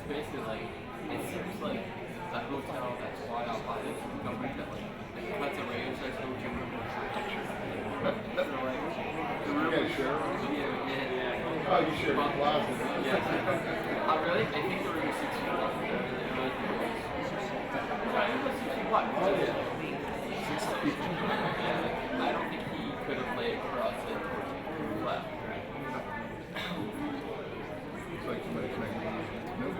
basically like, it seems like a hotel that's bought out by the government that like cuts a radio starts to go to room with a picture. So like, the room is share? Yeah. Oh, you share a closet. Yeah. Really? I think the room is 6 feet long. I think it was 6 feet wide. Oh, yeah. 6 feet. Yeah. I don't think he could have played across it left. It's like somebody's making a nope.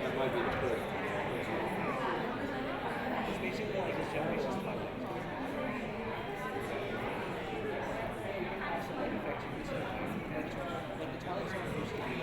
That might be the point. It's basically like this generation's project. Like the Twilight Zone used to be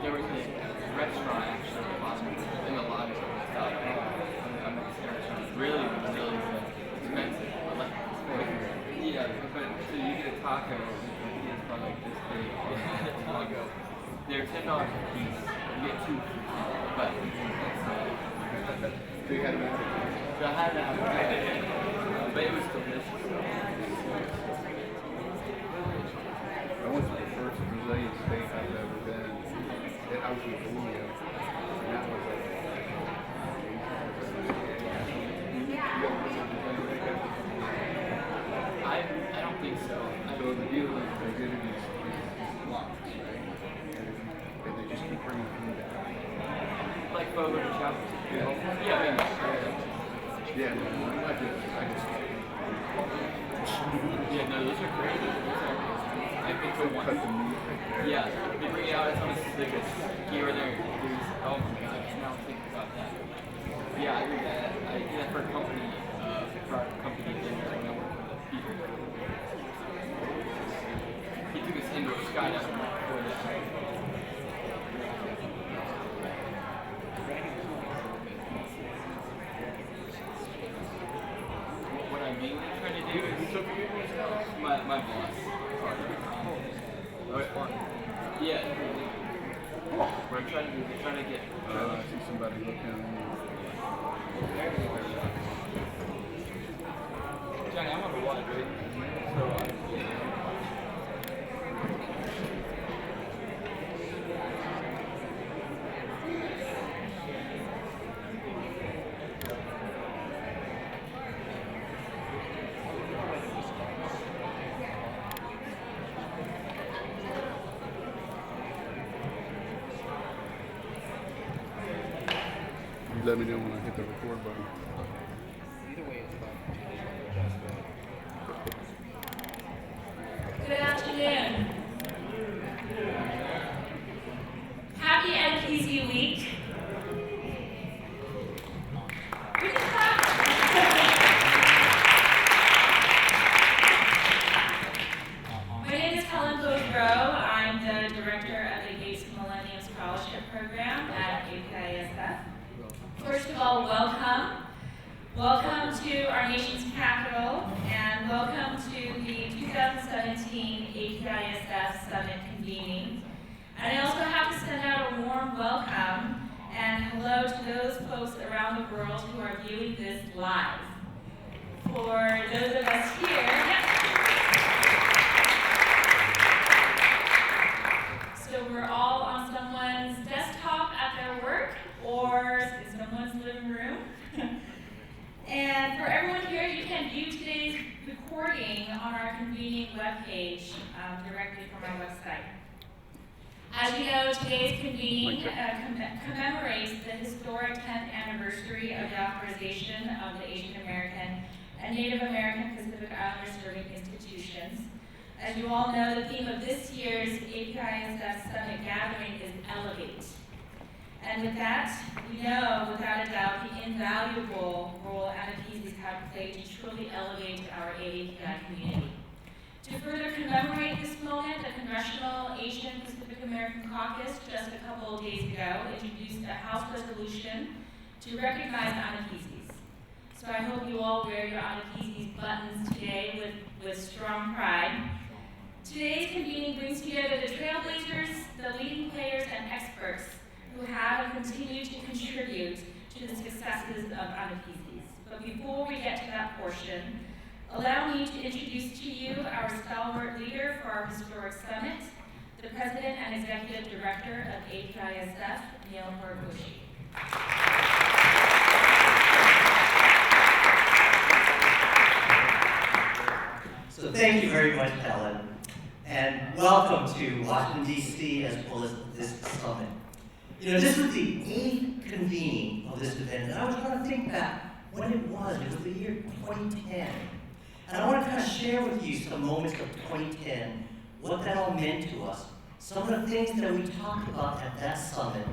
there was a restaurant actually in the lobby of the stuff. I'm it's really, really expensive. But like, yeah, but so you get a taco, it's probably like this big. Taco. They're $10 a piece. You get 2 free. But So you had an appetite. so I had that, but it was delicious. I went to the first Brazilian steak I've ever been. I was in Bolivia, and that was like. I don't think so. So the deal is they're giving these blocks, right? And they just keep bringing food out. Like photo to chop. Yeah. Yeah, no, I just. Yeah, no, those are great. I picked the one. Cut the meat right there. Yeah, they bring it out as on a stick. Here, there. Oh my gosh, now I'm thinking about that. Yeah, I did that. I did that for a company, dinner. I know Peter. He took us into a skydiving for that. What I mainly try to do is my boss. Yeah. We're trying to get. I see somebody looking. Johnny, I'm on the watch, right? So, You let me know when I hit the record button. either way it's fine. Good afternoon. Happy NPZ week. We can clap. My name is Helen Bozgrow. I'm the director of the Gates Millennium Scholarship Program at APIASF. First of all, welcome. Welcome to our nation's capital, and welcome to the 2017 APIASF Summit convening. And I also have to send out a warm welcome and hello to those folks around the world who are viewing this live. For those of us here, so we're all on someone's desktop at their work or in someone's living room. And for everyone here, you can view today's recording on our convening webpage directly from our website. As you know, today's convening commemorates the historic 10th anniversary of the authorization of the Asian American and Native American Pacific Islander serving institutions. As you all know, the theme of this year's APIASF Summit Gathering is Elevate. And with that, we know without a doubt the invaluable role ANAPISIs have played to truly elevate our AAPI community. To further commemorate this moment, the Congressional Asian Pacific American Caucus just a couple of days ago introduced a House resolution to recognize ANAPISIs. So I hope you all wear your ANAPISIs buttons today with strong pride. Today's convening brings together the trailblazers, the leading players, and experts who have and continue to contribute to the successes of ANAPISIs. But before we get to that portion, allow me to introduce to you our stalwart leader for our historic summit, the President and Executive Director of APIASF, Neil Horiguchi. So thank you very much, Helen, and welcome to Washington, D.C., as well as this summit. You know, this was the 8th convening of this event, and I was trying to think back when it was. It was the year 2010. And I want to kind of share with you some moments of 2010, what that all meant to us, some of the things that we talked about at that summit,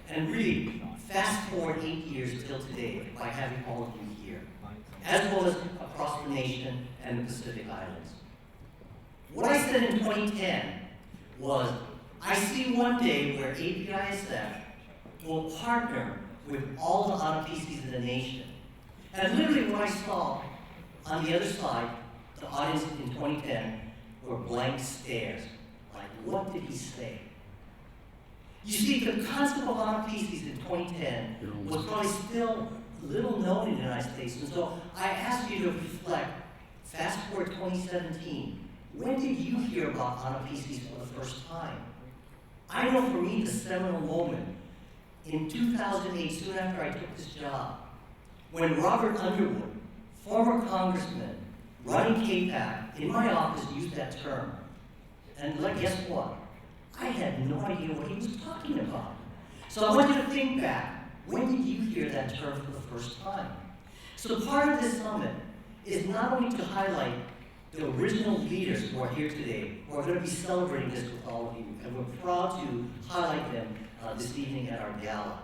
and really fast forward 8 years till today by having all of you here, as well as across the nation and the Pacific Islands. What I said in 2010 was, I see one day where APISF will partner with all the ANAPISIs in the nation. And literally what I saw on the other side, the audience in 2010, were blank stares. Like, what did he say? You see, the concept of APIASF in 2010 was probably still little known in the United States. And so I asked you to reflect, fast forward 2017, when did you hear about APIASF for the first time? I know for me, the seminal moment, in 2008, soon after I took this job, when Robert Underwood, former congressman, running KPAC, in my office used that term. And guess what? I had no idea what he was talking about. So I want you to think back. When did you hear that term for the first time? So part of this summit is not only to highlight the original leaders who are here today, who are going to be celebrating this with all of you, and we're proud to highlight them this evening at our gala.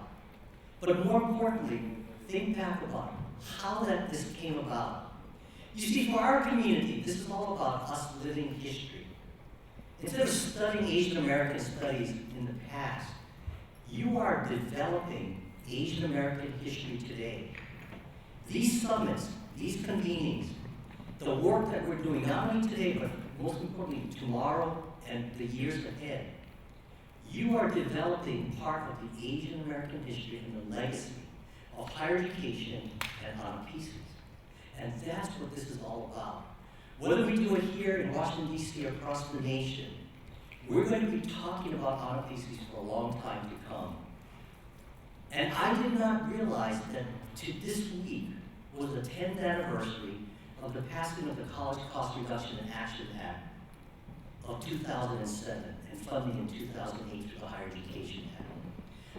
But more importantly, think back about how this came about. You see, for our community, this is all about us living history. Instead of studying Asian American studies in the past, you are developing Asian American history today. These summits, these convenings, the work that we're doing, not only today, but most importantly, tomorrow and the years ahead, you are developing part of the Asian American history and the legacy of higher education and ANAPISIs. And that's what this is all about. Whether we do it here in Washington, D.C. or across the nation, we're going to be talking about ANAPISIs for a long time to come. And I did not realize that this week was the 10th anniversary of the passing of the College Cost Reduction and Action Act of 2007 and funding in 2008 through the Higher Education Act.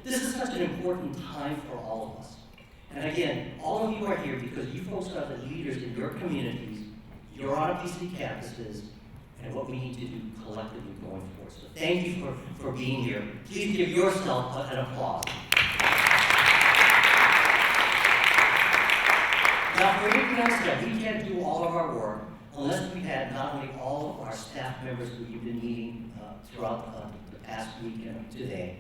This is such an important time for all of us. And again, all of you are here because you folks are the leaders in your communities, your APIASF campuses, and what we need to do collectively going forward. So thank you for being here. Please give yourself an applause. Now, for APIASF, we can't do all of our work unless we had not only all of our staff members who you've been meeting throughout the past week and today,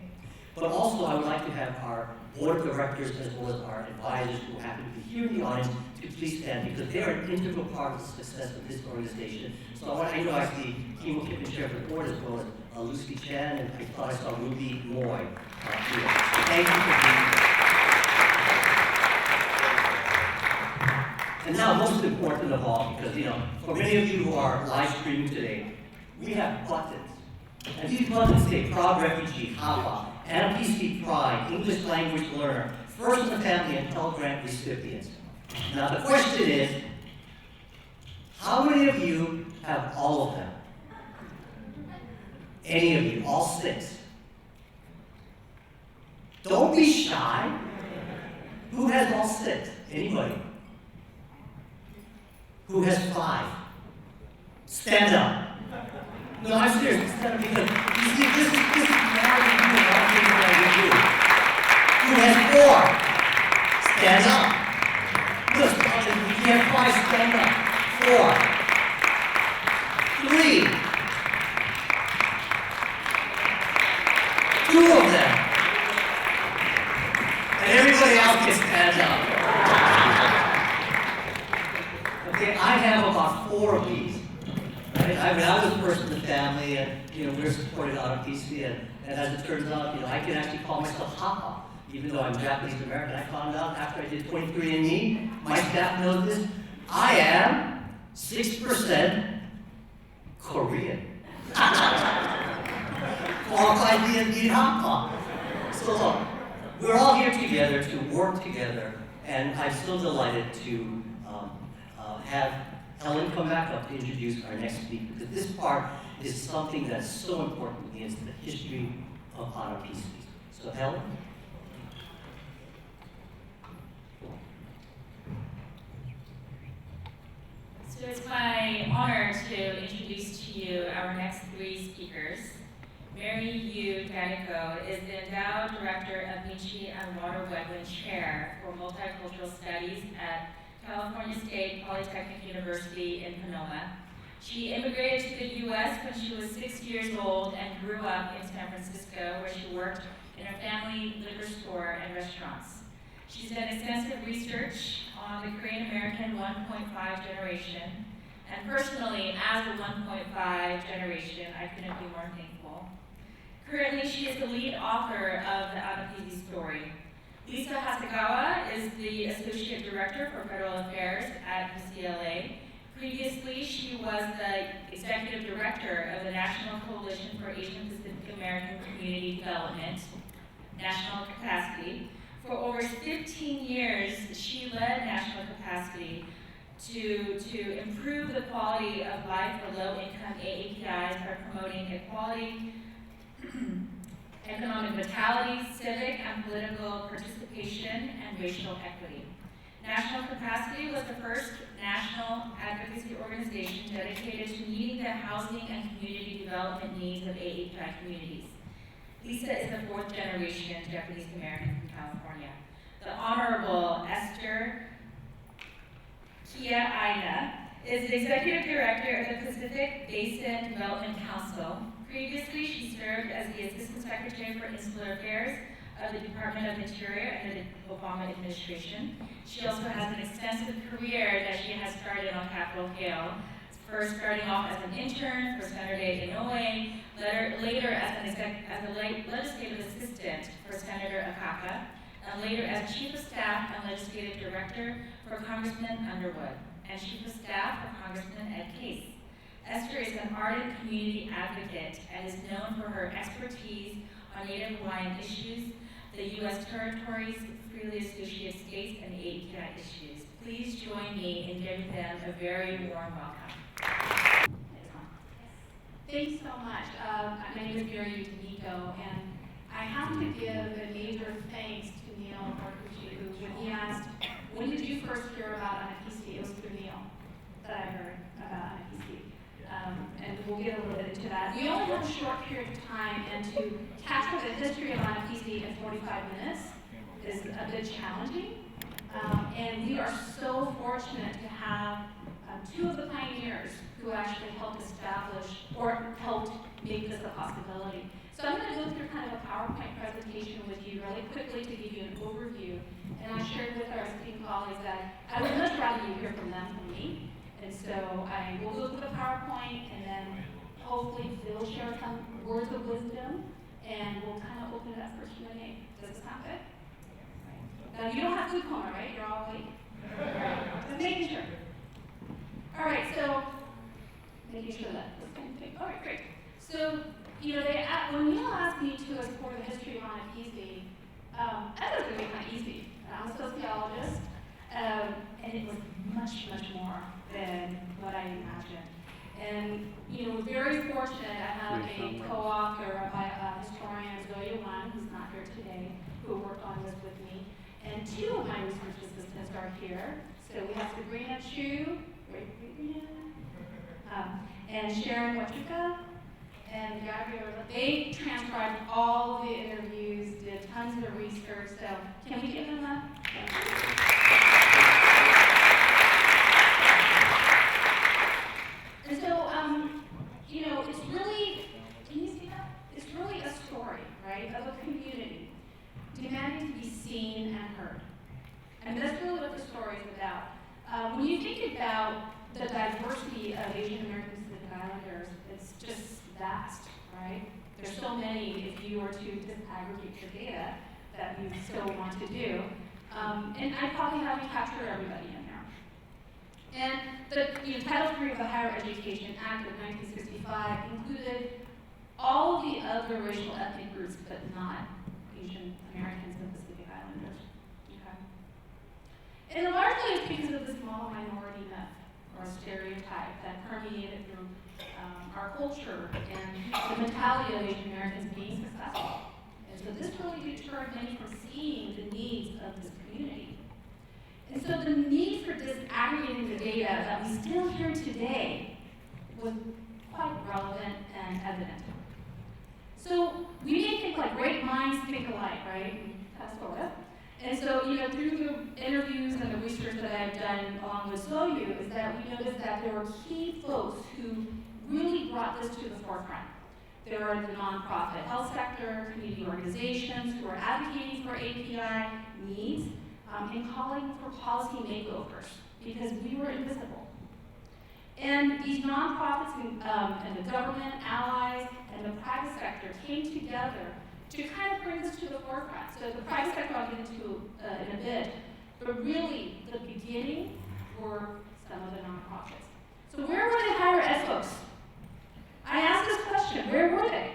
but also I would like to have our board of directors as well as our advisors who happen to be here in the audience to please stand because they are an integral part of the success of this organization. So I know I see Kimo Kip and Chair of the board as well as Lucy Chan, and I thought I saw Ruby Moy here. Thank you for being here. And now, most important of all, because for many of you who are live streaming today, we have buttons. And these buttons say Proud Refugee, HAPA, ANAPISI Pride, English Language Learner, First in the Family, and Pell Grant recipients. Now the question is, how many of you have all of them? Any of you, all 6? Don't be shy. Who has all 6? Anybody? Who has 5? Stand up. No, I'm serious. Stand up because you see, this is more than you and all things that I would do. Who has 4? Stand up. Look, if you have 5, stand up. 4. 3. 2 of them. And everybody else can stand up. Okay, I have about 4 of these. Right? I was the first in the family, and we're supporting AANAPISI, and as it turns out, I can actually call myself Papa, even though I'm Japanese American. I found out after I did 23andMe, my staff knows this. I am 6% Korean. Qualified Vietnamese Hong Kong. So look, we're all here together to work together, and I'm so delighted to have Helen come back up to introduce our next speaker, because this part is something that's so important to me. It's the history of APIASF. So Helen? So it's my honor to introduce to you our next 3 speakers. Mary Yu Daniko is the Endowed Director of Michi and Water Wetland Chair for Multicultural Studies at California State Polytechnic University in Sonoma. She immigrated to the U.S. when she was 6 years old and grew up in San Francisco, where she worked in a family liquor store and restaurants. She's done extensive research on the Korean American 1.5 generation, and personally, as a 1.5 generation, I couldn't be more thankful. Currently, she is the lead author of the APIASF story. Lisa Hasegawa is the Associate Director for Federal Affairs at UCLA. Previously, she was the Executive Director of the National Coalition for Asian Pacific American Community Development, National Capacity. For over 15 years, she led National Capacity to improve the quality of life for low-income AAPIs by promoting equality, economic vitality, civic and political participation, and racial equity. National Capacity was the first national advocacy organization dedicated to meeting the housing and community development needs of AAPI communities. Lisa is the 4th generation Japanese American from California. The Honorable Esther Kia Aina is the Executive Director of the Pacific Basin Development Council. Previously, she served as the Assistant Secretary for Insular Affairs of the Department of Interior under the Obama administration. She also has an extensive career that she has started on Capitol Hill, first starting off as an intern for Senator Inouye, later as a legislative assistant for Senator Akaka, and later as Chief of Staff and Legislative Director for Congressman Underwood, and Chief of Staff for Congressman Ed Case. Esther is an ardent community advocate and is known for her expertise on Native Hawaiian issues, the U.S. territories, freely associated states, and API issues. Please join me in giving them a very warm welcome. Thanks so much. My name is Mary Daniko, and I have to give a major thanks to Neil Marcucci, who, when he asked, when did you first hear about AANAPISI, it was through Neil that I heard about AANAPISI. And we'll get a little bit into that. We only have a short period of time, and to capture the history of AANAPISI in 45 minutes is a bit challenging. And we are so fortunate to have 2 of the pioneers who actually helped establish or helped make this a possibility. So I'm going to go through kind of a PowerPoint presentation with you really quickly to give you an overview. And I shared with our esteemed colleagues that I would much rather you hear from them than me. And so I will go through the PowerPoint, and then hopefully they'll share some words of wisdom, and we'll kind of open it up for Q&A. Does this sound good? Now, you don't have food coma, right? You're all awake? Right. Just making sure. All right, so making sure that the same thing. All right, great. So, when Neil asked me to explore the history of AANAPISI, I thought it was going to be kind of easy. I'm a sociologist, and it was much, much more than what I imagined. And, we're very fortunate. I have a co-author, a historian, Zoya Wan, who's not here today, who worked on this with me. And two of my research assistants are here. So we have Sabrina Chu, and Sharon Wachuka, and Gabrielle. They transcribed all the interviews, did tons of research. So can we give them a? And so, you know, it's really, can you see that? It's really a story, right, of a community demanding to be seen and heard. And that's really what the story is about. When you think about the diversity of Asian American Pacific Islanders, it's just vast, right? There's so many if you were to disaggregate the data that you still want to do. And I probably haven't captured everybody in there. And the Title III of the Higher Education Act of 1965 included all of the other racial ethnic groups, but not Asian Americans and Pacific Islanders. Okay. And largely it's because of this small minority myth or stereotype that permeated through our culture and the mentality of Asian Americans being successful. And so this really deterred many from seeing the needs of this community. And so the need for disaggregating the data that we still hear today was quite relevant and evident. So we may think like great minds think alike, right? That's sort of. And so, you know, through the interviews and the research that I've done along with SOU is that we noticed that there were key folks who really brought this to the forefront. There are the nonprofit health sector, community organizations who are advocating for API needs and calling for policy makeovers because we were invisible. And these nonprofits and the government, allies, and the private sector came together to kind of bring this to the forefront. So the private sector I'll get into in a bit, but really the beginning were some of the nonprofits. So where were the higher ed folks? I asked this question, where were they?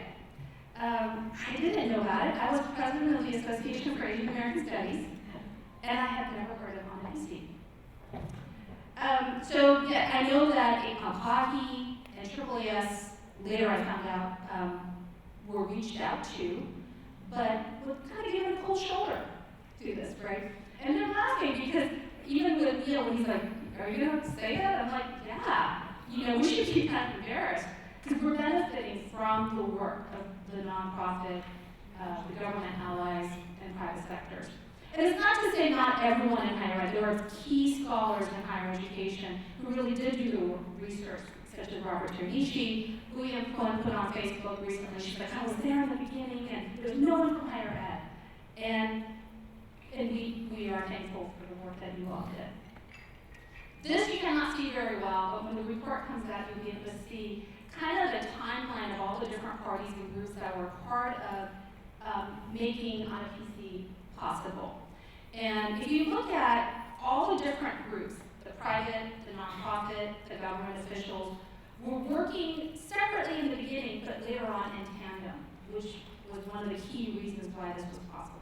I didn't know about it. I was president of the Association for Asian American Studies, and I had never heard of AANAPISIs. So yeah, I know that APIASF and AAAS, later I found out, were reached out to, but was kind of given a cold shoulder to this, right? And they're laughing because even with Neil, when he's like, are you going to say that? I'm like, yeah, you know, we should be kind of embarrassed because we're benefiting from the work of the nonprofit, the government allies, and private sectors. And it's not to say not everyone in higher ed. There are key scholars in higher education who really did do the research, such as Robert Ternishi, who William Cohen put on Facebook recently. She's like, I was there in the beginning, and there's no one from higher ed. And we are thankful for the work that you all did. This you cannot see very well, but when the report comes out, you'll be able to see kind of the timeline of all the different parties and groups that were part of making AANAPISI possible. And if you look at all the different groups, the private, the nonprofit, the government officials, were working separately in the beginning, but later on in tandem, which was one of the key reasons why this was possible.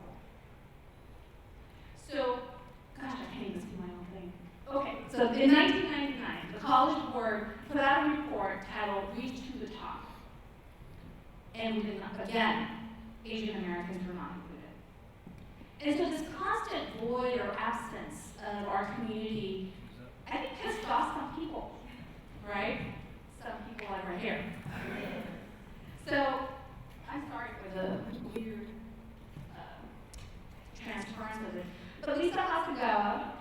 So, gosh, I can't even see my own thing. Okay, so in 1999, the College Board put out a report titled Reach to the Top. And we did not, again, Asian Americans were not included. And so this constant void or absence of our community, I think pissed off some people, right? Some people like right here. So, I'm sorry for the weird transference of it. But Lisa Hasagawa,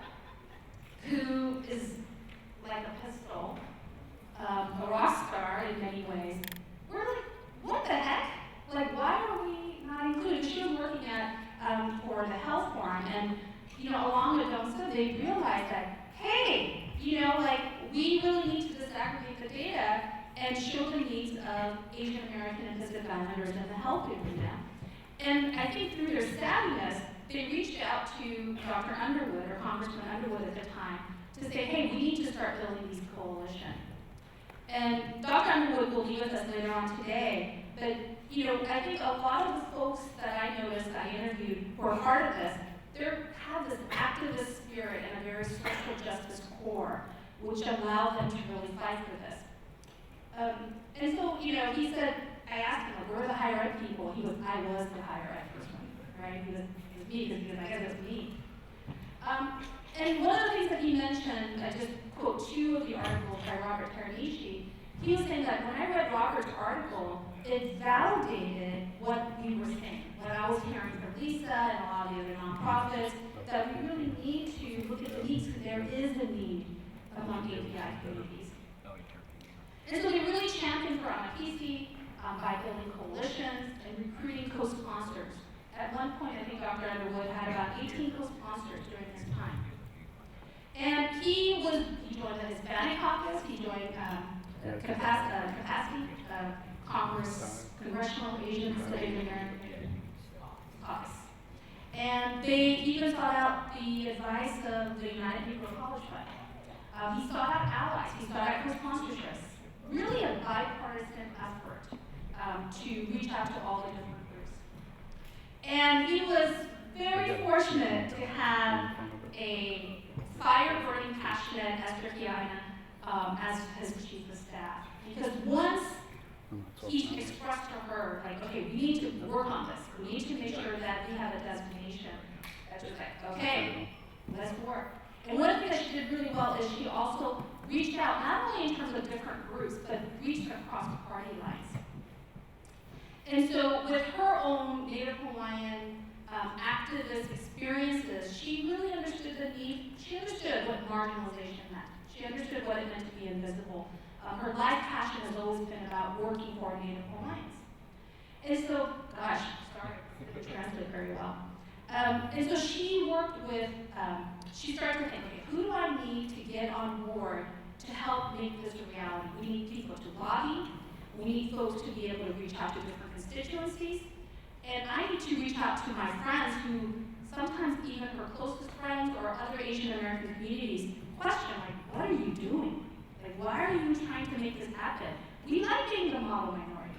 who is like a pistol, a rock star in many ways, we're like, what the heck? Like, why are we not included? She was working at for the health forum, and you know, along with DOMSA, they realized that, hey, you know, like we really need to disaggregate the data and show the needs of Asian American and Pacific Islanders in the health arena. And I think through their savviness, they reached out to Dr. Underwood, or Congressman Underwood at the time, to say, hey, we need to start building these coalitions. And Dr. Underwood will be with us later on today, but you know, I think a lot of the folks that I noticed, I interviewed, who are part of this, they have this activist spirit and a very social justice core, which allowed them to really fight for this. And so, you know, I asked him, like, where are the higher ed people? He was, I was the higher ed person, right? He was me because I guess it's me. And one of the things that he mentioned, I just quote two of the articles by Robert Teranici, he was saying that when I read Robert's article, it validated what we were saying, what I was hearing from Lisa and a lot of the other nonprofits, that we really need to look at the needs because there is a need among API communities. And so they really championed for AANAPISI by building coalitions and recruiting co-sponsors. At one point, I think Dr. Underwood had about 18 co-sponsors during this time. And he joined the Hispanic caucus, he joined capacity, Congress, Congressional Asian Pacific American Caucus. And they even sought out the advice of the United Negro College Fund. He sought out allies, he sought out co-sponsorships. Really a bipartisan effort to reach out to all the different groups. And he was very fortunate to have a fire-burning, passionate Esther Kiana as his chief of staff. Because once he expressed to her, like, okay, we need to work on this. We need to make sure that we have a designation. Esther's like, okay, let's work. And one of the things that she did really well is she also reached out, not only in terms of different groups, but reached across party lines. And so with her own Native Hawaiian activist experiences, she really understood the need, she understood what marginalization meant. She understood what it meant to be invisible. Her life passion has always been about working for Native Hawaiians. And so, gosh, sorry, I didn't translate very well. And so she worked with, she started to think, okay, who do I need to get on board to help make this a reality? We need people to lobby. We need folks to be able to reach out to different constituencies. And I need to reach out to my friends who sometimes even her closest friends or other Asian American communities question, like, what are you doing? Like, why are you trying to make this happen? We like being the model minority.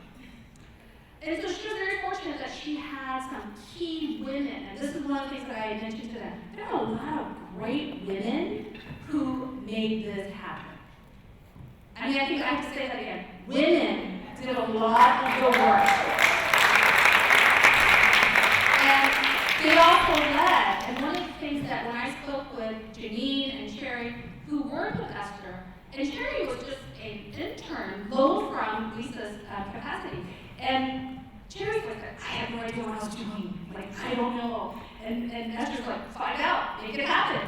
And so she was very fortunate that she had some key women, and this is one of the things that I mentioned to them. There are a lot of great women who made this happen. I mean, I think I have to say that again. Women did a lot of the work. And they also led. And one of the things that when I spoke with Janine and Sherry, who worked with Esther, and Sherry was just an intern, low from Lisa's capacity. And Sherry's like, I have no idea what I was doing. Like, I don't know. And Esther's like, find out, make it happen.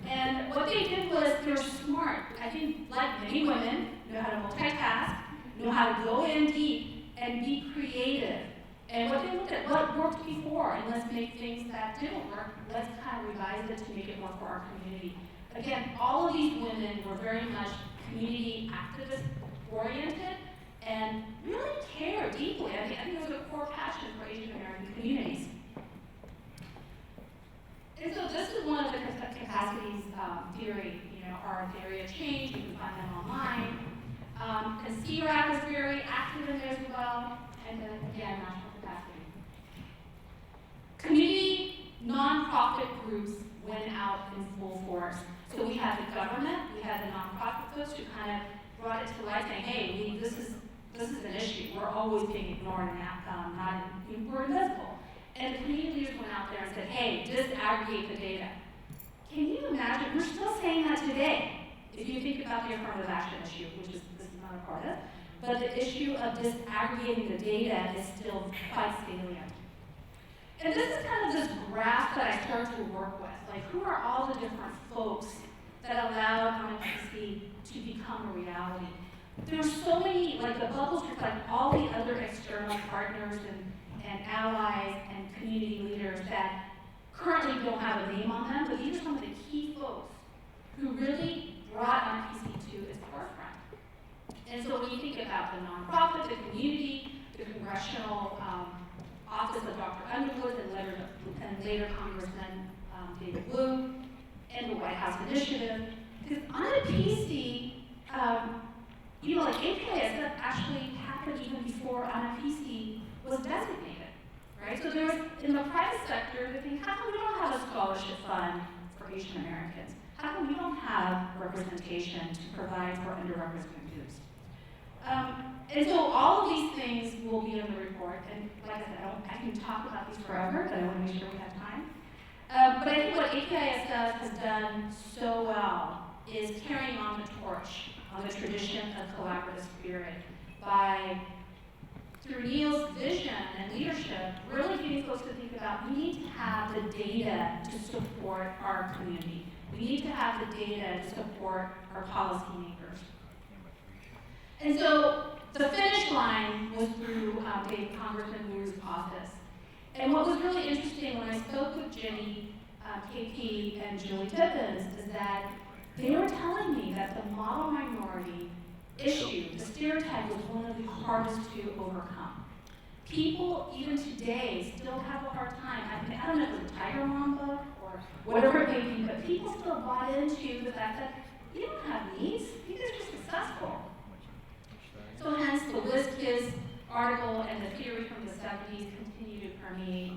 And what they did was they were smart. I think, like many women, know how to multitask, know how to go in deep and be creative. And what they looked at, what worked before, and let's make things that didn't work, let's kind of revise it to make it work for our community. Again, all of these women were very much community activist oriented and really care deeply. I think it was a core passion for Asian American communities. And so this is one of the capacities theory, our theory of change. You can find them online. And CRAC was very active in there as well. And then again, national capacity. Community nonprofit groups went out in full force. So we had the government, we had the nonprofit folks who kind of brought it to light saying, hey, this is an issue. We're always being ignored and we're invisible. And the community leaders went out there and said, hey, disaggregate the data. Can you imagine? We're still saying that today. If you think about the affirmative action issue, which this is not a part of, but the issue of disaggregating the data is still quite salient. And this is kind of this graph that I started to work with. Like, who are all the different folks that allowed AANAPISI to become a reality? There's so many, like the bubbles reflect all the other external partners and allies and community leaders that currently don't have a name on them, but these are some of the key folks who really brought AANAPISI to its forefront. And so when you think about the nonprofit, the community, the congressional office of Dr. Underwood and later Congressman David Wu, and the White House Initiative, because AANAPISI, like APIASF actually happened even before AANAPISI was designated, right? So there was, in the private sector, they think, how come we don't have a scholarship fund for Asian Americans? How come we don't have representation to provide for underrepresented groups? And so all of these things will be in the report, and like I said, I can talk about these forever, but I want to make sure we have time. But I think what APIASF has done so well is carrying on the torch on the tradition of collaborative spirit by, through Neil's vision and leadership, really getting folks to think about, we need to have the data to support our community. We need to have the data to support our policymakers. And so the finish line was through Congressman Wu's office. And what was really interesting when I spoke with Jenny, KP, and Julie Tippins is that they were telling me that the model minority issue, the stereotype, was one of the hardest to overcome. People, even today, still have a hard time. I don't know if it was a Tiger Mom book or whatever it may be, but people still bought into the fact that you don't have needs, you guys are successful. So hence the WizKids article and the theory from the 70s continue to permeate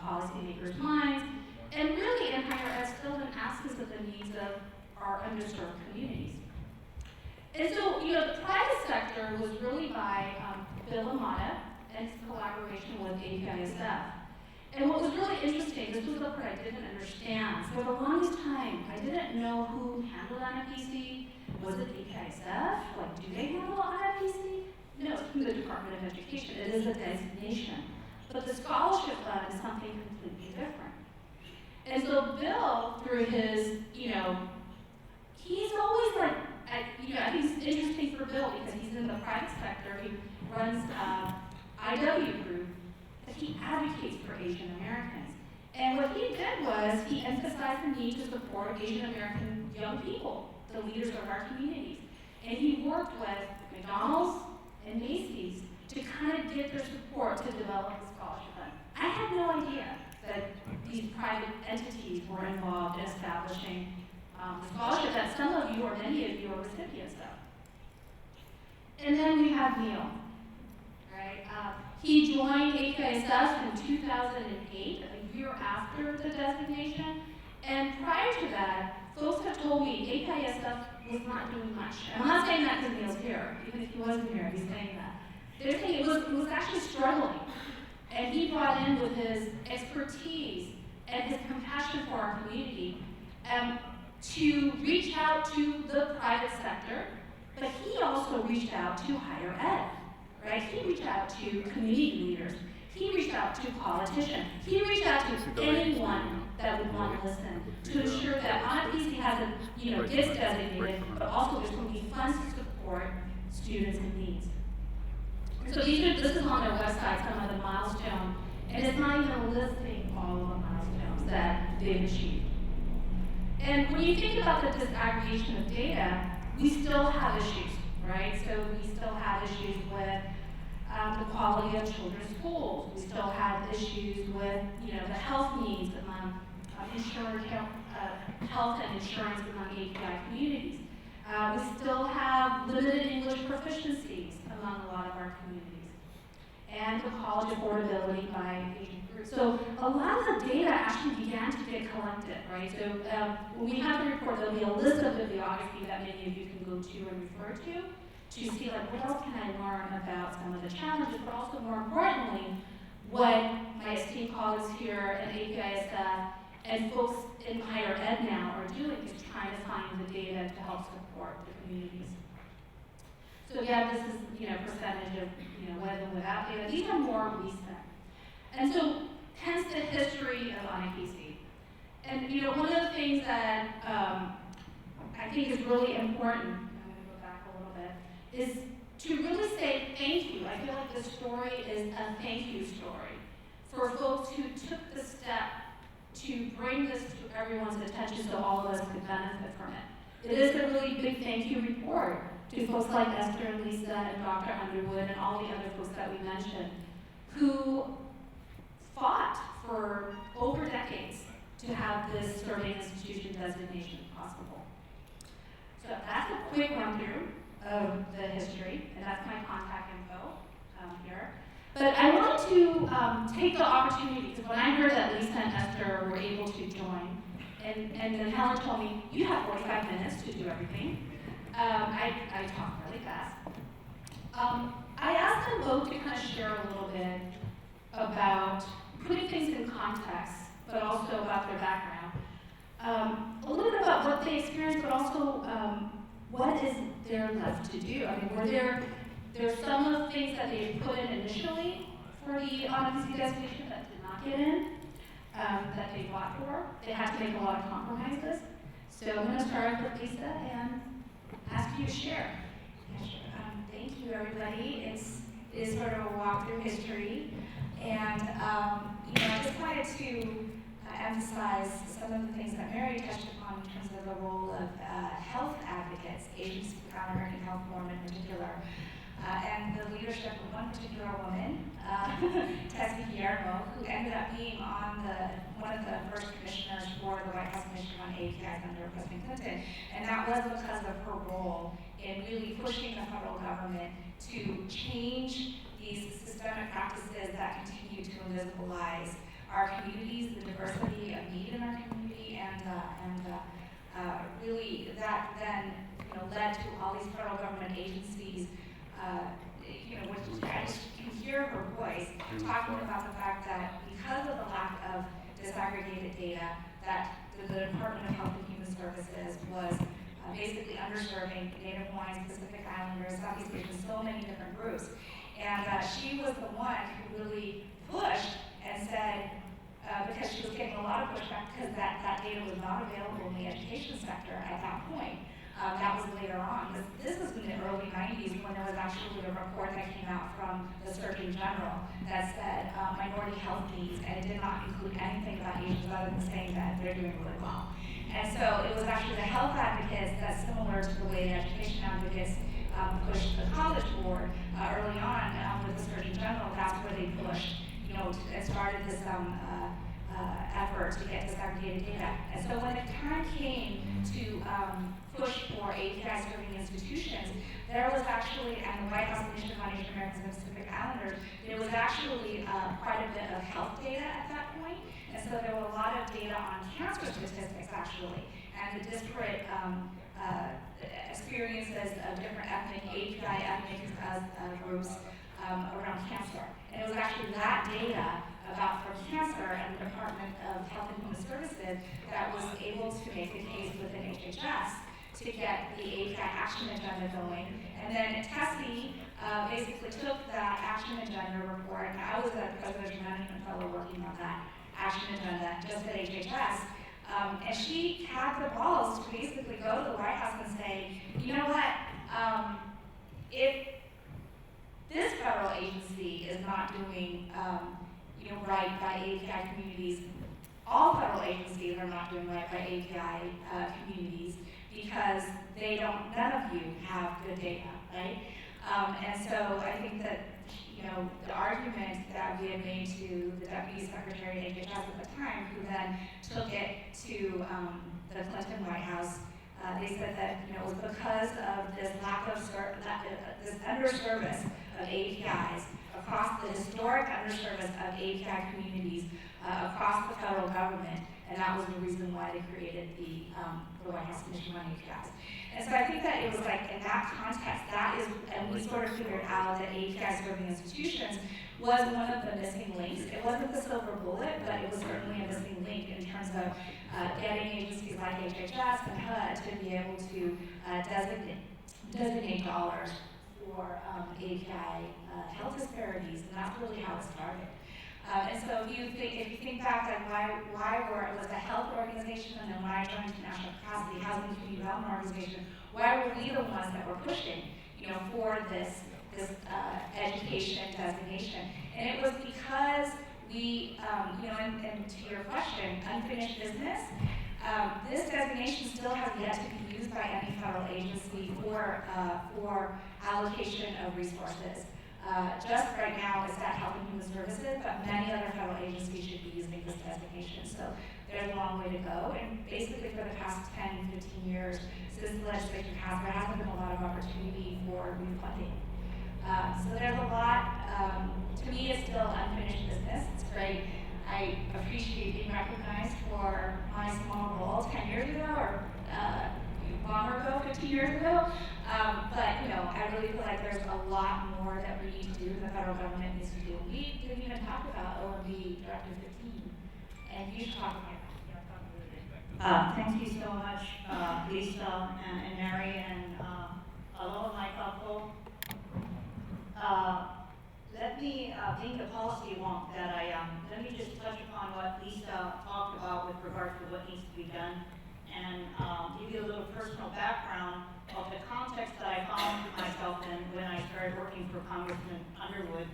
policymakers' minds, and really in higher ed still an absence of the needs of our underserved communities. And so, the private sector was really by Bill Amata and his collaboration with APIASF. And what was really interesting, this was the part I didn't understand. For the longest time, I didn't know who handled AANAPISI. Was it APIASF? Like, do they handle AANAPISI? No, it's from the Department of Education. It is a designation. But the scholarship fund is something completely different. And so Bill, through his, he's always like, I think it's interesting for Bill because he's in the private sector. He runs IW Group, but he advocates for Asian Americans. And what he did was he emphasized the need to support Asian American young people, the leaders of our communities. And he worked with McDonald's and Macy's to kind of get their support to develop the scholarship fund. I had no idea that these private entities were involved in establishing the scholarship that some of you or many of you are recipients of. And then we have Neil, right? He joined APIASF in 2008, a year after the designation. And prior to that, folks have told me APIASF was not doing much. And I'm not saying that because Neil's here. Even if he wasn't here, he's saying that. They're saying it was actually struggling. And he brought in with his expertise and his compassion for our community to reach out to the private sector, but he also reached out to higher ed, right? He reached out to community leaders. He reached out to politicians. He reached out to anyone that would want to listen to ensure that AANAPISI hasn't, gets designated, but also there's going to be funds to support students in needs. So this is on their website, some of the milestones, and it's not even listing all of the milestones that they've achieved. And when you think about the disaggregation of data, we still have issues, right? So we still have issues with the quality of children's schools. We still have issues with, the health needs among health and insurance among API communities. We still have limited English proficiencies among a lot of our communities, and the college affordability by Asian groups. So a lot of the data actually began to get collected, right? So when we have the report, there'll be a list of bibliography that many of you can go to and refer to see like what else can I learn about some of the challenges, but also more importantly, what my esteemed colleagues here at APIASF and folks in higher ed now are doing is trying to find the data to help support the communities. So yeah, this is, percentage of, with and without data. These are more recent. And so, hence the history of AANAPISI. And, one of the things that I think is really important, I'm going to go back a little bit, is to really say thank you. I feel like this story is a thank you story for folks who took the step to bring this to everyone's attention so all of us could benefit from it. It is a really big thank you report to folks like Esther and Lisa and Dr. Underwood and all the other folks that we mentioned who fought for over decades to have this serving institution designation possible. So that's a quick run through of the history, and that's my contact info here. But I wanted to take the opportunity, because when I heard that Lisa and Esther were able to join, and then Helen told me, you have 45 minutes to do everything. I talk really fast. I asked them both to kind of share a little bit about putting things in context but also about their background. A little bit about what they experienced, but also what is there left to do. I mean, were there some of the things that they put in initially for the AANAPISI designation that did not get in, that they fought for? They had to make a lot of compromises. So I'm going to start with Lisa and ask you to share. Thank you, everybody. It is sort of a walk through history, and I just wanted to emphasize some of the things that Mary touched upon in terms of the role of health advocates, Agency for American Health Forum in particular, and the leadership of one particular woman, Tessie Guillermo, who ended up being on one of the first commissioners for the White House Commission on APIs under President Clinton, and that was because of her role in really pushing the federal government to change these systemic practices that continue to invisibilize our communities, the diversity of need in our community, and really that then led to all these federal government agencies, which I just can hear her voice talking about the fact that because of the lack of disaggregated data, that the Department of Health and Human Services was basically underserving Native Hawaiian, Pacific Islanders, Southeast Asian, so many different groups. And she was the one who really pushed and said, because she was getting a lot of pushback because that data was not available in the education sector at that point. That was later on. This was in the early 90s when there was actually a report that came out from the Surgeon General that said minority health needs, and it did not include anything about Asians other than saying that they're doing really well. And so it was actually the health advocates that's similar to the way the education advocates pushed the College Board early on with the Surgeon General. That's where they pushed, and started this effort to get disaggregated data. And so when the time came to push for API serving institutions, there was actually, and the White House Commission on Asian Americans and Pacific Islanders, there was actually quite a bit of health data at that point. And so there were a lot of data on cancer statistics actually, and the disparate experiences of different API ethnic groups around cancer. And it was actually that data for cancer and the Department of Health and Human Services that was able to make the case within HHS to get the API action agenda going. And then Tessie basically took that action agenda report, and I was a presidential management fellow working on that action agenda just at HHS. And she had the balls to basically go to the White House and say, you know what, if this federal agency is not doing right by API communities, all federal agencies are not doing right by API communities because none of you have good data, right? And so I think that the argument that we had made to the Deputy Secretary of HHS at the time, who then took it to the Clinton White House, they said that it was because of this lack of this underservice of APIs across the historic underservice of API communities across the federal government, and that was the reason why they created the White House Commission on APIs. And so I think that it was like in that context, and we sort of figured out that API serving institutions was one of the missing links. It wasn't the silver bullet, but it was certainly a missing link in terms of getting agencies like HHS and HUD to be able to designate dollars for API health disparities, and that's really how it started. And so if you think back, like why was a health organization, and then when I joined International Capacity Housing and Community Development Organization, why were we the ones that were pushing, for this education designation? And it was because we, and to your question, unfinished business. This designation still has yet to be used by any federal agency for allocation of resources. Just right now, it's at Health and Human Services, but many other federal agencies should be using this designation. So there's a long way to go. And basically for the past 10, 15 years, since the legislation passed, there hasn't been a lot of opportunity for new funding. So there's a lot, to me, it's still unfinished business. It's great. I appreciate being recognized for my small role 10 years ago, or longer ago, 15 years ago. But I really feel like there's a lot more that we need to do, the federal government needs to do. We didn't even talk about OMB Directive 15. and you should talk about that. Thank you so much, Lisa and Mary, and hello, my couple. Let me, being the policy wonk that I am, let me just touch upon what Lisa talked about with regards to what needs to be done, and give you a little personal background of the context that I found myself in when I started working for Congressman Underwood,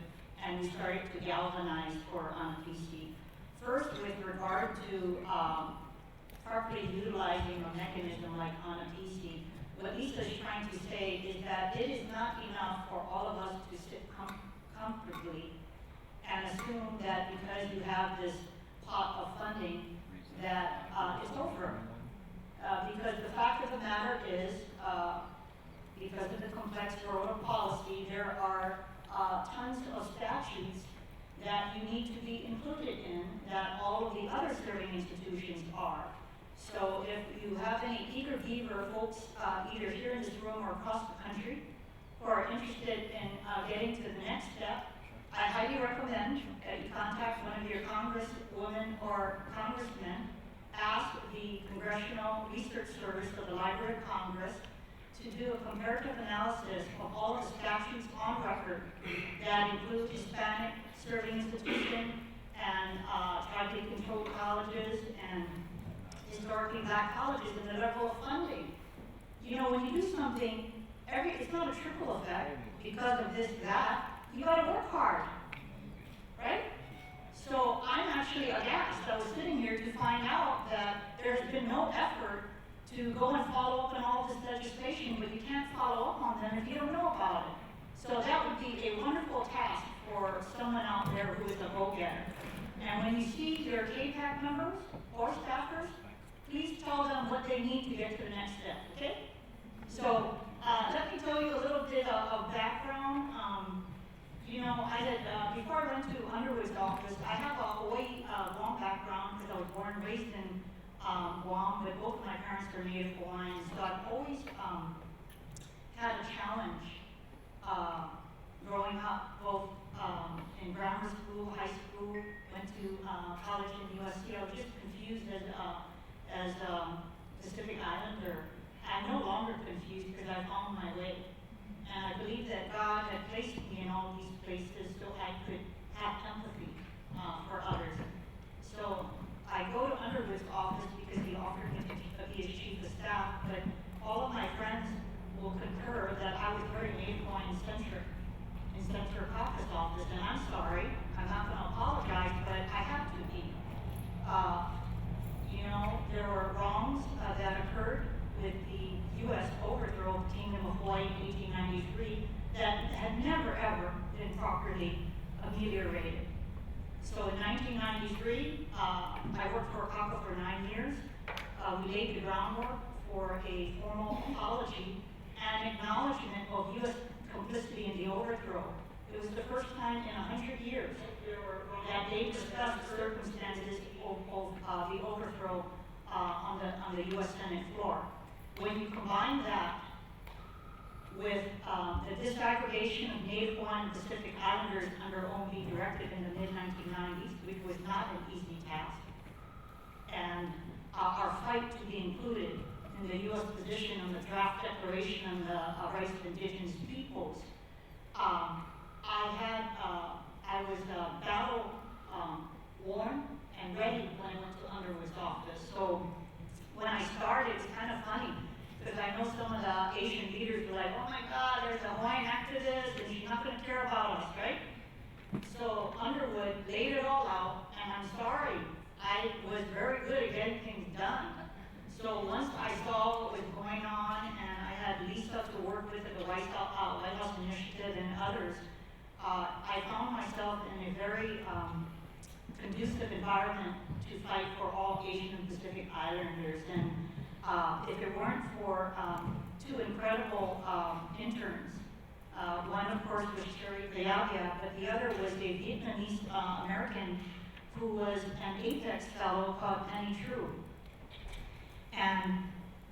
and we started to galvanize for AANAPISI. First, with regard to properly utilizing a mechanism like AANAPISI, what Lisa is trying to say is that it is not enough for all of us to sit comfortably and assume that because you have this pot of funding that it's over. Because the fact of the matter is, because of the complex world of policy, there are tons of statutes that you need to be included in that all of the other serving institutions are. So if you have any eager beaver folks, either here in this room or across the country, who are interested in getting to the next step, I highly recommend that you contact one of your congresswomen or congressmen, ask the Congressional Research Service of the Library of Congress to do a comparative analysis of all of the statutes on record that include Hispanic serving institution and tribally controlled colleges and historically black colleges and the level of funding. You know, when you do something, it's not a trickle effect because of this, that. You gotta work hard, right? So I'm actually aghast. I was sitting here to find out that there's been no effort to go and follow up on all this legislation, but you can't follow up on them if you don't know about it. So that would be a wonderful task for someone out there who is a go-getter. And when you see your KPAC members or staffers, please tell them what they need to get to the next step, okay? So let me tell you a little bit of background. You know, before I went to Underwood's office, I have a Hawaii Guam background because I was born and raised in Guam, but both of my parents are Native Hawaiian, so I've always had a challenge growing up, both in grammar school, high school, went to college in USC. I was just confused as Pacific Islander. I'm no longer confused because I found my way. And I believe that God had placed me in all these places so I could have empathy for others. So I go to Underwood's office because he offered me to be his chief of staff, but all of my friends will concur that I was very Native Hawaiian centric in Senator Kaka's office, and I'm sorry, I'm not going to apologize, but I have to be. You know, there were wrongs that occurred with the U.S. overthrow of the Kingdom of Hawaii in 1893 that had never ever been properly ameliorated. So in 1993, I worked for Kaka for 9 years. We laid the groundwork for a formal apology and acknowledgement of U.S. complicity in the overthrow. It was the first time in 100 years that they discussed the circumstances of the overthrow on the U.S. Senate floor. When you combine that with the disaggregation of Native Hawaiian and Pacific Islanders under OMB directive in the mid-1990s, which was not an easy task, and our fight to be included in the U.S. position on the draft declaration on the rights of indigenous peoples, I was battle worn and ready when I went to Underwood's office. So when I started, it's kind of funny because I know some of the Asian leaders were like, oh my God, there's a Hawaiian activist and she's not going to care about us, right? So Underwood laid it all out, and I'm sorry, I was very good at getting things done. So once I saw what was going on, and I had Lisa to work with at the White House Initiative and others, I found myself in a very conducive environment to fight for all Asian and Pacific Islanders. And if it weren't for two incredible interns, one of course was Sherry Kayabia, but the other was a Vietnamese American who was an APEX fellow called Penny True. And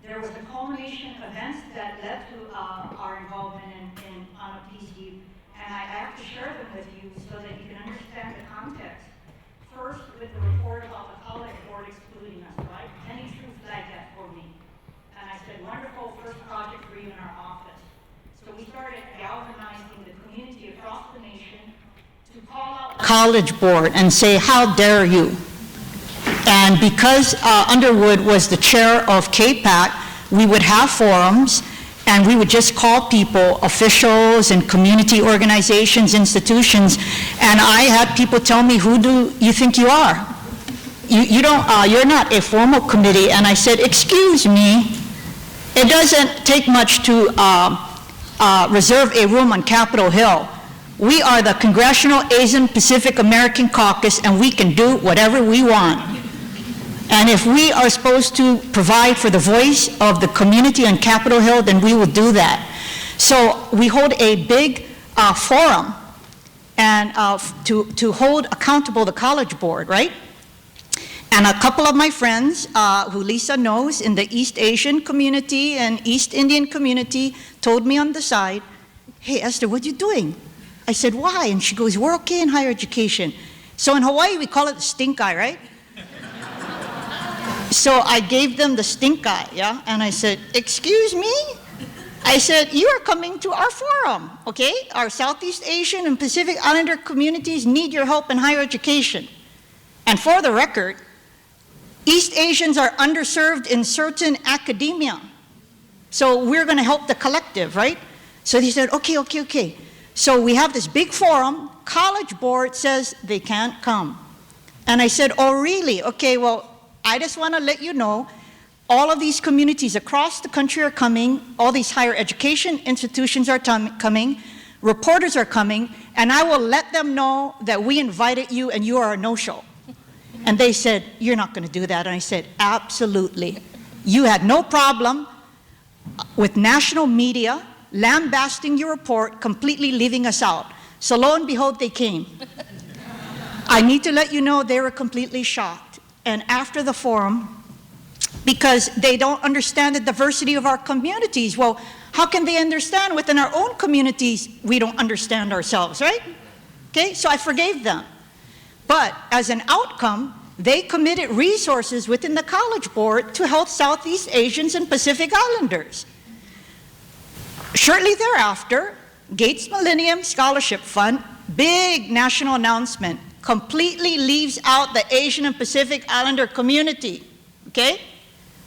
there was a culmination of events that led to our involvement in AANAPISI, and I have to share them with you so that you can understand the context. First, with the report about the college board excluding us, right? Any truth digest for me. And I said, wonderful, first project for you in our office. So we started galvanizing the community across the nation to call out the college board and say, how dare you? And because Underwood was the chair of KPAC, we would have forums, and we would just call people, officials and community organizations, institutions, and I had people tell me, who do you think you are? You're not a formal committee. And I said, excuse me, it doesn't take much to reserve a room on Capitol Hill. We are the Congressional Asian Pacific American Caucus, and we can do whatever we want. And if we are supposed to provide for the voice of the community on Capitol Hill, then we will do that. So we hold a big forum and to hold accountable the College Board, right? And a couple of my friends, who Lisa knows in the East Asian community and East Indian community, told me on the side, hey, Esther, what are you doing? I said, why? And she goes, we're okay in higher education. So in Hawaii, we call it the stink eye, right? So I gave them the stink eye, yeah? And I said, excuse me? I said, you are coming to our forum, okay? Our Southeast Asian and Pacific Islander communities need your help in higher education. And for the record, East Asians are underserved in certain academia. So we're gonna help the collective, right? So they said, okay, okay, okay. So we have this big forum, College Board says they can't come. And I said, oh really? Okay, well, I just want to let you know, all of these communities across the country are coming, all these higher education institutions are coming, reporters are coming, and I will let them know that we invited you and you are a no-show. And they said, you're not going to do that. And I said, absolutely. You had no problem with national media lambasting your report, completely leaving us out. So lo and behold, they came. I need to let you know they were completely shocked. And after the forum, because they don't understand the diversity of our communities. Well, how can they understand within our own communities we don't understand ourselves, right? Okay, so I forgave them. But as an outcome, they committed resources within the College Board to help Southeast Asians and Pacific Islanders. Shortly thereafter, Gates Millennium Scholarship Fund, big national announcement, completely leaves out the Asian and Pacific Islander community, okay?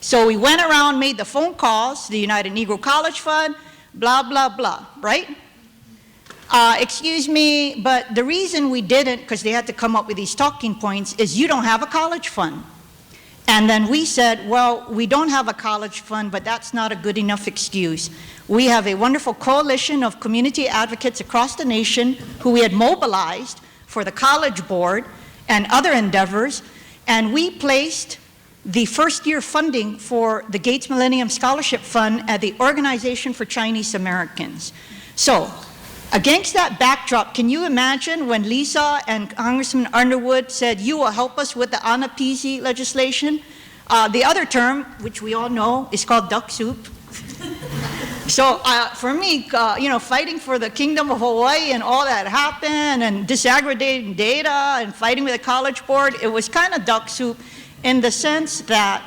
So we went around, made the phone calls, the United Negro College Fund, blah, blah, blah, right? Excuse me, but the reason we didn't, because they had to come up with these talking points, is you don't have a college fund. And then we said, well, we don't have a college fund, but that's not a good enough excuse. We have a wonderful coalition of community advocates across the nation who we had mobilized for the College Board and other endeavors, and we placed the first-year funding for the Gates Millennium Scholarship Fund at the Organization for Chinese Americans. So, against that backdrop, can you imagine when Lisa and Congressman Underwood said, you will help us with the AANAPISI legislation? The other term, which we all know, is called duck soup. So for me, you know, fighting for the Kingdom of Hawaii and all that happened, and disaggregating data and fighting with the College Board, it was kind of duck soup in the sense that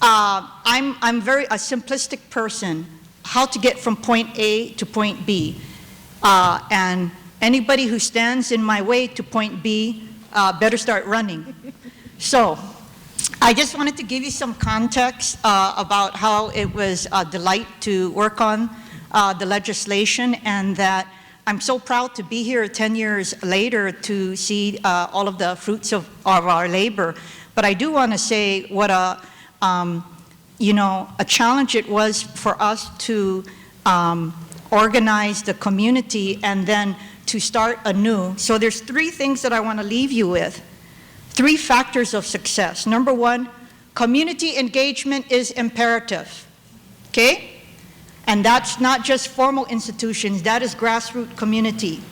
I'm very a simplistic person, how to get from point A to point B. And anybody who stands in my way to point B better start running. So I just wanted to give you some context about how it was a delight to work on the legislation, and that I'm so proud to be here 10 years later to see all of the fruits of our labor. But I do want to say what a, you know, a challenge it was for us to organize the community and then to start anew. So there's three things that I want to leave you with. 3 factors of success. Number 1, community engagement is imperative, okay? And that's not just formal institutions, that is grassroots community.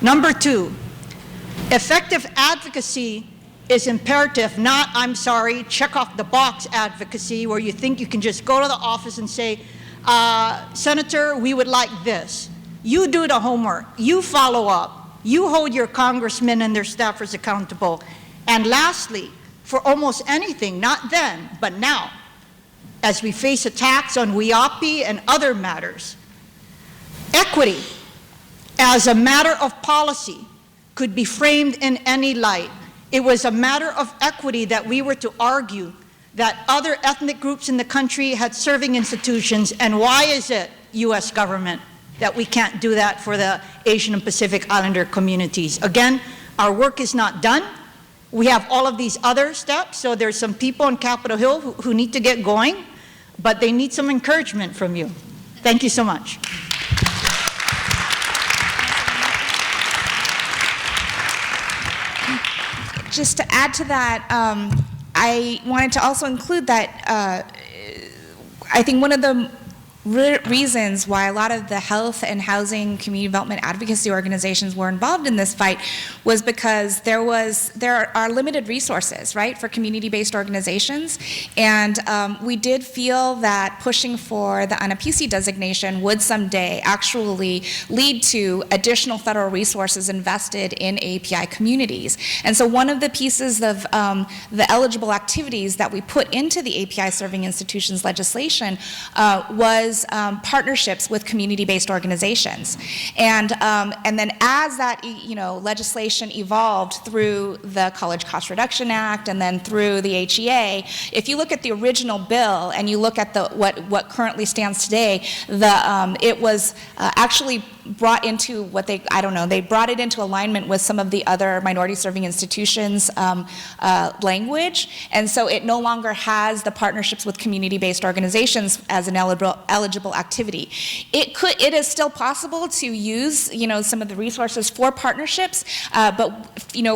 Number 2, effective advocacy is imperative, not, I'm sorry, check off the box advocacy where you think you can just go to the office and say, Senator, we would like this. You do the homework, you follow up, you hold your congressmen and their staffers accountable. And lastly, for almost anything, not then, but now, as we face attacks on WIOPI and other matters. Equity, as a matter of policy, could be framed in any light. It was a matter of equity that we were to argue that other ethnic groups in the country had serving institutions, and why is it, U.S. government, that we can't do that for the Asian and Pacific Islander communities? Again, our work is not done. We have all of these other steps, so there's some people on Capitol Hill who need to get going, but they need some encouragement from you. Thank you so much. Just to add to that, I wanted to also include that I think one of the reasons why a lot of the health and housing community development advocacy organizations were involved in this fight was because there are limited resources, right, for community-based organizations, and we did feel that pushing for the AANAPISI designation would someday actually lead to additional federal resources invested in API communities. And so one of the pieces of the eligible activities that we put into the API serving institutions legislation was partnerships with community-based organizations, and then as that legislation evolved through the College Cost Reduction Act and then through the HEA, if you look at the original bill and you look at what currently stands today, it was actually brought into they brought it into alignment with some of the other minority serving institutions language, and so it no longer has the partnerships with community-based organizations as an eligible activity. It is still possible to use some of the resources for partnerships, but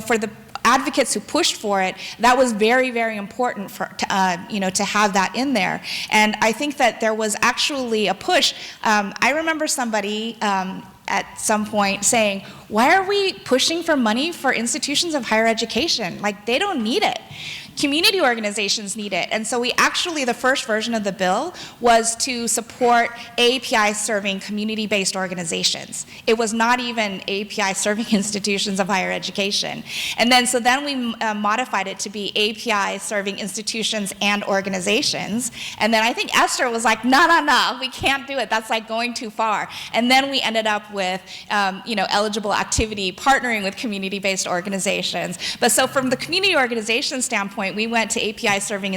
for the advocates who pushed for it, that was very, very important to have that in there. And I think that there was actually a push. I remember somebody at some point saying, why are we pushing for money for institutions of higher education? Like, they don't need it. Community organizations need it. And so the first version of the bill was to support API serving community-based organizations. It was not even API serving institutions of higher education. And then we modified it to be API serving institutions and organizations. And then I think Esther was like, no, we can't do it. That's like going too far. And then we ended up with, eligible activity partnering with community-based organizations. But so from the community organization standpoint, we went to API serving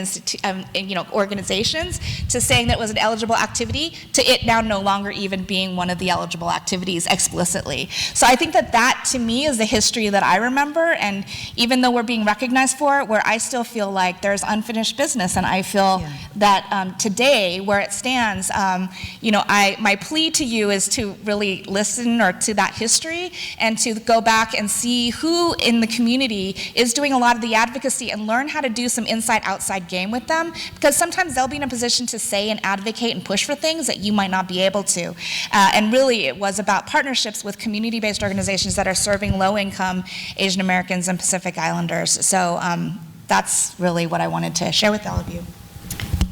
organizations to saying that it was an eligible activity to it now no longer even being one of the eligible activities explicitly. So I think that to me is the history that I remember, and even though we're being recognized for it, where I still feel like there's unfinished business, and I feel that today, where it stands, my plea to you is to really listen to that history and to go back and see who in the community is doing a lot of the advocacy and learn how to do some inside-outside game with them, because sometimes they'll be in a position to say and advocate and push for things that you might not be able to. And really, it was about partnerships with community-based organizations that are serving low-income Asian Americans and Pacific Islanders. So that's really what I wanted to share with all of you.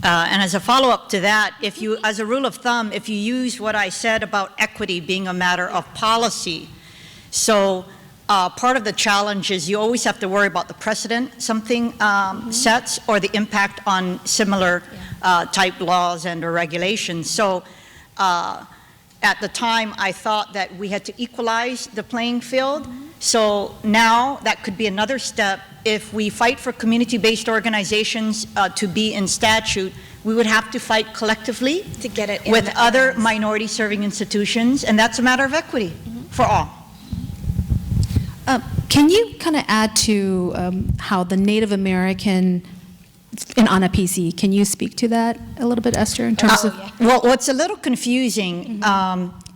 And as a follow-up to that, as a rule of thumb, if you use what I said about equity being a matter of policy, so part of the challenge is you always have to worry about the precedent something sets or the impact on similar type laws and or regulations. So at the time, I thought that we had to equalize the playing field. So now that could be another step. If we fight for community-based organizations to be in statute, we would have to fight collectively to get it in with other minority-serving institutions, and that's a matter of equity for all. Can you kind of add to how the Native American in AANAPISI, can you speak to that a little bit, Esther, in terms of? Well, what's a little confusing,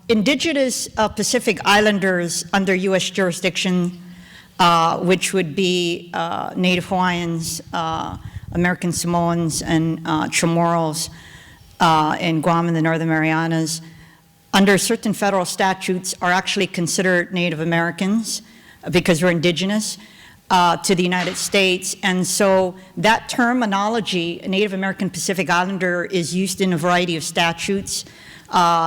indigenous Pacific Islanders under U.S. jurisdiction, which would be Native Hawaiians, American Samoans, and Chamorros in Guam and the Northern Marianas, under certain federal statutes are actually considered Native Americans because we're indigenous to the United States. And so that terminology, Native American Pacific Islander, is used in a variety of statutes,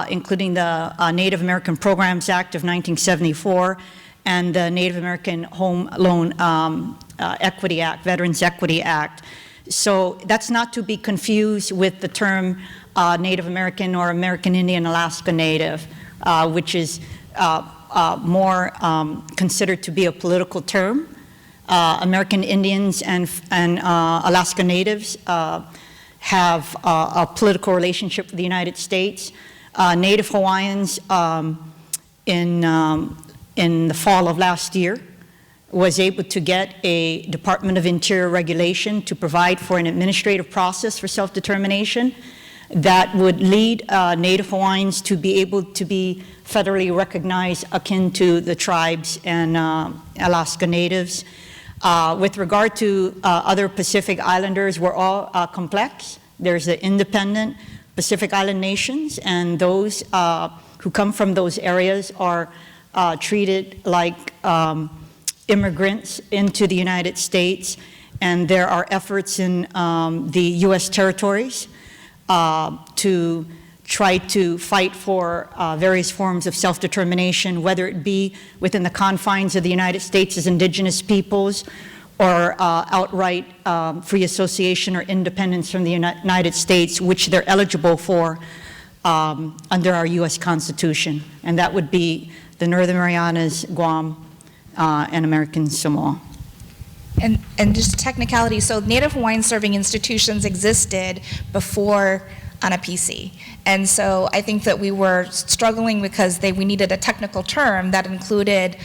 including the Native American Programs Act of 1974 and the Native American Home Loan Equity Act, Veterans Equity Act. So that's not to be confused with the term Native American or American Indian Alaska Native, which is more considered to be a political term. American Indians and Alaska Natives have a political relationship with the United States. Native Hawaiians in the fall of last year was able to get a Department of Interior regulation to provide for an administrative process for self-determination that would lead Native Hawaiians to be able to be federally recognized akin to the tribes and Alaska Natives. With regard to other Pacific Islanders, we're all complex. There's the independent Pacific Island nations, and those who come from those areas are treated like immigrants into the United States, and there are efforts in the U.S. territories to try to fight for various forms of self-determination, whether it be within the confines of the United States as indigenous peoples or outright free association or independence from the United States, which they're eligible for under our U.S. Constitution. And that would be the Northern Marianas, Guam, and American Samoa. And just technicality, so Native Hawaiian serving institutions existed before ANAPISI. And so I think that we were struggling because we needed a technical term that included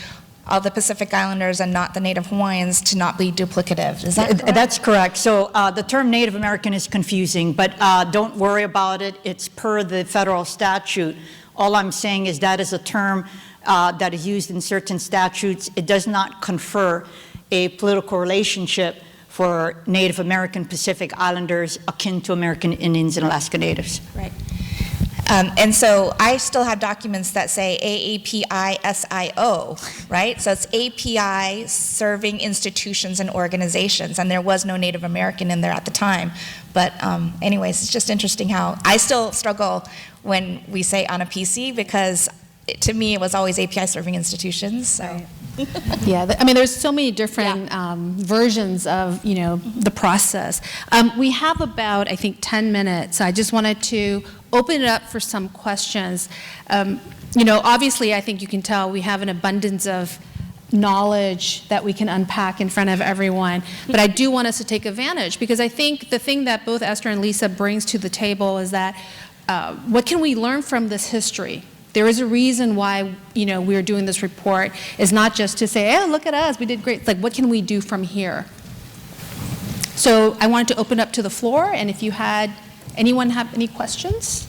all the Pacific Islanders and not the Native Hawaiians to not be duplicative. Is that correct? That's correct. So the term Native American is confusing, but don't worry about it. It's per the federal statute. All I'm saying is that is a term that is used in certain statutes. It does not confer a political relationship for Native American Pacific Islanders akin to American Indians and Alaska Natives. Right. And so I still have documents that say AAPISIO, right? So it's API serving institutions and organizations, and there was no Native American in there at the time. But anyways, it's just interesting how I still struggle when we say ANAPISI because to me it was always API serving institutions. So. Right. Yeah, I mean, there's so many different versions of, the process. We have about, I think, 10 minutes. I just wanted to open it up for some questions. Obviously, I think you can tell we have an abundance of knowledge that we can unpack in front of everyone, but I do want us to take advantage because I think the thing that both Esther and Lisa brings to the table is that what can we learn from this history? There is a reason why, we're doing this report. Is not just to say, oh, look at us, we did great. It's like, what can we do from here? So I wanted to open up to the floor, and if anyone have any questions?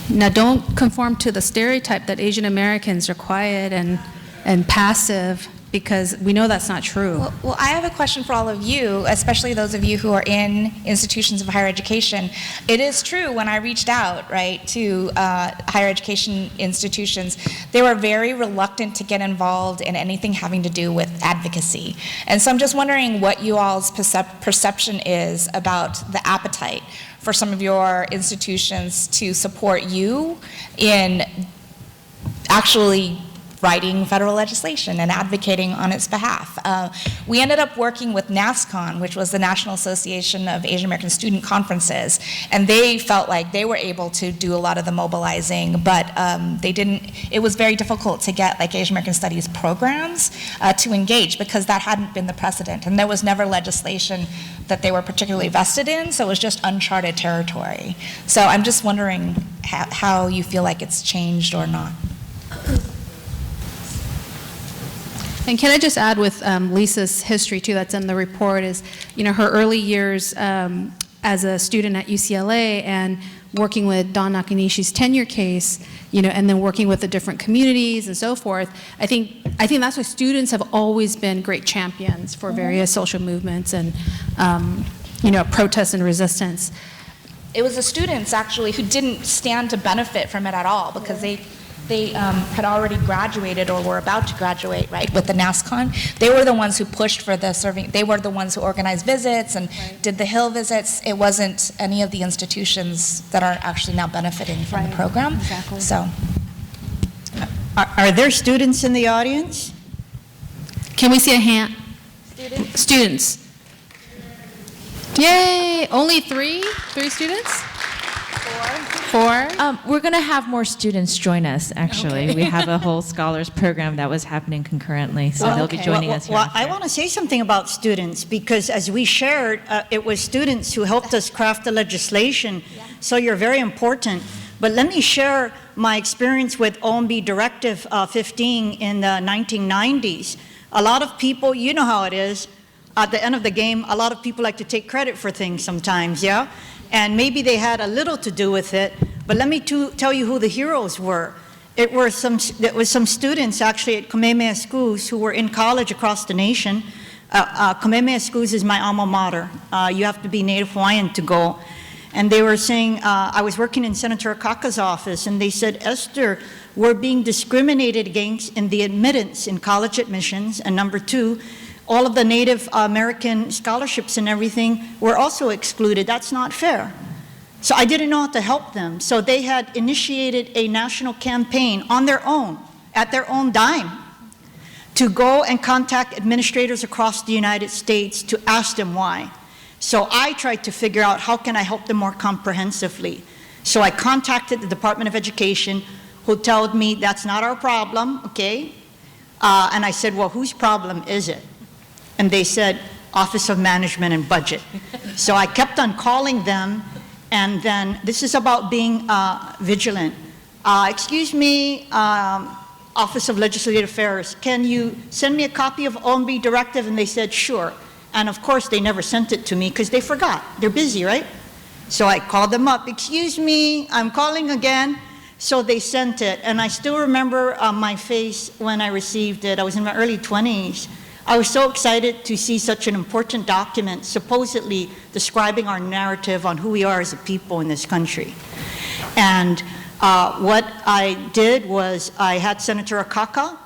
Now, don't conform to the stereotype that Asian Americans are quiet and passive, because we know that's not true. Well, I have a question for all of you, especially those of you who are in institutions of higher education. It is true, when I reached out, right, to higher education institutions, they were very reluctant to get involved in anything having to do with advocacy. And so I'm just wondering what you all's perception is about the appetite for some of your institutions to support you in actually writing federal legislation and advocating on its behalf. We ended up working with NASCON, which was the National Association of Asian American Student Conferences, and they felt like they were able to do a lot of the mobilizing, but it was very difficult to get like Asian American Studies programs to engage because that hadn't been the precedent, and there was never legislation that they were particularly vested in, so it was just uncharted territory. So I'm just wondering how you feel like it's changed or not. And can I just add with Lisa's history too, that's in the report, is her early years as a student at UCLA and working with Don Nakanishi's tenure case, and then working with the different communities and so forth. I think that's why students have always been great champions for various social movements and protests and resistance. It was the students actually who didn't stand to benefit from it at all because they had already graduated or were about to graduate, right, with the NASCON. They were the ones who pushed for the serving, they were the ones who organized visits and did the Hill visits. It wasn't any of the institutions that are actually now benefiting from the program. Exactly. So, Are there students in the audience? Can we see a hand? Students. Yay, only three students? Four? We're going to have more students join us, actually. Okay. We have a whole scholars program that was happening concurrently, so they'll be joining us here. Well, I want to say something about students, because as we shared, it was students who helped us craft the legislation, so you're very important. But let me share my experience with OMB Directive 15 in the 1990s. A lot of people, you know how it is, at the end of the game, a lot of people like to take credit for things sometimes, yeah? And maybe they had a little to do with it, but let me tell you who the heroes were. It was some students actually at Kamehameha schools who were in college across the nation. Kamehameha schools is my alma mater. You have to be Native Hawaiian to go. And they were saying, I was working in Senator Akaka's office, and they said, Esther, we're being discriminated against in the admittance in college admissions, and number two, all of the Native American scholarships and everything were also excluded. That's not fair. So I didn't know how to help them. So they had initiated a national campaign on their own, at their own dime, to go and contact administrators across the United States to ask them why. So I tried to figure out how can I help them more comprehensively. So I contacted the Department of Education, who told me that's not our problem, okay? And I said, well, whose problem is it? And they said, Office of Management and Budget. So I kept on calling them, and then this is about being vigilant. Excuse me, Office of Legislative Affairs, can you send me a copy of OMB Directive? And they said, sure. And of course, they never sent it to me because they forgot. They're busy, right? So I called them up, excuse me, I'm calling again. So they sent it, and I still remember my face when I received it. I was in my early 20s. I was so excited to see such an important document, supposedly describing our narrative on who we are as a people in this country. And what I did was I had Senator Akaka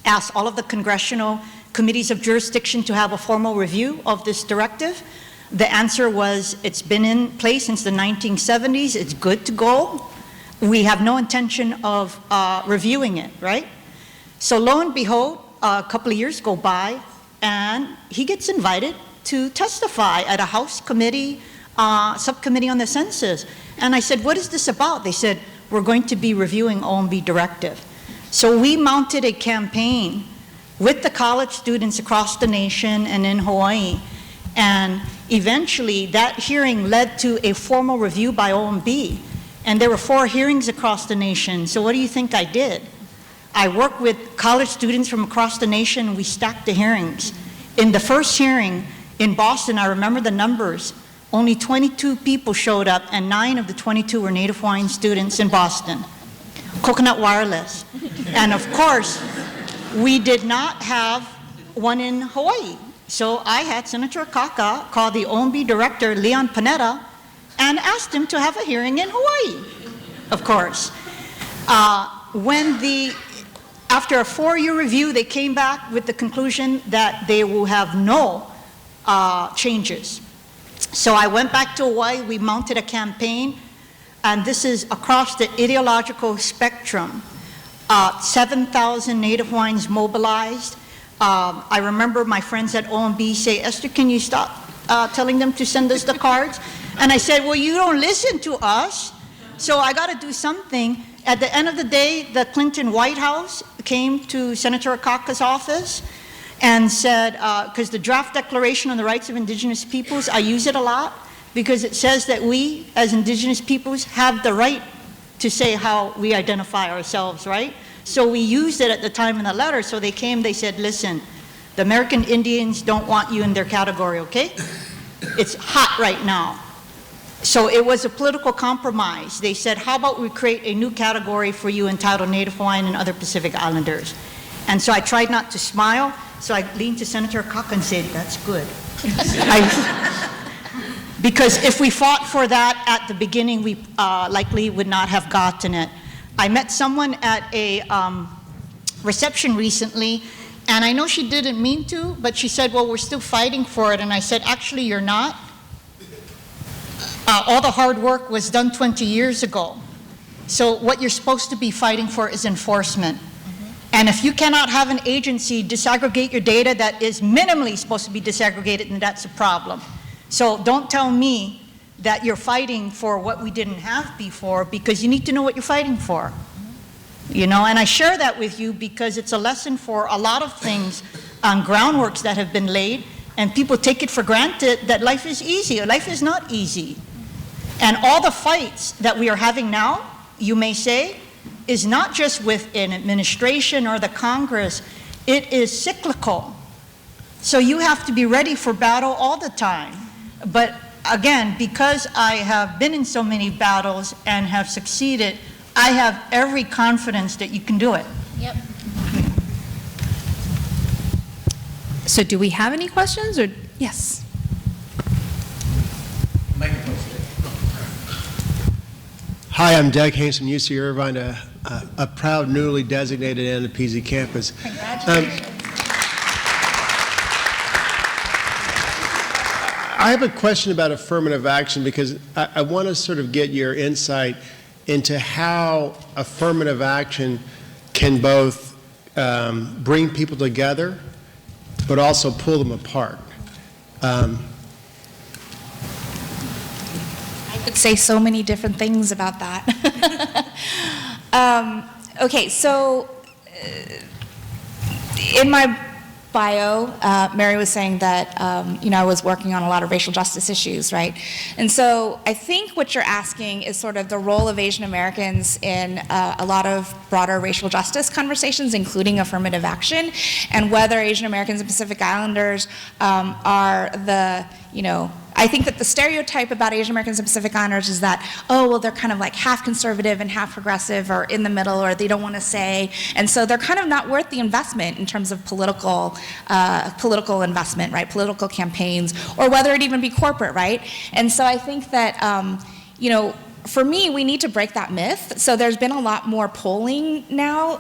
ask all of the congressional committees of jurisdiction to have a formal review of this directive. The answer was, it's been in place since the 1970s, it's good to go. We have no intention of reviewing it, right? So lo and behold, a couple of years go by, and he gets invited to testify at a House committee, subcommittee on the census. And I said, what is this about? They said, we're going to be reviewing OMB Directive. So we mounted a campaign with the college students across the nation and in Hawaii. And eventually, that hearing led to a formal review by OMB. And there were 4 hearings across the nation. So what do you think I did? I worked with college students from across the nation, and we stacked the hearings. In the first hearing in Boston, I remember the numbers. Only 22 people showed up, and 9 of the 22 were Native Hawaiian students in Boston. Coconut Wireless. And of course, we did not have one in Hawaii. So I had Senator Akaka call the OMB director, Leon Panetta, and asked him to have a hearing in Hawaii, of course. After a 4-year review, they came back with the conclusion that they will have no changes. So I went back to Hawaii, we mounted a campaign, and this is across the ideological spectrum. 7,000 Native Hawaiians mobilized. I remember my friends at OMB say, Esther, can you stop telling them to send us the cards? And I said, well, you don't listen to us, so I got to do something. At the end of the day, the Clinton White House came to Senator Akaka's office and said, because the draft Declaration on the Rights of Indigenous Peoples, I use it a lot, because it says that we, as Indigenous peoples, have the right to say how we identify ourselves, right? So we used it at the time in the letter, so they came, they said, listen, the American Indians don't want you in their category, okay? It's hot right now. So it was a political compromise. They said, how about we create a new category for you entitled Native Hawaiian and other Pacific Islanders? And so I tried not to smile, so I leaned to Senator Akaka and said, that's good. Because if we fought for that at the beginning, we likely would not have gotten it. I met someone at a reception recently, and I know she didn't mean to, but she said, well, we're still fighting for it. And I said, actually, you're not. All the hard work was done 20 years ago. So what you're supposed to be fighting for is enforcement. And if you cannot have an agency disaggregate your data that is minimally supposed to be disaggregated, then that's a problem. So don't tell me that you're fighting for what we didn't have before, because you need to know what you're fighting for. You know, and I share that with you because it's a lesson for a lot of things on groundworks that have been laid, and people take it for granted that life is easy. Life is not easy. And all the fights that we are having now, you may say, is not just with an administration or the Congress, it is cyclical. So you have to be ready for battle all the time. But again, because I have been in so many battles and have succeeded, I have every confidence that you can do it. Yep. So do we have any questions, or yes? Hi, I'm Doug Haynes from UC Irvine, a proud newly designated AANAPISI campus. Congratulations. I have a question about affirmative action, because I want to sort of get your insight into how affirmative action can both bring people together but also pull them apart. I could say so many different things about that. Okay, so in my bio, Mary was saying that I was working on a lot of racial justice issues, right? And so I think what you're asking is sort of the role of Asian Americans in a lot of broader racial justice conversations, including affirmative action, and whether Asian Americans and Pacific Islanders are the, I think that the stereotype about Asian Americans and Pacific Islanders is that, oh, well, they're kind of like half conservative and half progressive, or in the middle, or they don't want to say, and so they're kind of not worth the investment in terms of political investment, right? Political campaigns, or whether it even be corporate, right? And so I think that, for me, we need to break that myth. So there's been a lot more polling now,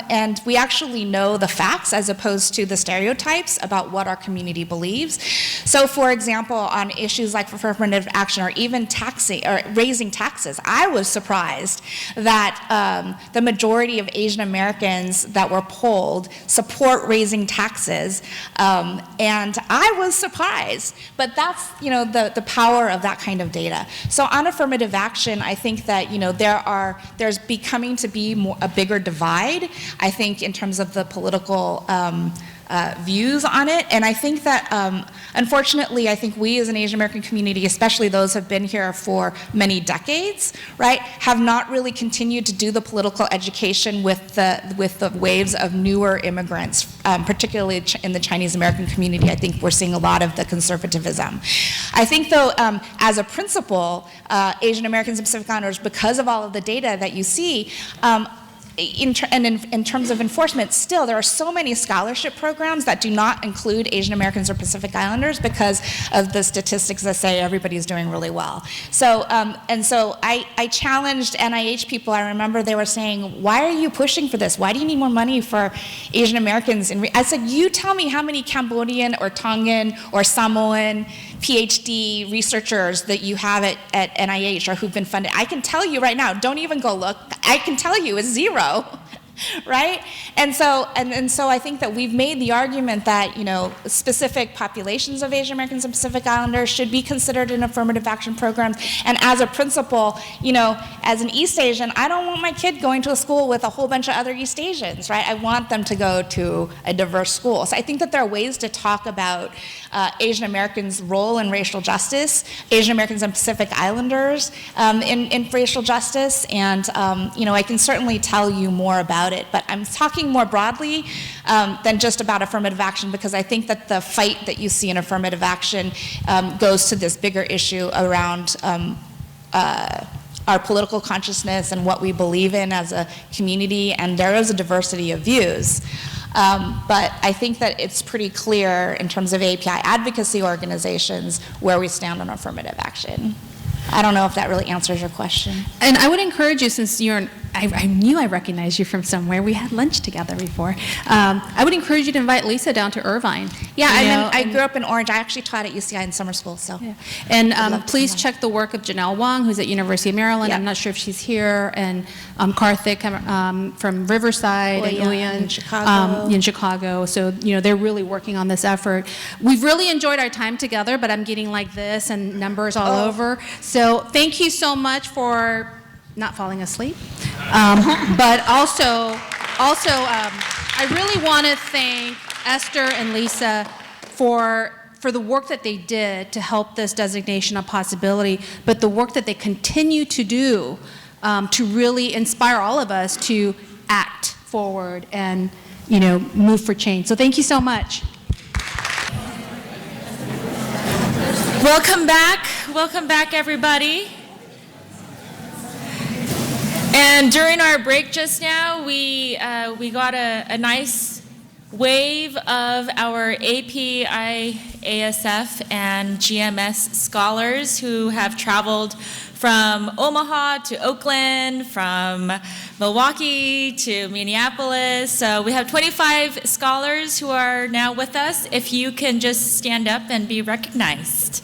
and we actually know the facts as opposed to the stereotypes about what our community believes. So for example, on issues like affirmative action, or even taxing or raising taxes, I was surprised that the majority of Asian Americans that were polled support raising taxes, and I was surprised. But that's the power of that kind of data. So on affirmative action, I think that there's becoming to be a bigger divide, I think, in terms of the political views on it. And I think that, unfortunately, I think we as an Asian American community, especially those who have been here for many decades, right, have not really continued to do the political education with the waves of newer immigrants, particularly in the Chinese American community. I think we're seeing a lot of the conservatism. I think, though, as a principle, Asian Americans and Pacific Islanders, because of all of the data that you see, in terms of enforcement, still there are so many scholarship programs that do not include Asian Americans or Pacific Islanders because of the statistics that say everybody's doing really well. So I challenged NIH people. I remember they were saying, "Why are you pushing for this? Why do you need more money for Asian Americans?" And I said, "You tell me how many Cambodian or Tongan or Samoan PhD researchers that you have at NIH or who've been funded. I can tell you right now, don't even go look, I can tell you it's zero, right? And so I think that we've made the argument that, specific populations of Asian Americans and Pacific Islanders should be considered in affirmative action programs. And as a principle, as an East Asian, I don't want my kid going to a school with a whole bunch of other East Asians, right? I want them to go to a diverse school. So I think that there are ways to talk about Asian Americans' role in racial justice, Asian Americans and Pacific Islanders in racial justice, and I can certainly tell you more about it, but I'm talking more broadly than just about affirmative action, because I think that the fight that you see in affirmative action goes to this bigger issue around our political consciousness and what we believe in as a community, and there is a diversity of views. But I think that it's pretty clear in terms of API advocacy organizations where we stand on affirmative action. I don't know if that really answers your question. And I would encourage you, since you're I knew I recognized you from somewhere. We had lunch together before. I would encourage you to invite Lisa down to Irvine. Yeah, You I know, mean, I and- grew up in Orange. I actually taught at UCI in summer school, so. Yeah. And I'd love to please come on. check the work of Janelle Wong, who's at University of Maryland. Yeah. I'm not sure if she's here, and Karthik from Riverside and Uyan in Chicago. in Chicago. So, they're really working on this effort. We've really enjoyed our time together, but I'm getting like this and numbers all over. So thank you so much for not falling asleep. But also, I really want to thank Esther and Lisa for the work that they did to help this designation a possibility, but the work that they continue to do to really inspire all of us to act forward and, move for change. So thank you so much. Welcome back, everybody. And during our break just now, we got a nice wave of our APIASF and GMS scholars who have traveled from Omaha to Oakland, from Milwaukee to Minneapolis. So we have 25 scholars who are now with us. If you can just stand up and be recognized.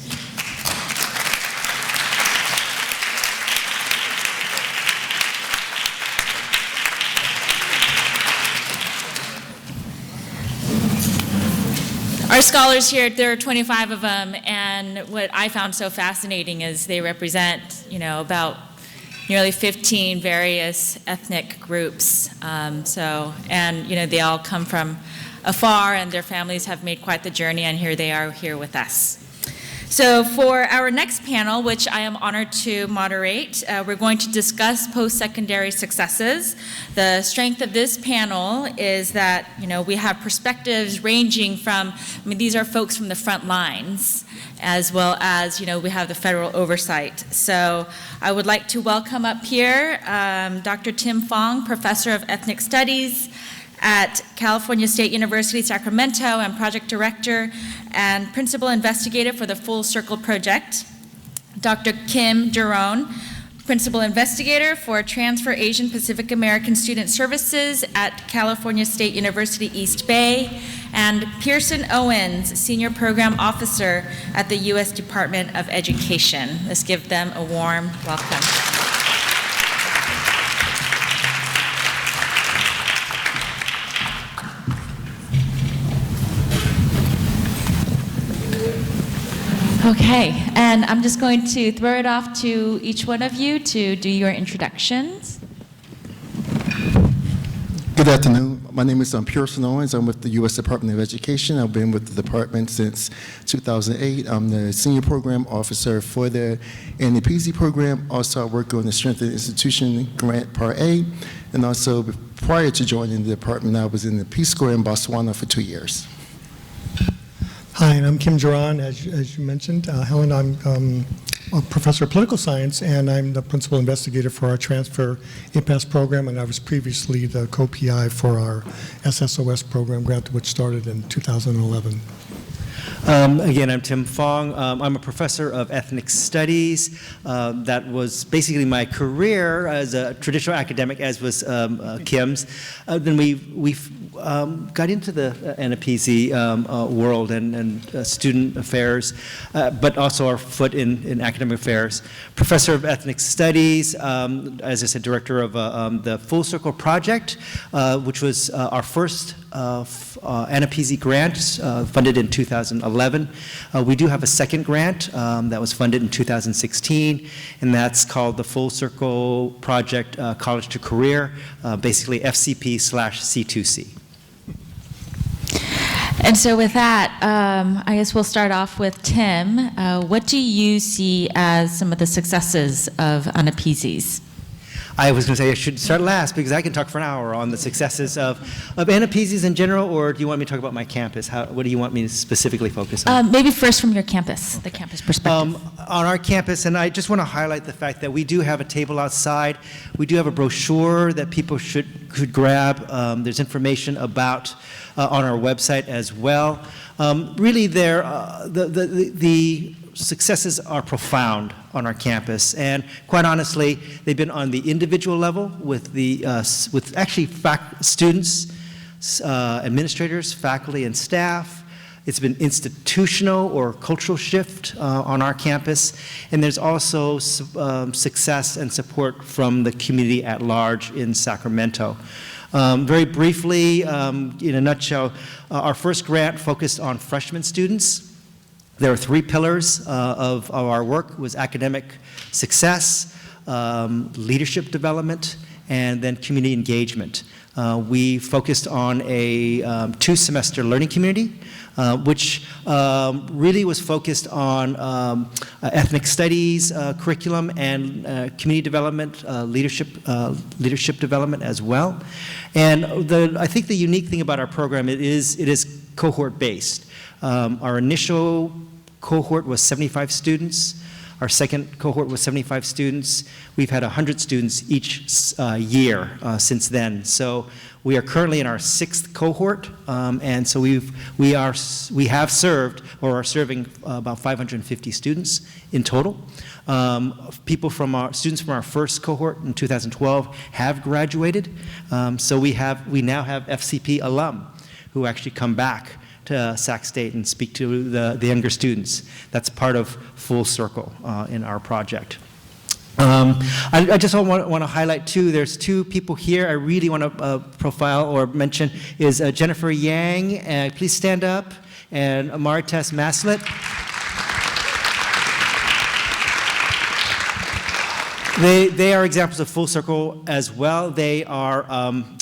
Our scholars here, there are 25 of them, and what I found so fascinating is they represent, about nearly 15 various ethnic groups. They all come from afar, and their families have made quite the journey, and here they are here with us. So for our next panel, which I am honored to moderate, we're going to discuss post-secondary successes. The strength of this panel is that, we have perspectives ranging from, these are folks from the front lines, as well as, we have the federal oversight. So I would like to welcome up here Dr. Tim Fong, Professor of Ethnic Studies at California State University, Sacramento, and Project Director and Principal Investigator for the Full Circle Project. Dr. Kim Jerome, Principal Investigator for Transfer Asian Pacific American Student Services at California State University, East Bay. And Pearson Owens, Senior Program Officer at the U.S. Department of Education. Let's give them a warm welcome. Okay, and I'm just going to throw it off to each one of you to do your introductions. Good afternoon. My name is Pearson Owens. I'm with the U.S. Department of Education. I've been with the department since 2008. I'm the Senior Program Officer for the AANAPISI program. Also, I work on the Strengthened Institution Grant Part A. And also, prior to joining the department, I was in the Peace Corps in Botswana for 2 years. Hi, and I'm Kim Jerome, as you mentioned. Helen, I'm a professor of political science, and I'm the principal investigator for our transfer APIASF program, and I was previously the co-PI for our SSOS program grant, which started in 2011. Again, I'm Tim Fong. I'm a professor of ethnic studies. That was basically my career as a traditional academic, as was Kim's. Then we got into the AANAPISI world and student affairs, but also our foot in academic affairs. Professor of ethnic studies, as I said, director of the Full Circle Project, which was our first AANAPISI grant, funded in 2011. We do have a second grant that was funded in 2016, and that's called the Full Circle Project College to Career, basically FCP/C2C. And so with that, I guess we'll start off with Tim. What do you see as some of the successes of AANAPISIs? I was going to say I should start last because I can talk for an hour on the successes of AANAPISIs in general, or do you want me to talk about my campus? What do you want me to specifically focus on? Maybe first from your campus, the campus perspective. On our campus, and I just want to highlight the fact that we do have a table outside. We do have a brochure that people could grab. There's information about on our website as well. Really, the successes are profound on our campus, and quite honestly, they've been on the individual level with actually students, administrators, faculty, and staff. It's been institutional or cultural shift on our campus, and there's also success and support from the community at large in Sacramento. Very briefly, in a nutshell, our first grant focused on freshman students. There are 3 pillars of our work: was academic success, leadership development, and then community engagement. We focused on a 2-semester learning community, which really was focused on ethnic studies curriculum and community development, leadership development as well. And I think the unique thing about our program, it is cohort-based. Our initial cohort was 75 students. Our second cohort was 75 students. We've had 100 students each year since then. So we are currently in our 6th cohort, and so we have served or are serving about 550 students in total. Students from our first cohort in 2012 have graduated. So we now have FCP alum who actually come back to Sac State and speak to the younger students. That's part of Full Circle in our project. I just want to highlight too, there's 2 people here I really want to profile or mention is Jennifer Yang, please stand up, and Marites Maslet. They are examples of Full Circle as well. They are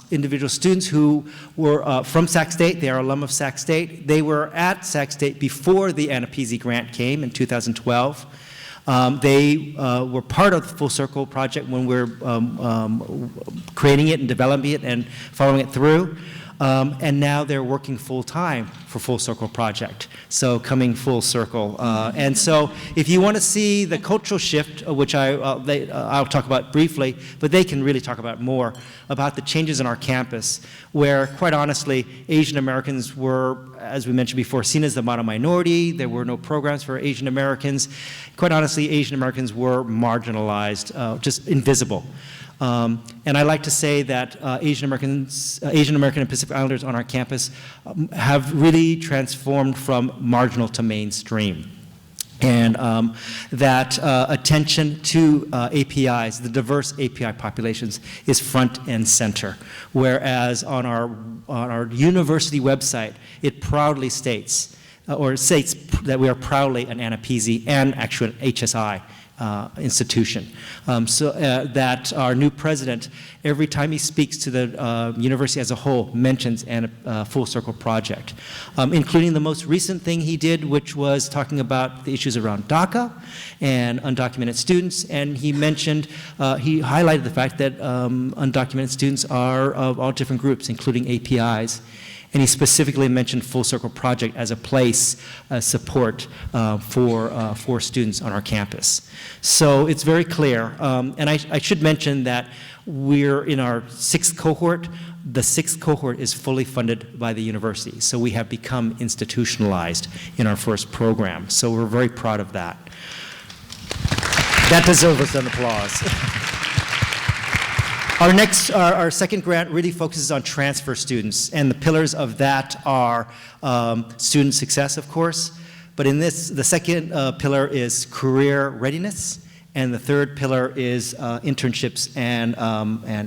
individual students who were from Sac State. They are alum of Sac State. They were at Sac State before the AANAPISI grant came in 2012. They were part of the Full Circle project when we were creating it and developing it and following it through. And now they're working full-time for Full Circle Project, so coming full circle. And so if you want to see the cultural shift, which I'll talk about briefly, but they can really talk about more, about the changes in our campus, where, quite honestly, Asian Americans were, as we mentioned before, seen as the model minority. There were no programs for Asian Americans. Quite honestly, Asian Americans were marginalized, just invisible. And I like to say that Asian American and Pacific Islanders on our campus have really transformed from marginal to mainstream. And that attention to APIs, the diverse API populations, is front and center. Whereas on our university website, it proudly states, that we are proudly an AANAPISI and actually an HSI institution. That our new president, every time he speaks to the university as a whole, mentions a Full Circle project, including the most recent thing he did, which was talking about the issues around DACA and undocumented students, and he mentioned, he highlighted the fact that undocumented students are of all different groups, including APIs. And he specifically mentioned Full Circle Project as a place support for students on our campus. So it's very clear. And I should mention that we're in our 6th cohort. The 6th cohort is fully funded by the university. So we have become institutionalized in our first program. So we're very proud of that. That deserves an applause. Our second grant really focuses on transfer students, and the pillars of that are student success, of course, but in this, the second pillar is career readiness, and the third pillar is internships and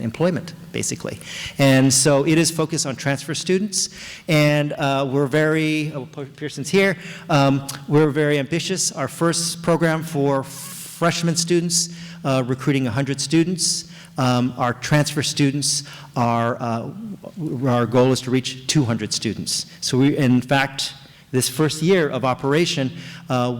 employment, basically. And so it is focused on transfer students, and we're very, Pearson's here, we're very ambitious. Our first program for freshman students, recruiting 100 students. Our transfer students our goal is to reach 200 students. So in fact, this first year of operation,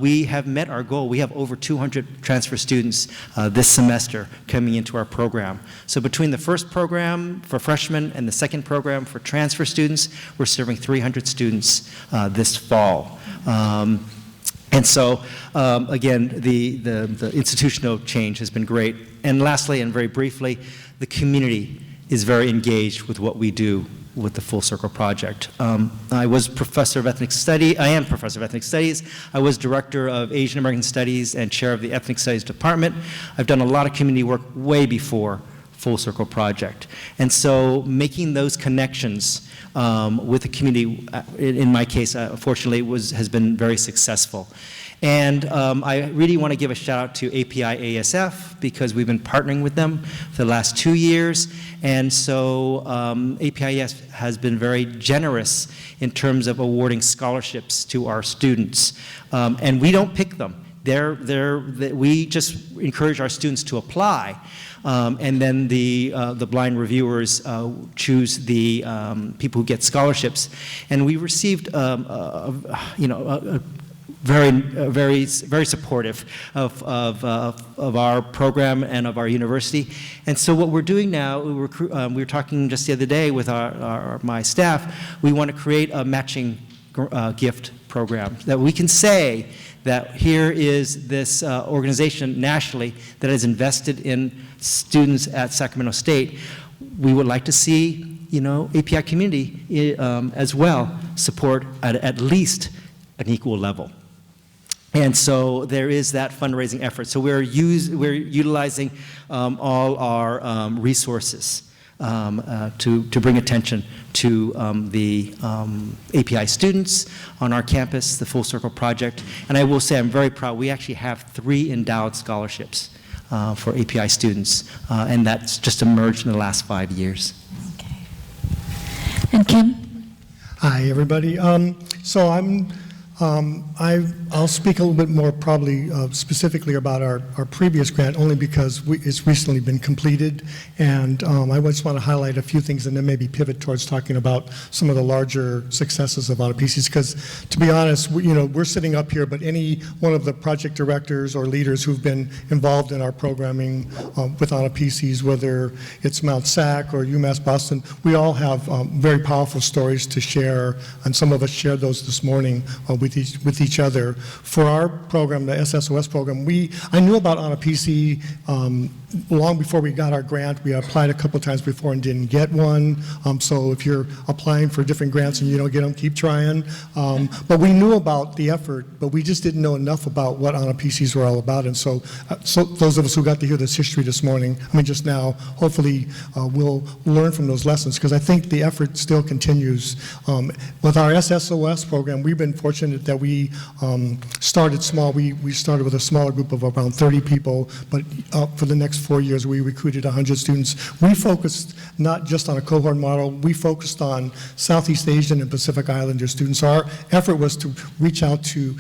we have met our goal. We have over 200 transfer students this semester coming into our program. So between the first program for freshmen and the second program for transfer students, we're serving 300 students this fall. And so, again, the institutional change has been great. And lastly, and very briefly, the community is very engaged with what we do with the Full Circle Project. I was professor of ethnic studies. I am professor of ethnic studies. I was director of Asian American Studies and chair of the ethnic studies department. I've done a lot of community work way before Full Circle Project. And so making those connections with the community, in my case, fortunately, has been very successful. And I really want to give a shout out to APIASF because we've been partnering with them for the last 2 years. And so APIASF has been very generous in terms of awarding scholarships to our students. And we don't pick them. We just encourage our students to apply. And then the blind reviewers choose the people who get scholarships. And we received, very supportive of our program and of our university. And so what we're doing now, we were talking just the other day with my staff, we want to create a matching gift program that we can say that here is this organization nationally that has invested in students at Sacramento State. We would like to see, API community as well support at least an equal level. And so there is that fundraising effort. So we're utilizing all our resources to bring attention to the API students on our campus, the Full Circle Project. And I will say I'm very proud. We actually have 3 endowed scholarships for API students, and that's just emerged in the last 5 years. Okay. And Kim? Hi, everybody. I'll speak a little bit more probably specifically about our previous grant only because it's recently been completed, and I just want to highlight a few things and then maybe pivot towards talking about some of the larger successes of APIASF, because to be honest, we're sitting up here, but any one of the project directors or leaders who've been involved in our programming with APIASF, whether it's Mount Sac or UMass Boston, we all have very powerful stories to share, and some of us shared those this morning with each other. For our program, the SSOS program, I knew about APIASF long before we got our grant. We applied a couple times before and didn't get one. So if you're applying for different grants and you don't get them, keep trying. But we knew about the effort, but we just didn't know enough about what APIASFs were all about. And so those of us who got to hear this history this morning, just now, hopefully we'll learn from those lessons, because I think the effort still continues. With our SSOS program, we've been fortunate that we started small. We started with a smaller group of around 30 people, but for the next 4 years, we recruited 100 students. We focused not just on a cohort model, we focused on Southeast Asian and Pacific Islander students. Our effort was to reach out to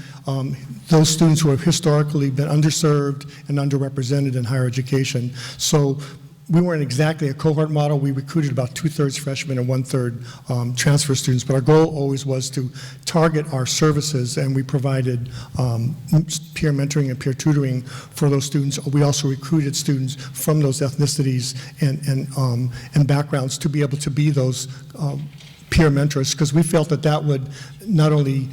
those students who have historically been underserved and underrepresented in higher education. So we weren't exactly a cohort model. We recruited about 2/3 freshmen and 1/3 transfer students, but our goal always was to target our services, and we provided peer mentoring and peer tutoring for those students. We also recruited students from those ethnicities and backgrounds to be able to be those peer mentors, because we felt that would not only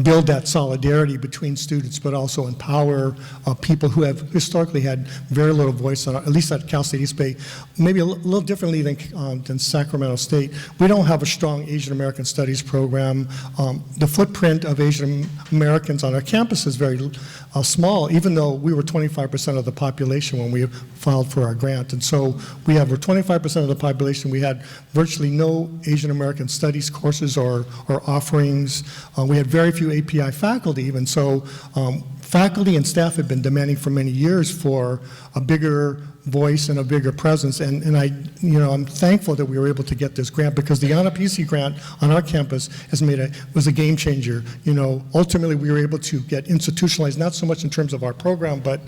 build that solidarity between students, but also empower people who have historically had very little voice, at least at Cal State East Bay, maybe a little differently than Sacramento State. We don't have a strong Asian American Studies program. The footprint of Asian Americans on our campus is very small, even though we were 25% of the population when we filed for our grant. And so we have 25% of the population. We had virtually no Asian American Studies courses or offerings. We had very few API faculty even. So faculty and staff have been demanding for many years for a bigger voice and a bigger presence, and I'm thankful that we were able to get this grant, because the AANAPISI grant on our campus was a game changer. Ultimately we were able to get institutionalized, not so much in terms of our program, but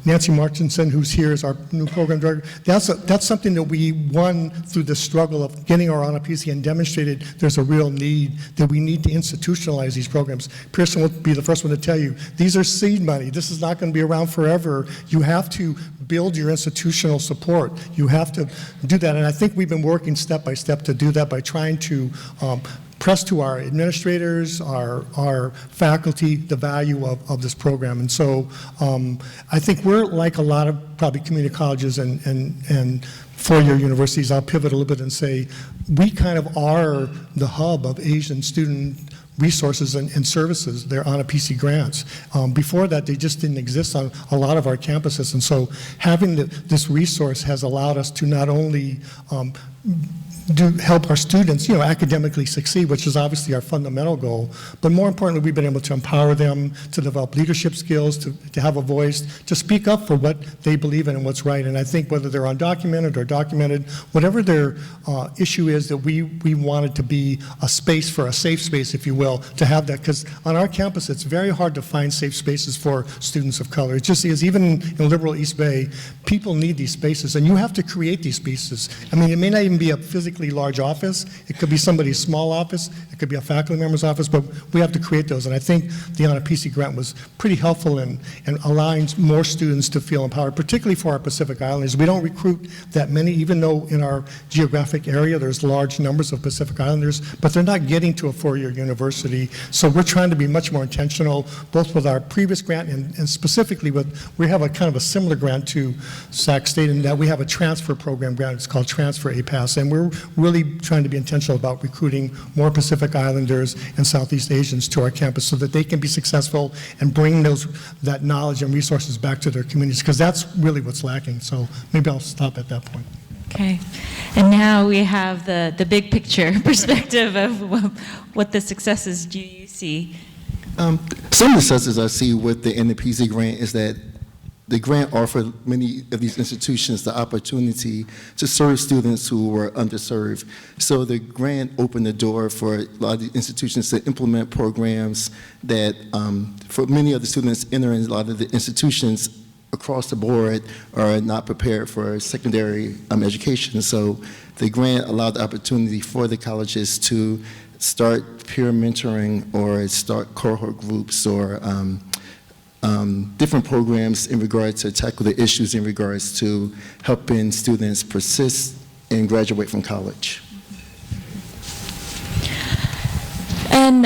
Nancy Martinson, who's here as our new program director, that's something that we won through the struggle of getting our AANAPISI and demonstrated there's a real need, that we need to institutionalize these programs. Pearson will be the first one to tell you, these these are seed money. This is not going to be around forever. You have to build your institutional support. You have to do that. And I think we've been working step by step to do that by trying to press to our administrators, our faculty, the value of this program. And so I think we're like a lot of probably community colleges and four-year universities. I'll pivot a little bit and say we kind of are the hub of Asian student resources and services. They're AANAPISI grants. Before that, they just didn't exist on a lot of our campuses. And so having this resource has allowed us to not only help our students, academically succeed, which is obviously our fundamental goal, but more importantly, we've been able to empower them to develop leadership skills, to have a voice, to speak up for what they believe in and what's right. And I think whether they're undocumented or documented, whatever their issue is, that we wanted to be a space for a safe space, if you will, to have that. Because on our campus, it's very hard to find safe spaces for students of color. It just is, even in liberal East Bay, people need these spaces, and you have to create these spaces. I mean, it may not even be a physically large office. It could be somebody's small office. It could be a faculty member's office, but we have to create those. And I think the AANAPISI grant was pretty helpful in allowing more students to feel empowered, particularly for our Pacific Islanders. We don't recruit that many, even though in our geographic area there's large numbers of Pacific Islanders, but they're not getting to a four-year university. So we're trying to be much more intentional, both with our previous grant and specifically we have a kind of a similar grant to Sac State in that we have a transfer program grant. It's called Transfer APIASF, and we're really trying to be intentional about recruiting more Pacific Islanders and Southeast Asians to our campus so that they can be successful and bring that knowledge and resources back to their communities, because that's really what's lacking. So maybe I'll stop at that point. Okay. And now we have the big picture perspective of what the successes do you see? Some of the successes I see with the AANAPISI grant is that the grant offered many of these institutions the opportunity to serve students who were underserved. So the grant opened the door for a lot of the institutions to implement programs that, for many of the students entering a lot of the institutions across the board, are not prepared for secondary education. So the grant allowed the opportunity for the colleges to start peer mentoring or start cohort groups or different programs in regards to tackle the issues in regards to helping students persist and graduate from college. And,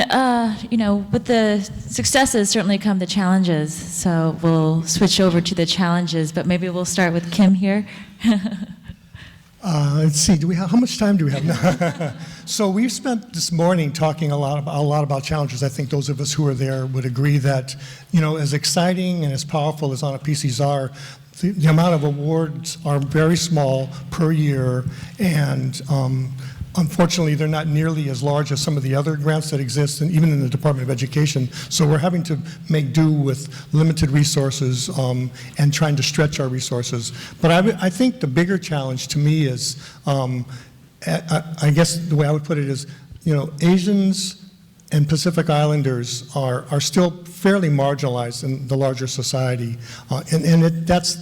with the successes certainly come the challenges. So we'll switch over to the challenges, but maybe we'll start with Kim here. Let's see, how much time do we have? So we've spent this morning talking a lot about challenges. I think those of us who are there would agree that, as exciting and as powerful as AANAPISIs are, the amount of awards are very small per year, and unfortunately, they're not nearly as large as some of the other grants that exist, and even in the Department of Education. So we're having to make do with limited resources and trying to stretch our resources. But I think the bigger challenge to me is, I guess the way I would put it is, Asians and Pacific Islanders are still fairly marginalized in the larger society, that's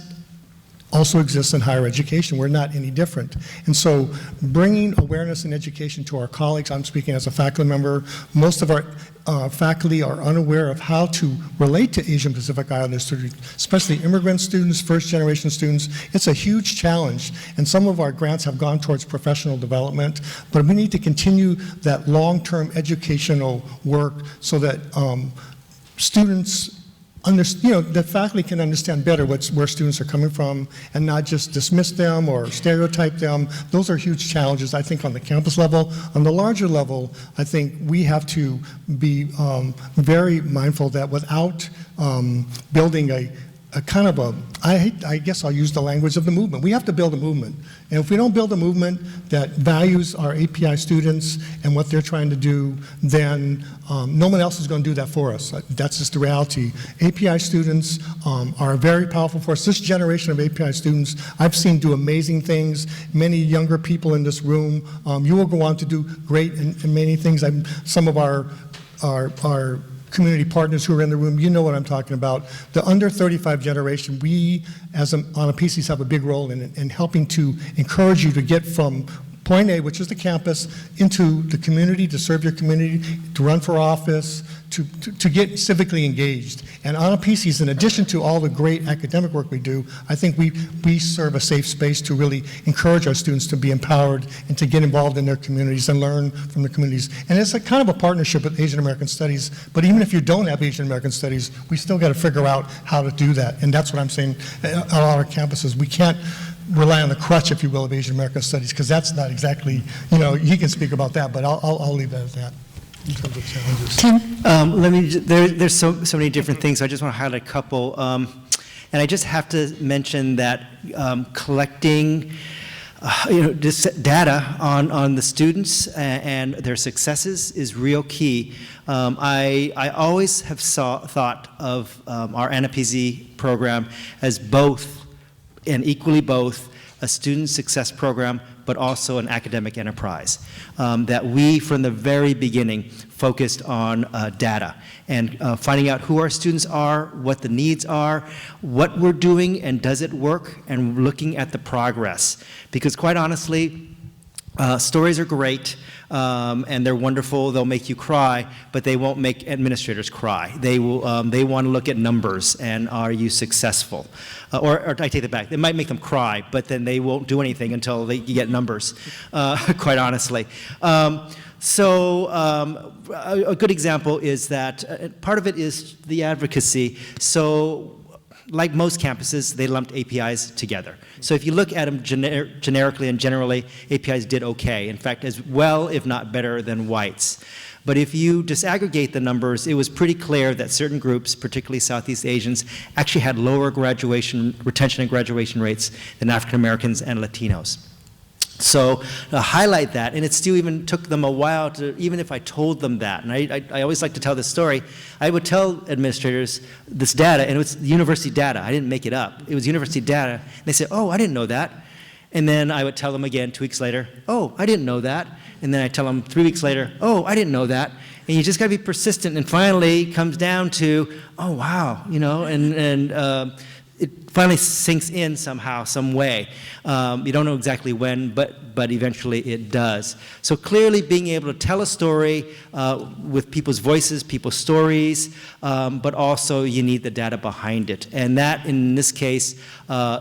also exists in higher education. We're not any different. And so bringing awareness and education to our colleagues, I'm speaking as a faculty member, most of our faculty are unaware of how to relate to Asian Pacific Islanders, especially immigrant students, first-generation students. It's a huge challenge, and some of our grants have gone towards professional development, but we need to continue that long-term educational work so that students the faculty can understand better where students are coming from and not just dismiss them or stereotype them. Those are huge challenges, I think, on the campus level. On the larger level, I think we have to be very mindful that without building a kind of I guess I'll use the language of the movement. We have to build a movement. And if we don't build a movement that values our API students and what they're trying to do, then no one else is going to do that for us. That's just the reality. API students are a very powerful force. This generation of API students I've seen do amazing things. Many younger people in this room, you will go on to do great and many things. Some of our community partners who are in the room, you know what I'm talking about. The under 35 generation, we as AANAPISIs have a big role in helping to encourage you to get from point A, which is the campus, into the community, to serve your community, to run for office, to get civically engaged. And APIASF, in addition to all the great academic work we do, I think we serve a safe space to really encourage our students to be empowered and to get involved in their communities and learn from the communities. And it's a kind of a partnership with Asian American Studies, but even if you don't have Asian American Studies, we still got to figure out how to do that. And that's what I'm saying on all our campuses. We can't rely on the crutch, if you will, of Asian American Studies, because that's not exactly, you know, he can speak about that, but I'll leave that at that in terms of challenges. Tim? There's so many different things, so I just want to highlight a couple. And I just have to mention that collecting this data on the students and their successes is real key. I always have thought of our AANAPISI program as both, and equally both, a student success program, but also an academic enterprise. That we, from the very beginning, focused on data and finding out who our students are, what the needs are, what we're doing, and does it work, and looking at the progress. Because quite honestly, stories are great, and they're wonderful, they'll make you cry, but they won't make administrators cry. They will. They want to look at numbers, and are you successful? Or I take that back, it might make them cry, but then they won't do anything until you get numbers, quite honestly. A good example is that part of it is the advocacy. So, like most campuses, they lumped APIs together. So if you look at them generically and generally, APIs did okay. In fact, as well, if not better, than whites. But if you disaggregate the numbers, it was pretty clear that certain groups, particularly Southeast Asians, actually had lower retention and graduation rates than African Americans and Latinos. So highlight that, and it still even took them a while to, even if I told them that, and I always like to tell this story, I would tell administrators this data, and it was university data, I didn't make it up, it was university data, and they said, oh, I didn't know that, and then I would tell them again 2 weeks later, oh, I didn't know that, and then I tell them 3 weeks later, oh, I didn't know that, and you just got to be persistent, and finally it comes down to, oh, wow, you know, and it finally sinks in somehow, some way. You don't know exactly when, but eventually it does. So clearly being able to tell a story with people's voices, people's stories, but also you need the data behind it. And that, in this case,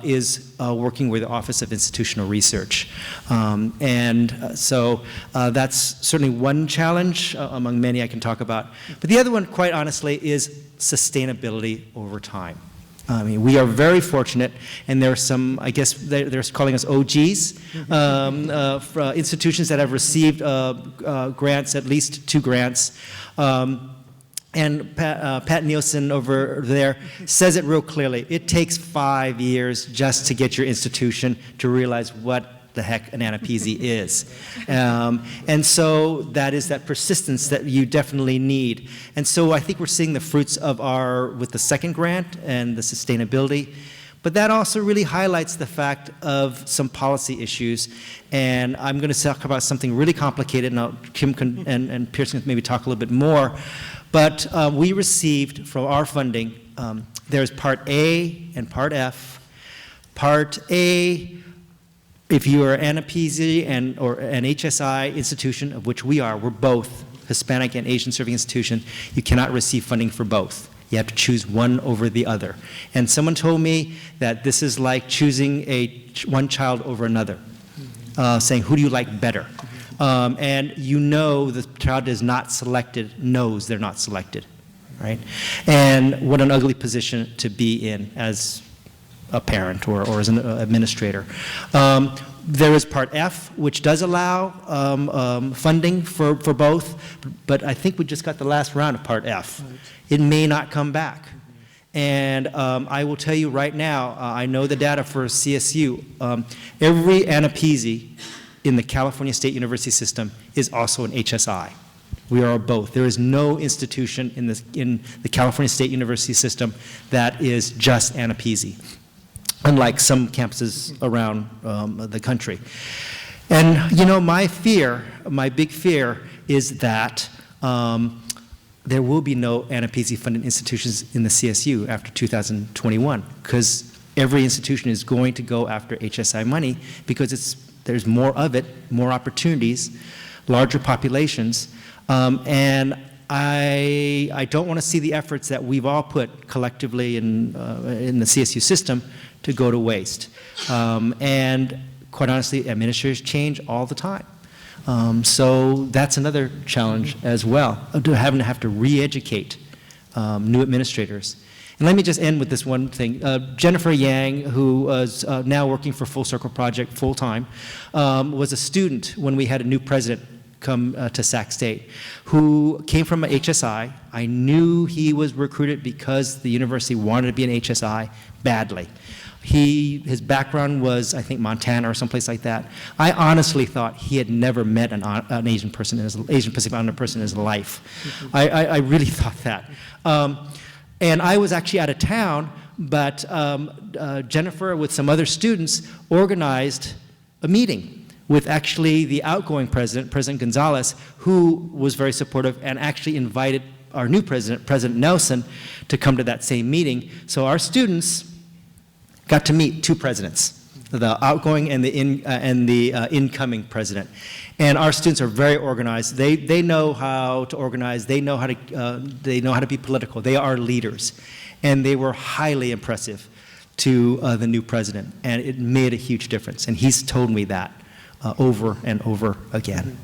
is working with the Office of Institutional Research. So that's certainly one challenge among many I can talk about. But the other one, quite honestly, is sustainability over time. I mean, we are very fortunate, and there are some, I guess they're calling us OGs, institutions that have received grants, at least 2 grants. And Pat Nielsen over there says it real clearly. It takes 5 years just to get your institution to realize what the heck an AANAPISI is. And so that is that persistence that you definitely need. And so I think we're seeing the fruits of with the second grant and the sustainability. But that also really highlights the fact of some policy issues. And I'm going to talk about something really complicated, and Kim and Pearson can maybe talk a little bit more. But we received from our funding, there's Part A and Part F. Part A, if you are an APIASF or an HSI institution, of which we are, we're both Hispanic and Asian serving institution, you cannot receive funding for both. You have to choose one over the other. And someone told me that this is like choosing one child over another, saying, who do you like better? And you know the child is not selected, knows they're not selected, right? And what an ugly position to be in as a parent or as an administrator. There is Part F, which does allow funding for both, but I think we just got the last round of Part F. Right. It may not come back. And I will tell you right now, I know the data for CSU. Every AANAPISI in the California State University system is also an HSI. We are both. There is no institution in the California State University system that is just AANAPISI, unlike some campuses around the country. And you know, my big fear is that there will be no AANAPISI funded institutions in the CSU after 2021, because every institution is going to go after HSI money because there's more of it, more opportunities, larger populations, and I don't want to see the efforts that we've all put collectively in the CSU system to go to waste. And quite honestly, administrators change all the time. So that's another challenge as well, having to have to re-educate new administrators. And let me just end with this one thing. Jennifer Yang, who is now working for Full Circle Project full-time, was a student when we had a new president come to Sac State, who came from a HSI. I knew he was recruited because the university wanted to be an HSI badly. His background was, I think, Montana or someplace like that. I honestly thought he had never met an Asian person, Asian Pacific Islander person in his life. I really thought that. And I was actually out of town, but Jennifer, with some other students, organized a meeting with actually the outgoing president, President Gonzalez, who was very supportive and actually invited our new president, President Nelson, to come to that same meeting. So our students got to meet two presidents, the outgoing and the incoming president. And our students are very organized. They know how to organize. They know how to be political. They are leaders. And they were highly impressive to the new president. And it made a huge difference. And he's told me that over and over again.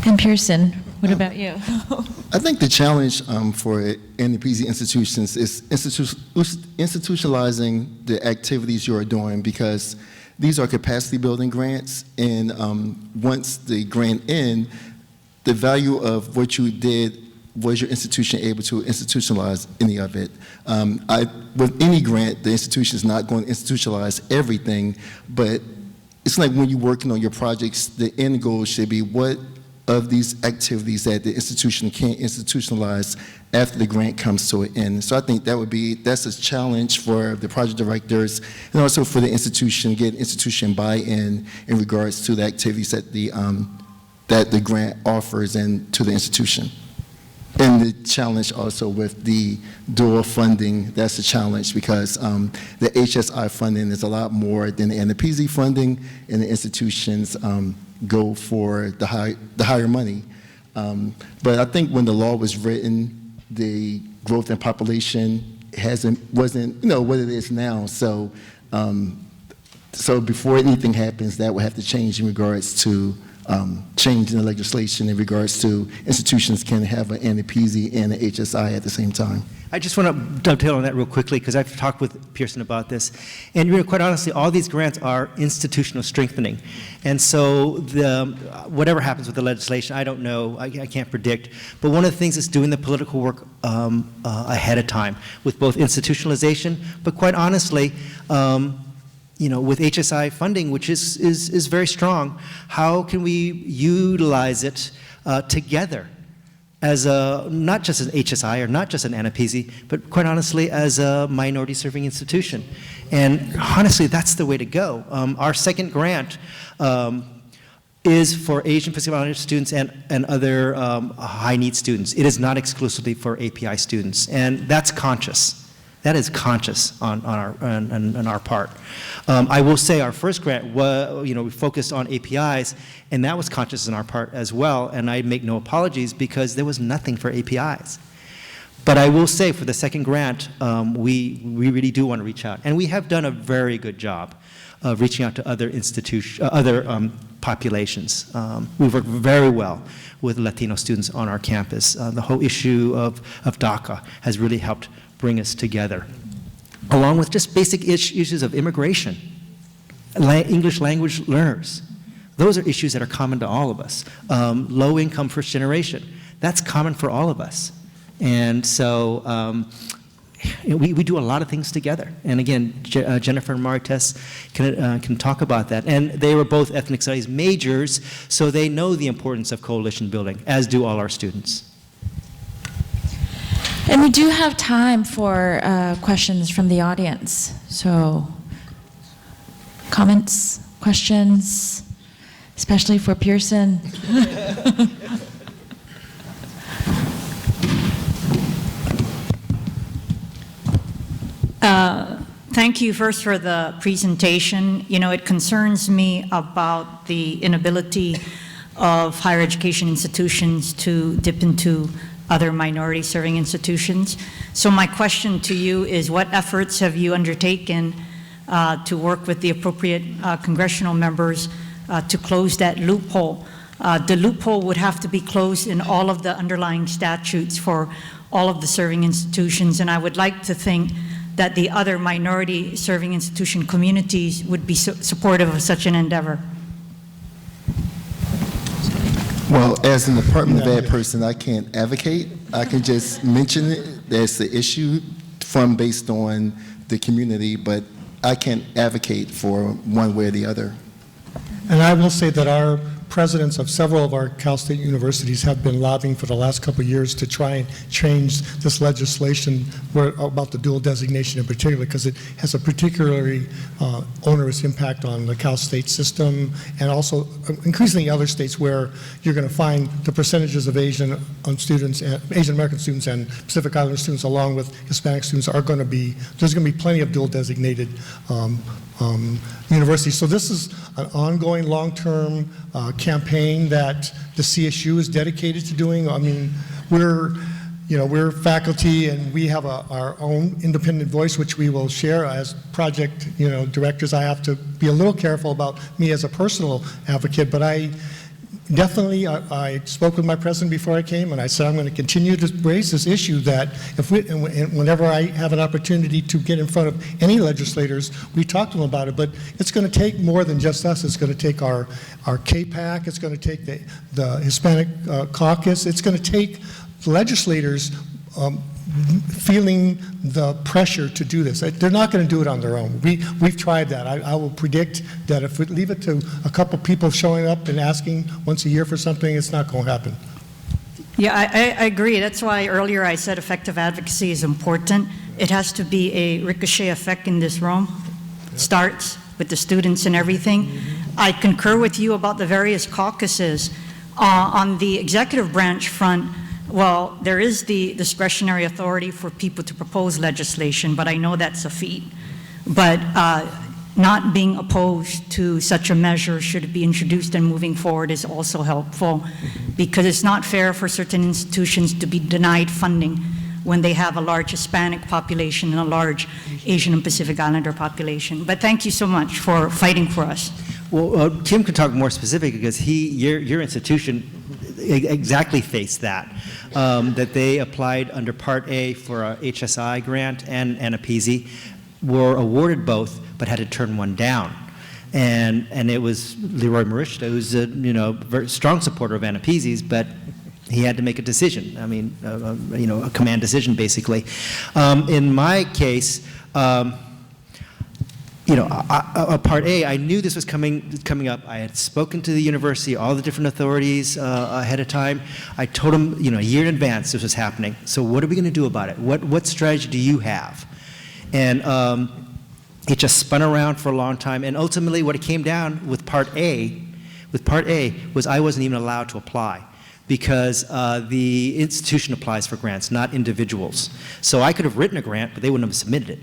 And Pearson, what about you? I think the challenge for AANAPISI institutions is institutionalizing the activities you are doing, because these are capacity building grants, and once the grant ends, the value of what you did, was your institution able to institutionalize any of it? With any grant, the institution is not going to institutionalize everything, but it's like when you're working on your projects, the end goal should be what of these activities that the institution can't institutionalize after the grant comes to an end. So I think that's a challenge for the project directors and also for the institution, get institution buy-in in regards to the activities that the grant offers and to the institution. And the challenge also with the dual funding, that's a challenge, because the HSI funding is a lot more than the AANAPISI funding, and the institutions go for the higher money. But I think when the law was written, the growth in population wasn't what it is now. So so before anything happens, that would have to change in regards to changing the legislation in regards to institutions can have an AANAPISI and an HSI at the same time. I just want to dovetail on that real quickly, because I've talked with Pearson about this. And quite honestly, all these grants are institutional strengthening. And so whatever happens with the legislation, I don't know, I can't predict. But one of the things is doing the political work ahead of time with both institutionalization, but quite honestly, with HSI funding, which is very strong, how can we utilize it together as not just an HSI or not just an AANAPISI, but quite honestly as a minority serving institution? And honestly, that's the way to go. Our second grant is for Asian Pacific Islander students and other high need students. It is not exclusively for API students, and that's conscious. That is conscious on our part. I will say our first grant we focused on APIs, and that was conscious on our part as well, and I make no apologies because there was nothing for APIs. But I will say for the second grant, we really do want to reach out, and we have done a very good job of reaching out to other populations. We've worked very well with Latino students on our campus. The whole issue of DACA has really helped bring us together, along with just basic issues of immigration, English language learners. Those are issues that are common to all of us. Low income first generation, that's common for all of us. And so we do a lot of things together. And again, Jennifer and Marites can talk about that. And they were both ethnic studies majors, so they know the importance of coalition building, as do all our students. And we do have time for questions from the audience. So comments, questions, especially for Pearson. Thank you first for the presentation. It concerns me about the inability of higher education institutions to dip into other minority serving institutions. So my question to you is, what efforts have you undertaken to work with the appropriate congressional members to close that loophole? The loophole would have to be closed in all of the underlying statutes for all of the serving institutions, and I would like to think that the other minority serving institution communities would be supportive of such an endeavor. Well, as an Department of Ed person, I can't advocate. I can just mention it. There's the issue based on the community, but I can't advocate for one way or the other. And I will say that our presidents of several of our Cal State universities have been lobbying for the last couple of years to try and change this legislation about the dual designation in particular, because it has a particularly onerous impact on the Cal State system, and also increasingly other states where you're going to find the percentages of Asian students, Asian American students and Pacific Islander students along with Hispanic students are going to be, there's going to be plenty of dual designated universities. So this is an ongoing long-term campaign that the CSU is dedicated to doing. I mean, we're faculty and we have our own independent voice, which we will share as project directors. I have to be a little careful about me as a personal advocate, but I definitely, I spoke with my president before I came, and I said I'm going to continue to raise this issue that whenever I have an opportunity to get in front of any legislators, we talk to them about it. But it's going to take more than just us. It's going to take our KPAC. It's going to take the Hispanic caucus. It's going to take legislators feeling the pressure to do this. They're not going to do it on their own. We've tried that. I will predict that if we leave it to a couple people showing up and asking once a year for something, it's not going to happen. Yeah, I agree. That's why earlier I said effective advocacy is important. It has to be a ricochet effect in this room. It starts with the students and everything. I concur with you about the various caucuses. On the executive branch front, well, there is the discretionary authority for people to propose legislation, but I know that's a feat. But not being opposed to such a measure, should it be introduced and moving forward, is also helpful, because it's not fair for certain institutions to be denied funding when they have a large Hispanic population and a large Asian and Pacific Islander population. But thank you so much for fighting for us. Well, Kim could talk more specific, because your institution exactly faced that, that they applied under Part A for a HSI grant and APIASF, were awarded both, but had to turn one down. And it was Leroy Marishta, who's a very strong supporter of APIASF, but he had to make a decision. I mean, a command decision, basically. In my case, Part A, I knew this was coming up. I had spoken to the university, all the different authorities ahead of time. I told them, a year in advance this was happening. So what are we going to do about it? What strategy do you have? And it just spun around for a long time. And ultimately, what it came down with Part A was I wasn't even allowed to apply, because the institution applies for grants, not individuals. So I could have written a grant, but they wouldn't have submitted it.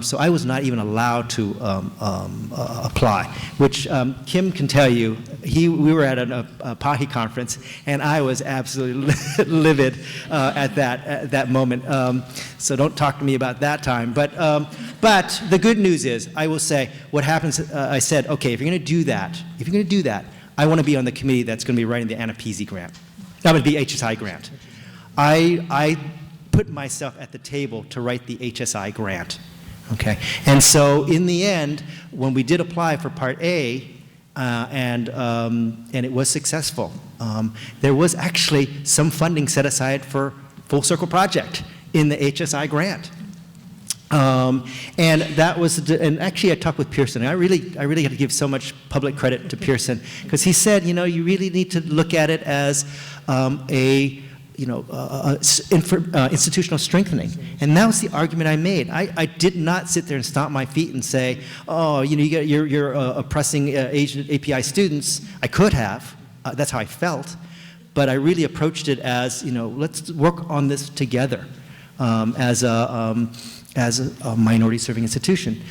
So I was not even allowed to apply, which Kim can tell you. We were at a PAHI conference, and I was absolutely livid at that moment. So don't talk to me about that time. But the good news is, I will say, what happens, I said, okay, if you're going to do that, I want to be on the committee that's going to be writing the AANAPISI grant. That would be HSI grant. I put myself at the table to write the HSI grant. Okay, and so in the end, when we did apply for Part A, and it was successful, there was actually some funding set aside for Full Circle Project in the HSI grant. And that was, and actually I talked with Pearson. I really had to give so much public credit to Pearson, because he said, you really need to look at it as institutional strengthening. And that was the argument I made. I did not sit there and stomp my feet and say, oh, you're oppressing Asian API students. I could have. That's how I felt. But I really approached it as, let's work on this together as a minority serving institution.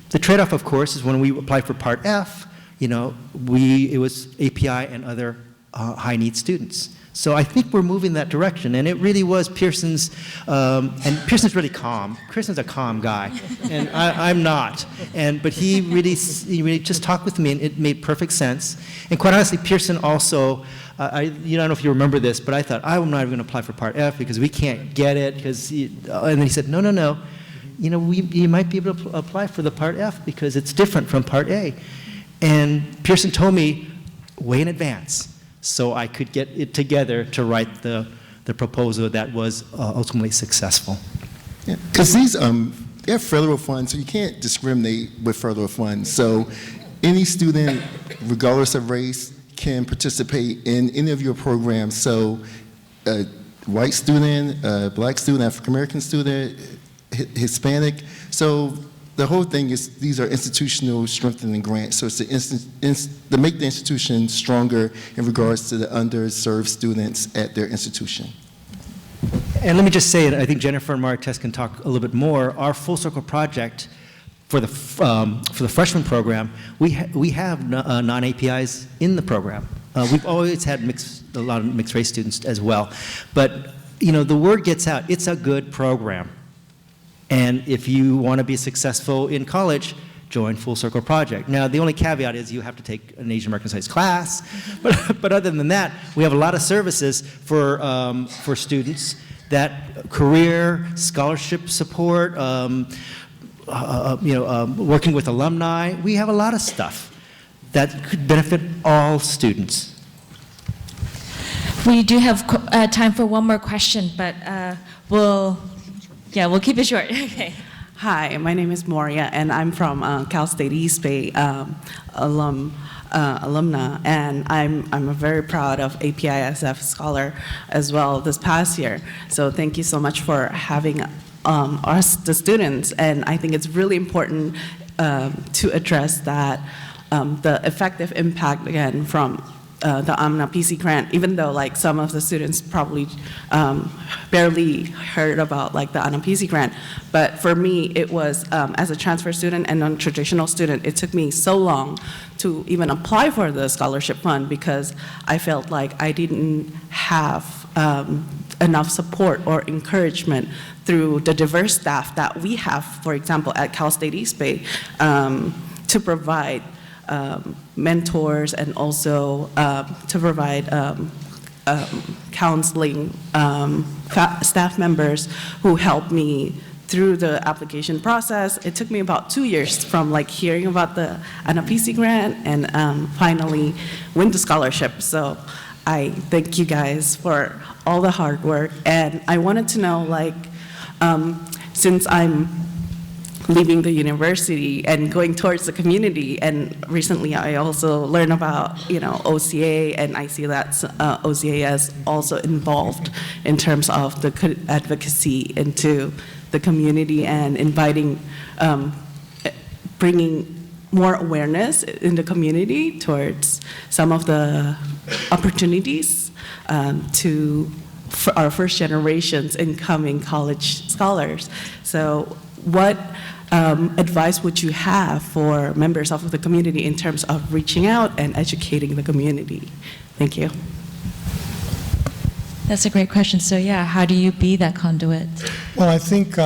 The trade-off, of course, is when we applied for Part F, it was API and other high-need students. So I think we're moving that direction, and it really was Pearson's, and Pearson's really calm. Pearson's a calm guy, and I'm not. But he really just talked with me, and it made perfect sense. And quite honestly, Pearson also, I don't know if you remember this, but I thought, I'm not even going to apply for Part F because we can't get it. And then he said, no. You might be able to apply for the Part F because it's different from Part A. And Pearson told me way in advance, so I could get it together to write the proposal that was ultimately successful. Because they're federal funds, so you can't discriminate with federal funds. So any student, regardless of race, can participate in any of your programs. So a white student, a black student, African American student, Hispanic. So the whole thing is these are institutional strengthening grants. So it's to make the institution stronger in regards to the underserved students at their institution. And let me just say, and I think Jennifer and Marques can talk a little bit more, our Full Circle project for the freshman program, we have non-APIs in the program. We've always had a lot of mixed race students as well. But the word gets out, it's a good program. And if you want to be successful in college, join Full Circle Project. Now, the only caveat is you have to take an Asian American Studies class, but other than that, we have a lot of services for students, that career, scholarship support, working with alumni. We have a lot of stuff that could benefit all students. We do have time for one more question, but we'll keep it short. Okay. Hi, my name is Moria, and I'm from Cal State East Bay alumna, and I'm very proud of APIASF scholar as well this past year. So thank you so much for having us, the students, and I think it's really important to address that the effective impact again from the AANAPISI grant, even though like some of the students probably barely heard about like the AANAPISI grant, but for me it was as a transfer student and non-traditional student, it took me so long to even apply for the scholarship fund because I felt like I didn't have enough support or encouragement through the diverse staff that we have, for example, at Cal State East Bay, to provide mentors and also to provide counseling staff members who helped me through the application process. It took me about 2 years from like hearing about the AANAPISI grant and finally win the scholarship. So I thank you guys for all the hard work. And I wanted to know, like, since I'm leaving the university and going towards the community, and recently I also learned about, OCA, and I see that OCA is also involved in terms of the advocacy into the community and inviting, bringing more awareness in the community towards some of the opportunities for our first generations incoming college scholars. So what advice would you have for members of the community in terms of reaching out and educating the community? Thank you. That's a great question. So yeah, how do you be that conduit? Well, I think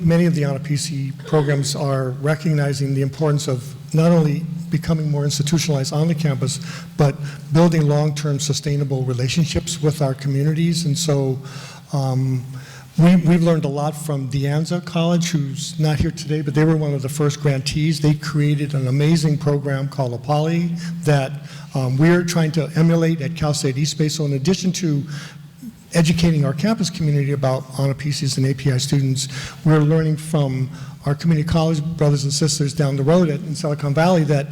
many of the AANAPISI programs are recognizing the importance of not only becoming more institutionalized on the campus, but building long-term sustainable relationships with our communities. And so we've learned a lot from De Anza College, who's not here today, but they were one of the first grantees. They created an amazing program called APALI that we're trying to emulate at Cal State East Bay. So in addition to educating our campus community about AANAPISIs and API students, we're learning from our community college brothers and sisters down the road in Silicon Valley that,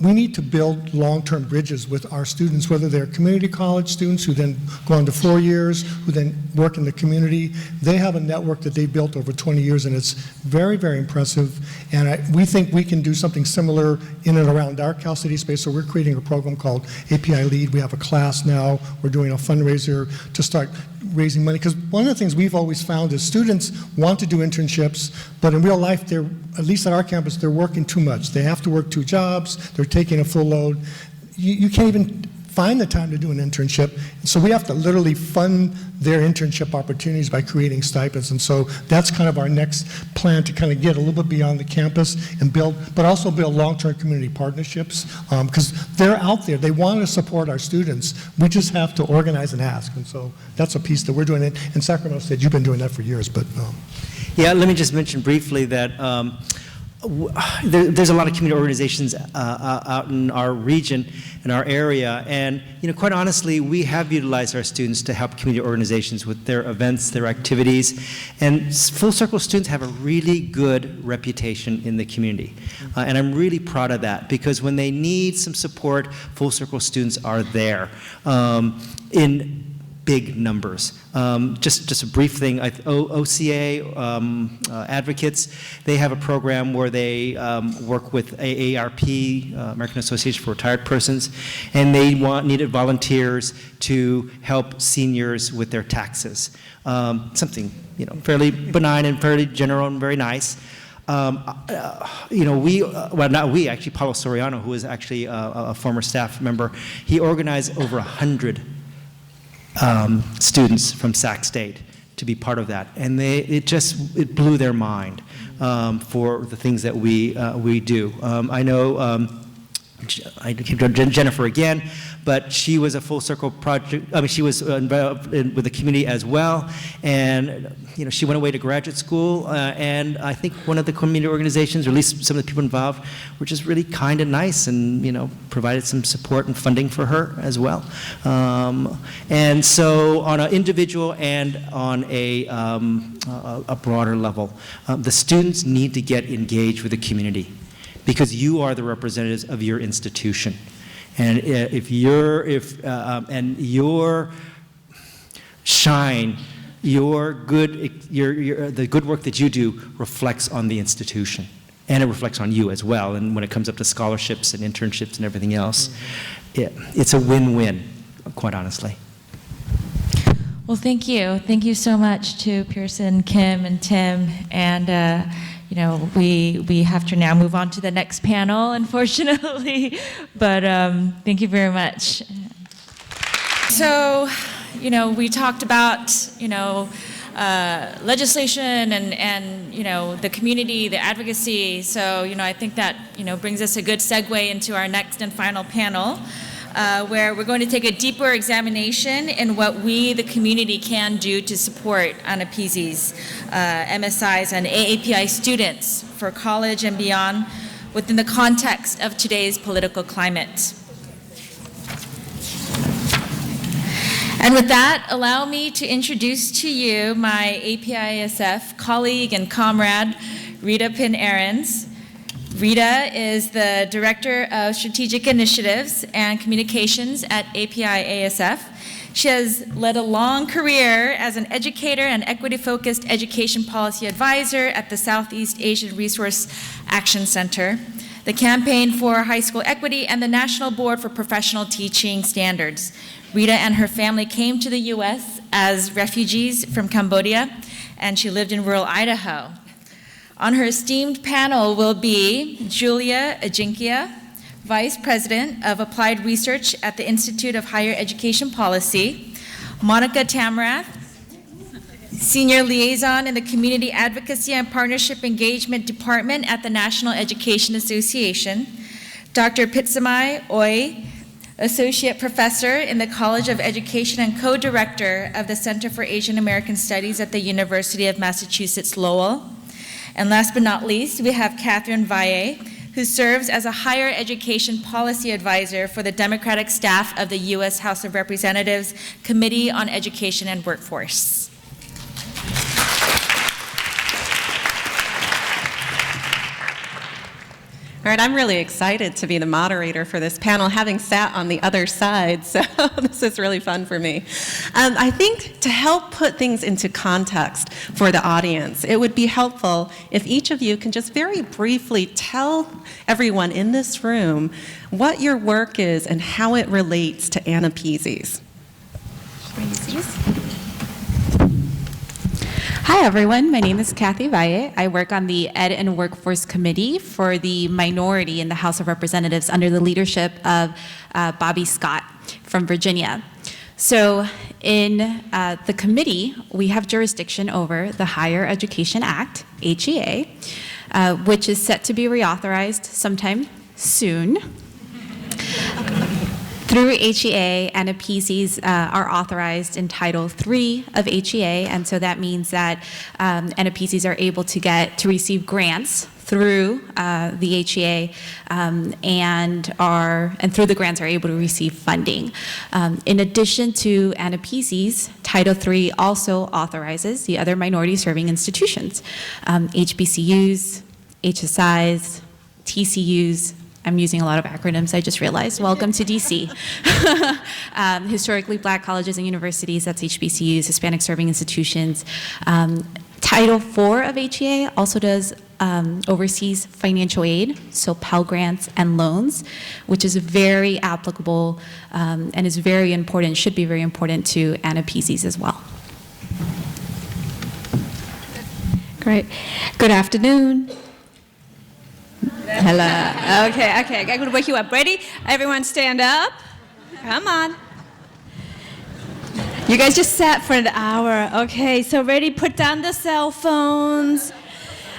we need to build long-term bridges with our students, whether they're community college students who then go on to 4 years, who then work in the community. They have a network that they built over 20 years, and it's very, very impressive. And we think we can do something similar in and around our Cal City space. So we're creating a program called API Lead. We have a class now. We're doing a fundraiser to start raising money, because one of the things we've always found is students want to do internships, but in real life, at least at our campus, they're working too much. They have to work 2 jobs, they're taking a full load. You can't even find the time to do an internship. So we have to literally fund their internship opportunities by creating stipends. And so that's kind of our next plan, to kind of get a little bit beyond the campus and build, but also build long-term community partnerships, because they're out there. They want to support our students. We just have to organize and ask. And so that's a piece that we're doing. In Sacramento State, you've been doing that for years, but. Yeah, let me just mention briefly that there's a lot of community organizations out in our region, in our area, and quite honestly, we have utilized our students to help community organizations with their events, their activities, and Full Circle students have a really good reputation in the community, and I'm really proud of that, because when they need some support, Full Circle students are there in big numbers. Just a brief thing, OCA advocates, they have a program where they work with AARP, American Association for Retired Persons, and they needed volunteers to help seniors with their taxes. Something fairly benign and fairly general and very nice. Well, not we, actually, Paulo Soriano, who is actually a former staff member, he organized over 100 students from Sac State to be part of that, and it blew their mind for the things that we do. I know I keep Jennifer again, but she was a Full Circle project. I mean, she was involved with the community as well, and she went away to graduate school. And I think one of the community organizations, or at least some of the people involved, were just really kind and nice, and provided some support and funding for her as well. And so, on an individual and on a broader level, the students need to get engaged with the community, because you are the representatives of your institution, and and your shine, the good work that you do reflects on the institution, and it reflects on you as well. And when it comes up to scholarships and internships and everything else, it's a win-win, quite honestly. Well, thank you. Thank you so much to Pearson, Kim, and Tim, and we have to now move on to the next panel, unfortunately, but thank you very much. So, we talked about, legislation and the community, the advocacy. So, I think that, brings us a good segue into our next and final panel, where we're going to take a deeper examination in what we, the community, can do to support AANAPISIs, MSIs, and AAPI students for college and beyond within the context of today's political climate. And with that, allow me to introduce to you my APIASF colleague and comrade, Rita Pin-Ahrens. Rita is the Director of Strategic Initiatives and Communications at APIASF. She has led a long career as an educator and equity-focused education policy advisor at the Southeast Asian Resource Action Center, the Campaign for High School Equity, and the National Board for Professional Teaching Standards. Rita and her family came to the U.S. as refugees from Cambodia, and she lived in rural Idaho. On her esteemed panel will be Julia Ajinkia, Vice President of Applied Research at the Institute of Higher Education Policy, Monica Tamrath, Senior Liaison in the Community Advocacy and Partnership Engagement Department at the National Education Association, Dr. Pitsamai Oi, Associate Professor in the College of Education and Co-Director of the Center for Asian American Studies at the University of Massachusetts Lowell. And last but not least, we have Catherine Valle, who serves as a higher education policy advisor for the Democratic staff of the U.S. House of Representatives Committee on Education and Workforce. All right, I'm really excited to be the moderator for this panel, having sat on the other side, so this is really fun for me. I think to help put things into context for the audience, it would be helpful if each of you can just very briefly tell everyone in this room what your work is and how it relates to AANAPISIs. Hi, Hi, everyone. My name is Kathy Valle. I work on the Ed and Workforce Committee for the minority in the House of Representatives under the leadership of Bobby Scott from Virginia. So in the committee, we have jurisdiction over the Higher Education Act, HEA, which is set to be reauthorized sometime soon. Through HEA, ANAPISIs are authorized in Title III of HEA, and so that means that ANAPISIs are able to receive grants through the HEA, and through the grants are able to receive funding. In addition to ANAPISIs, Title III also authorizes the other minority serving institutions, HBCUs, HSIs, TCUs. I'm using a lot of acronyms, I just realized. Welcome to DC. Historically Black colleges and universities, that's HBCUs, Hispanic serving institutions. Title IV of HEA also does oversees financial aid, so Pell Grants and loans, which is very applicable and is very important, should be very important to ANAPISIs as well. Great. Good afternoon. Hello. Okay, I'm going to wake you up. Ready? Everyone stand up. Come on. You guys just sat for an hour. Okay, so ready? Put down the cell phones.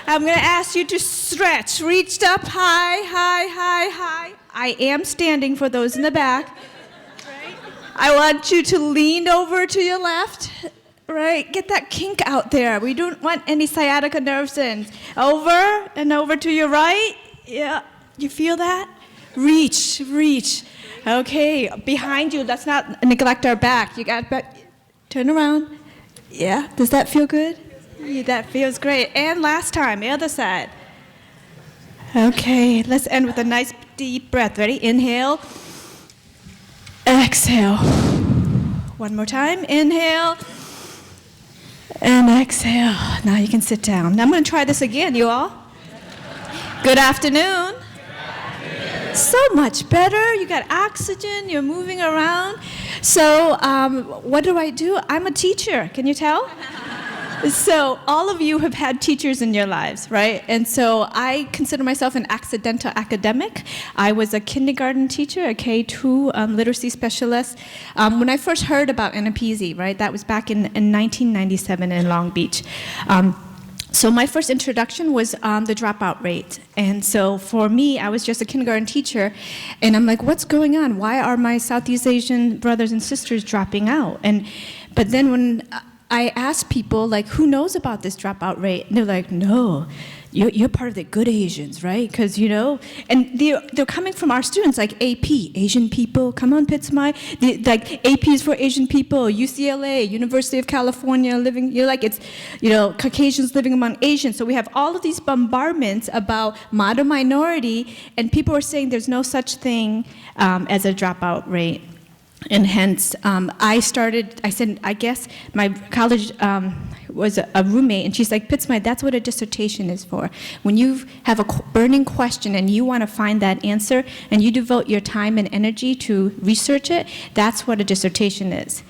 I'm going to ask you to stretch. Reach up high, high, high, high. I am standing for those in the back. Right? I want you to lean over to your left. Right, get that kink out there. We don't want any sciatica nerves in. Over and over to your right. Yeah, you feel that? Reach, reach. Okay, behind you, let's not neglect our back. You got back, turn around. Yeah, does that feel good? Yeah, that feels great. And last time, the other side. Okay, let's end with a nice deep breath. Ready? Inhale. Exhale. One more time. Inhale. And exhale. Now you can sit down. Now I'm going to try this again, you all. Good afternoon. So much better. You got oxygen. You're moving around. So what do? I'm a teacher. Can you tell? So all of you have had teachers in your lives, right? And so I consider myself an accidental academic. I was a kindergarten teacher, a K-2 literacy specialist. When I first heard about ANAPISI, right, that was back in 1997 in Long Beach. So my first introduction was the dropout rate. And so for me, I was just a kindergarten teacher, and I'm like, what's going on? Why are my Southeast Asian brothers and sisters dropping out? But then when I asked people, like, who knows about this dropout rate? And they're like, no, you're part of the good Asians, right? Because, and they're coming from our students, like AP, Asian people, come on, Pitsmai. Like, AP is for Asian people, UCLA, University of California, it's, Caucasians living among Asians. So we have all of these bombardments about modern minority, and people are saying there's no such thing as a dropout rate. And hence, I said, I guess my college was a roommate, and she's like, Pitsmai, that's what a dissertation is for. When you have a burning question and you want to find that answer, and you devote your time and energy to research it, that's what a dissertation is.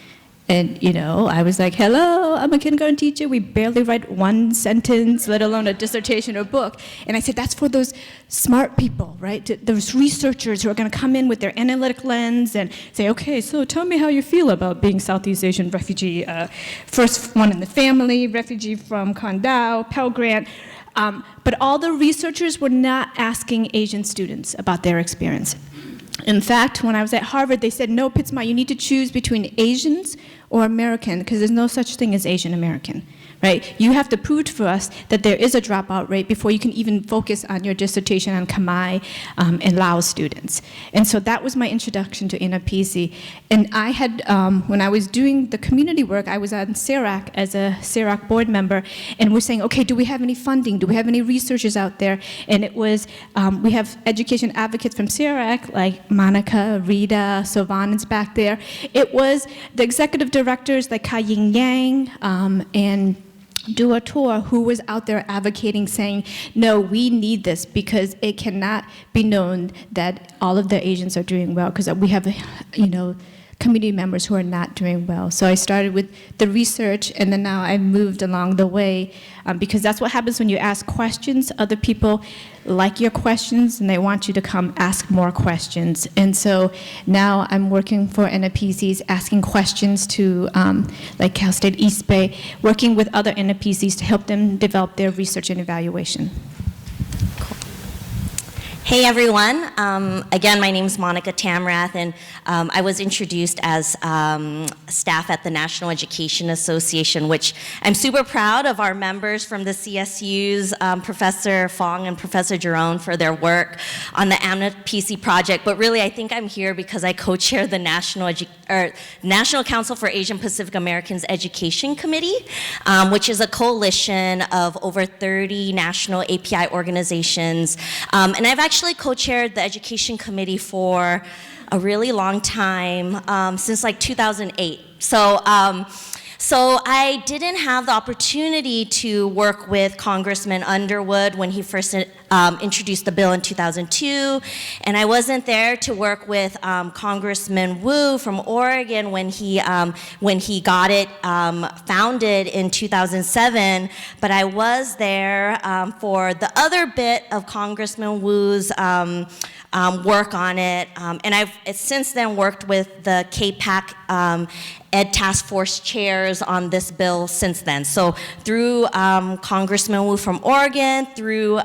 And, I was like, hello, I'm a kindergarten teacher. We barely write one sentence, let alone a dissertation or book. And I said, that's for those smart people, right? Those researchers who are going to come in with their analytic lens and say, okay, so tell me how you feel about being Southeast Asian refugee, first one in the family, refugee from Kandao, Pell Grant. But all the researchers were not asking Asian students about their experience. In fact, when I was at Harvard, they said, no, Pitsmai, you need to choose between Asians or American, because there's no such thing as Asian American, right? You have to prove to us that there is a dropout rate before you can even focus on your dissertation on Khmer and Lao students. And so that was my introduction to ANAPISI. And I had, when I was doing the community work, I was on CERAC as a CERAC board member, and we're saying, okay, do we have any funding? Do we have any researchers out there? And it was, we have education advocates from CERAC, like Monica, Rita, Sylvan's back there. It was the executive directors like Ka Ying Yang and Dua Tor, who was out there advocating, saying, no, we need this because it cannot be known that all of the Asians are doing well, because we have, community members who are not doing well. So I started with the research, and then now I've moved along the way, because that's what happens when you ask questions. Other people like your questions, and they want you to come ask more questions. And so now I'm working for AANAPISIs, asking questions to, like Cal State East Bay, working with other AANAPISIs to help them develop their research and evaluation. Hey everyone, again my name is Monica Tamrath, and I was introduced as staff at the National Education Association, which I'm super proud of our members from the CSUs, Professor Fong and Professor Jerome, for their work on the AANAPISI project, but really I think I'm here because I co-chair the National Council for Asian Pacific Americans Education Committee, which is a coalition of over 30 national API organizations, and I've actually co-chaired the education committee for a really long time, since like 2008. So I didn't have the opportunity to work with Congressman Underwood when he first introduced the bill in 2002, and I wasn't there to work with Congressman Wu from Oregon when he got it founded in 2007, but I was there for the other bit of Congressman Wu's work on it, and I've since then worked with the KPAC Ed Task Force chairs on this bill since then. So through Congressman Wu from Oregon, through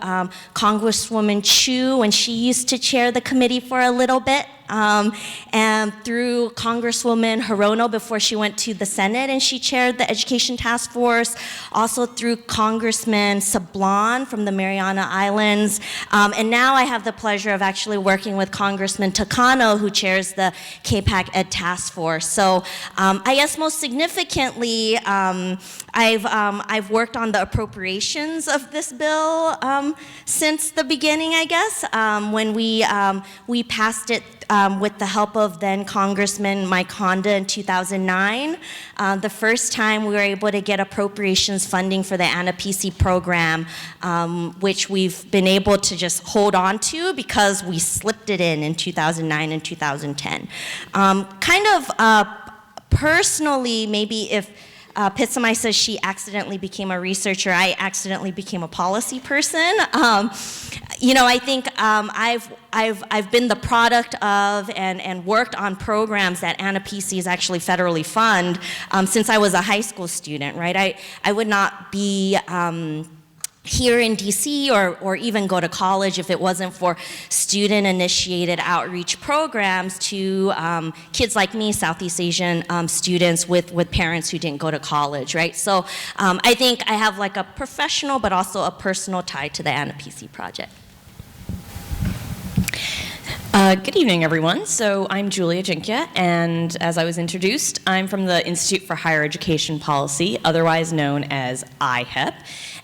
Congresswoman Chu when she used to chair the committee for a little bit, and through Congresswoman Hirono before she went to the Senate and she chaired the Education Task Force, also through Congressman Sablon from the Mariana Islands, and now I have the pleasure of actually working with Congressman Takano, who chairs the KPAC Ed Task Force. So I guess most significantly, I've worked on the appropriations of this bill since the beginning, I guess, when we passed it with the help of then Congressman Mike Honda in 2009. The first time we were able to get appropriations funding for the AANAPISI program, which we've been able to just hold on to because we slipped it in 2009 and 2010. Personally, maybe if Pitsamai says she accidentally became a researcher, I accidentally became a policy person. You know, I think I've been the product of and worked on programs that AANAPISIs actually federally fund since I was a high school student, right? I would not be here in DC or even go to college if it wasn't for student-initiated outreach programs to kids like me, Southeast Asian students with parents who didn't go to college, right? So I think I have like a professional but also a personal tie to the AANAPISI project. Good evening, everyone. So I'm Julia Jinkia, and as I was introduced, I'm from the Institute for Higher Education Policy, otherwise known as IHEP.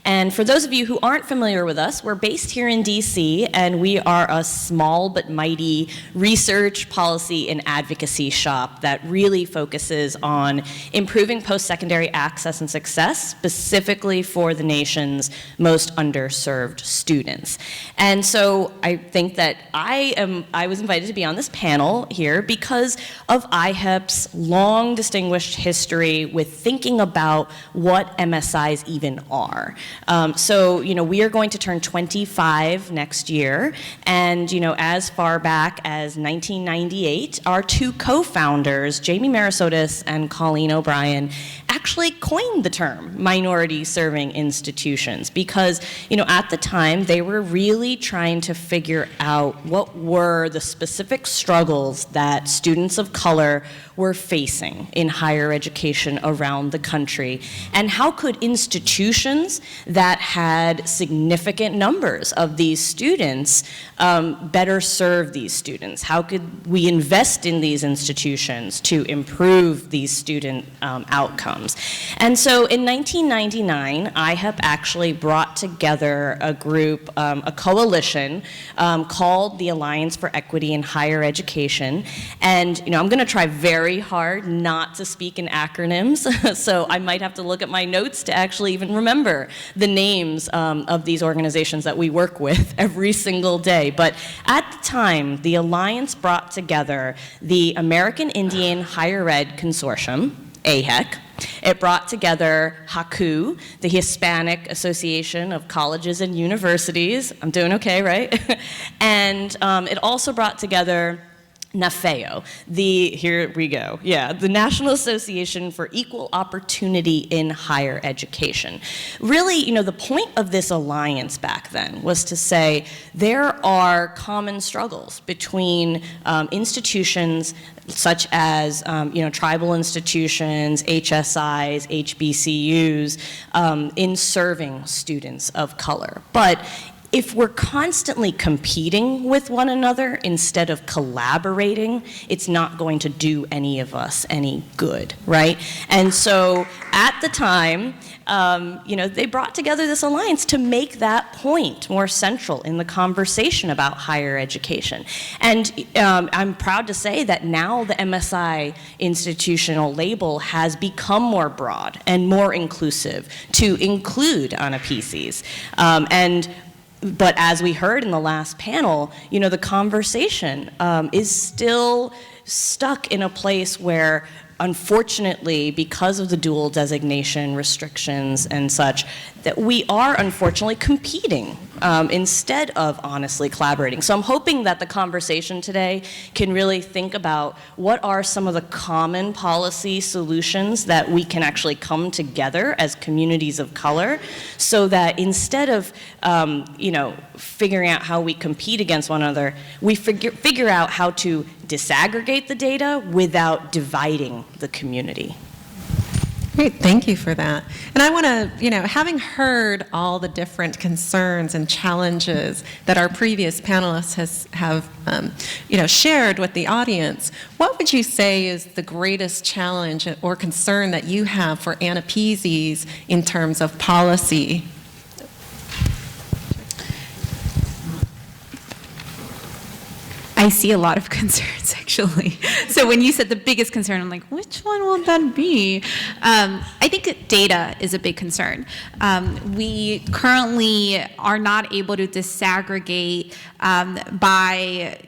And for those of you who aren't familiar with us, we're based here in DC, and we are a small but mighty research, policy, and advocacy shop that really focuses on improving post-secondary access and success, specifically for the nation's most underserved students. And so I think that I was invited to be on this panel here because of IHEP's long distinguished history with thinking about what MSIs even are. So, you know, we are going to turn 25 next year, and, you know, as far back as 1998, our two co-founders, Jamie Marasotis and Colleen O'Brien, actually coined the term minority serving institutions because, you know, at the time they were really trying to figure out what were the specific struggles that students of color were facing in higher education around the country, and how could institutions that had significant numbers of these students better serve these students? How could we invest in these institutions to improve these student outcomes? And so in 1999, IHEP actually brought together a group, a coalition called the Alliance for Equity in Higher Education. And, you know, I'm going to try very hard not to speak in acronyms, so I might have to look at my notes to actually even remember the names of these organizations that we work with every single day. But at the time, the Alliance brought together the American Indian Higher Ed Consortium, AHEC. It brought together HACU, the Hispanic Association of Colleges and Universities. I'm doing okay, right? And it also brought together NAFEO, here we go, yeah, the National Association for Equal Opportunity in Higher Education. Really, you know, the point of this alliance back then was to say there are common struggles between institutions such as, you know, tribal institutions, HSIs, HBCUs, in serving students of color. But if we're constantly competing with one another instead of collaborating, it's not going to do any of us any good, right? And so at the time, you know, they brought together this alliance to make that point more central in the conversation about higher education. And I'm proud to say that now the MSI institutional label has become more broad and more inclusive to include APIASFs. But as we heard in the last panel, you know, the conversation is still stuck in a place where, unfortunately, because of the dual designation restrictions and such, that we are unfortunately competing instead of honestly collaborating. So I'm hoping that the conversation today can really think about what are some of the common policy solutions that we can actually come together as communities of color, so that instead of you know, figuring out how we compete against one another, we figure out how to disaggregate the data without dividing the community. Great, thank you for that. And I want to, you know, having heard all the different concerns and challenges that our previous panelists have, you know, shared with the audience, what would you say is the greatest challenge or concern that you have for APIASFs in terms of policy? I see a lot of concerns, actually. So when you said the biggest concern, I'm like, which one will that be? I think data is a big concern. We currently are not able to disaggregate by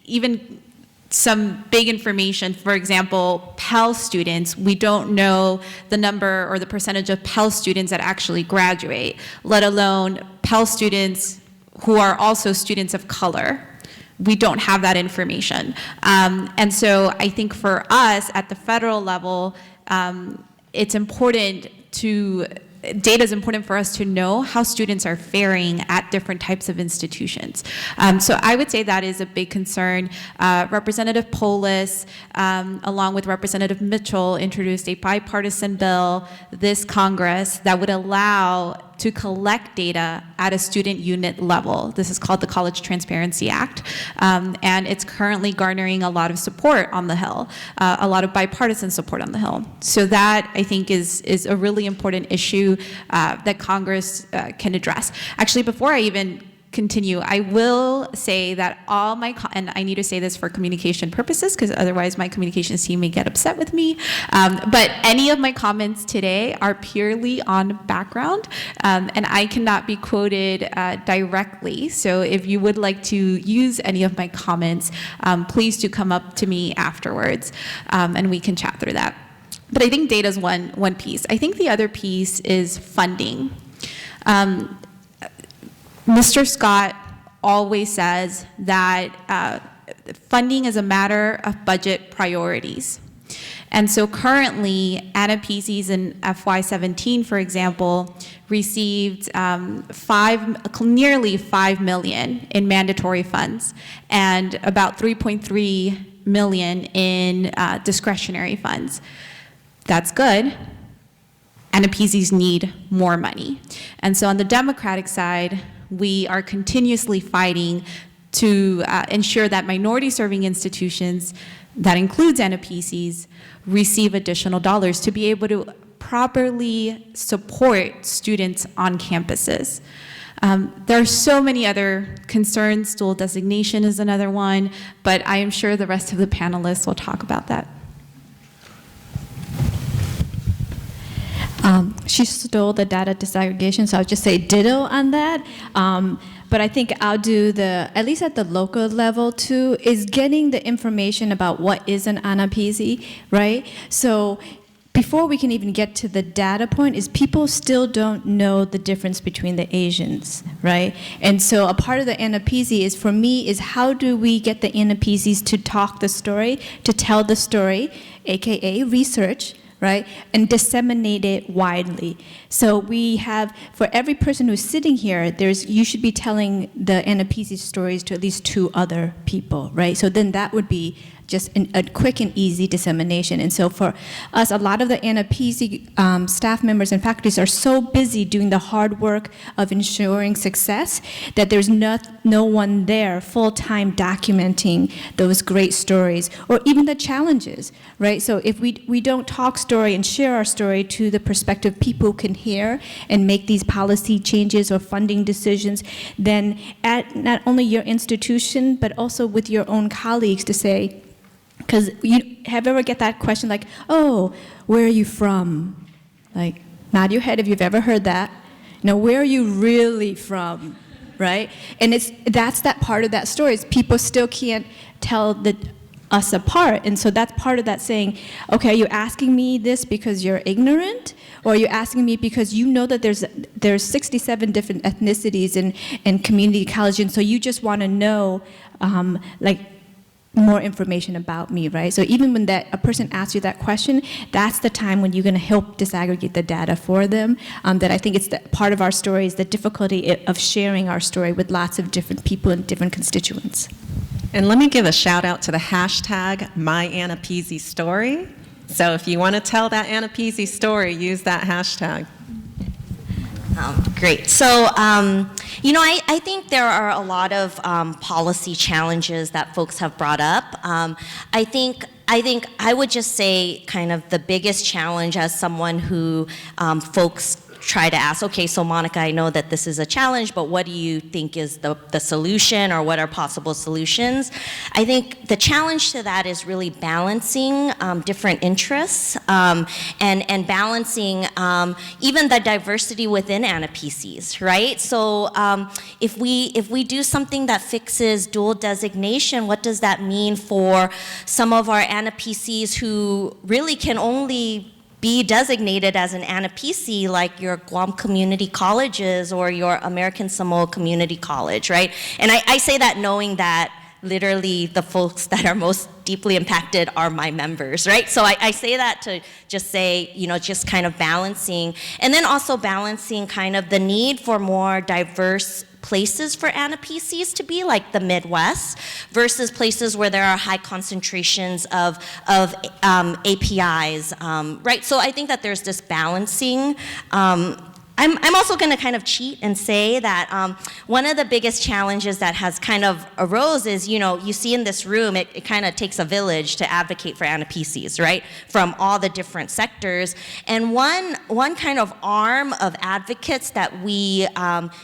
even some big information. For example, Pell students, we don't know the number or the percentage of Pell students that actually graduate, let alone Pell students who are also students of color. We don't have that information. And so I think for us at the federal level, it's important data is important for us to know how students are faring at different types of institutions. So I would say that is a big concern. Representative Polis, along with Representative Mitchell, introduced a bipartisan bill this Congress that would allow to collect data at a student unit level. This is called the College Transparency Act, and it's currently garnering a lot of support on the Hill, a lot of bipartisan support on the Hill. So that, I think, is a really important issue that Congress can address. Actually, before I even continue, I will say that all my, and I need to say this for communication purposes because otherwise my communications team may get upset with me, but any of my comments today are purely on background, and I cannot be quoted directly. So if you would like to use any of my comments, please do come up to me afterwards, and we can chat through that. But I think data is one piece. I think the other piece is funding. Mr. Scott always says that funding is a matter of budget priorities. And so currently, APIASFs in FY17, for example, received nearly $5 million in mandatory funds and about $3.3 million in discretionary funds. That's good. APIASFs need more money. And so on the Democratic side, we are continuously fighting to ensure that minority-serving institutions, that includes APIASFs, receive additional dollars to be able to properly support students on campuses. There are so many other concerns. Dual designation is another one, but I am sure the rest of the panelists will talk about that. she stole the data disaggregation, so I'll just say ditto on that. But I think I'll do at least at the local level too, is getting the information about what is an ANAPISI, right? So before we can even get to the data point is people still don't know the difference between the Asians, right? And so a part of the ANAPISI is, for me, is how do we get the ANAPISIs to talk the story, to tell the story, AKA research, right, and disseminate it widely. So we have, for every person who's sitting here, you should be telling the ANAPISI stories to at least 2 other people, right? So then that would be just a quick and easy dissemination. And so for us, a lot of the ANAPISI staff members and faculties are so busy doing the hard work of ensuring success that there's no one there full-time documenting those great stories or even the challenges, right? So if we don't talk story and share our story to the prospective people who can hear and make these policy changes or funding decisions, then at not only your institution, but also with your own colleagues to say, because you ever get that question like, oh, where are you from? Like, nod your head if you've ever heard that. Where are you really from, right? And that's that part of that story is people still can't tell us apart. And so that's part of that saying, okay, are you asking me this because you're ignorant? Or are you asking me because you know that there's 67 different ethnicities in community college, and so you just want to know, more information about me, right? So even when a person asks you that question, that's the time when you're going to help disaggregate the data for them. That I think it's part of our story is the difficulty of sharing our story with lots of different people and different constituents. And let me give a shout out to the hashtag #MyANAPISI So if you want to tell that ANAPISI story, use that hashtag. Great. So, I think there are a lot of policy challenges that folks have brought up. I think I would just say kind of the biggest challenge as someone who folks try to ask, okay, so Monica, I know that this is a challenge, but what do you think is the solution, or what are possible solutions? I think the challenge to that is really balancing different interests and balancing even the diversity within ANAPISIs, right? So if we do something that fixes dual designation, what does that mean for some of our ANAPISIs who really can only be designated as an ANAPISI, like your Guam Community Colleges or your American Samoa Community College, right? And I say that knowing that literally the folks that are most deeply impacted are my members, right? So I say that to just say, just kind of balancing, and then also balancing kind of the need for more diverse places for ANAPISIs to be, like the Midwest, versus places where there are high concentrations of APIs, right? So I think that there's this balancing. I'm also going to kind of cheat and say that one of the biggest challenges that has kind of arose is, you see in this room, it kind of takes a village to advocate for ANAPISIs, right? From all the different sectors. And one kind of arm of advocates that we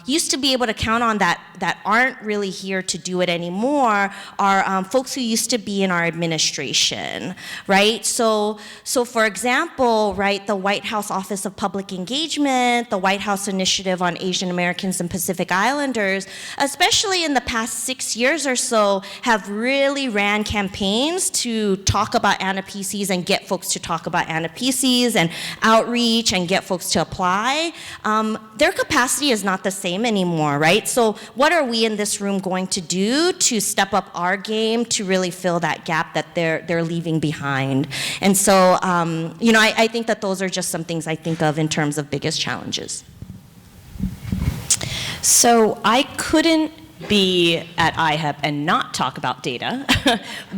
used to be able to count on that aren't really here to do it anymore are folks who used to be in our administration, right? So for example, right, the White House Office of Public Engagement, the White House Initiative on Asian Americans and Pacific Islanders, especially in the past 6 years or so, have really ran campaigns to talk about ANAPISIs and get folks to talk about ANAPISIs and outreach and get folks to apply. Their capacity is not the same anymore, right? So what are we in this room going to do to step up our game to really fill that gap that they're leaving behind? And so, I think that those are just some things I think of in terms of biggest challenges. So I couldn't be at IHEP and not talk about data,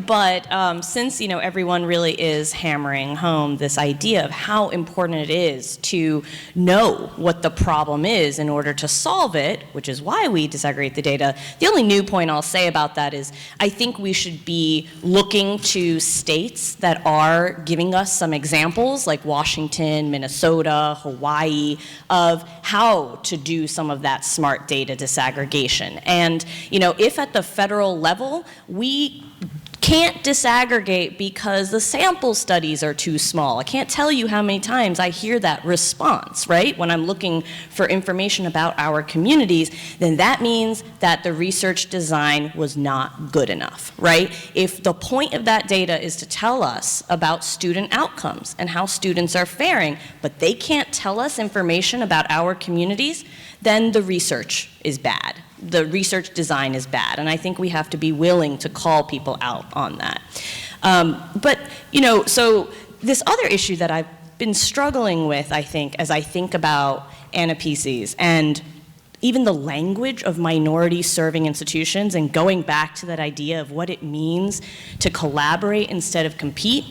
but since everyone really is hammering home this idea of how important it is to know what the problem is in order to solve it, which is why we disaggregate the data, the only new point I'll say about that is I think we should be looking to states that are giving us some examples like Washington, Minnesota, Hawaii, of how to do some of that smart data disaggregation. And if at the federal level we can't disaggregate because the sample studies are too small. I can't tell you how many times I hear that response, right? When I'm looking for information about our communities, then that means that the research design was not good enough, right? If the point of that data is to tell us about student outcomes and how students are faring, but they can't tell us information about our communities, then the research is bad. The research design is bad, and I think we have to be willing to call people out on that. But, you know, so this other issue that I've been struggling with, I think, as I think about AANAPISIs and even the language of minority-serving institutions and going back to that idea of what it means to collaborate instead of compete,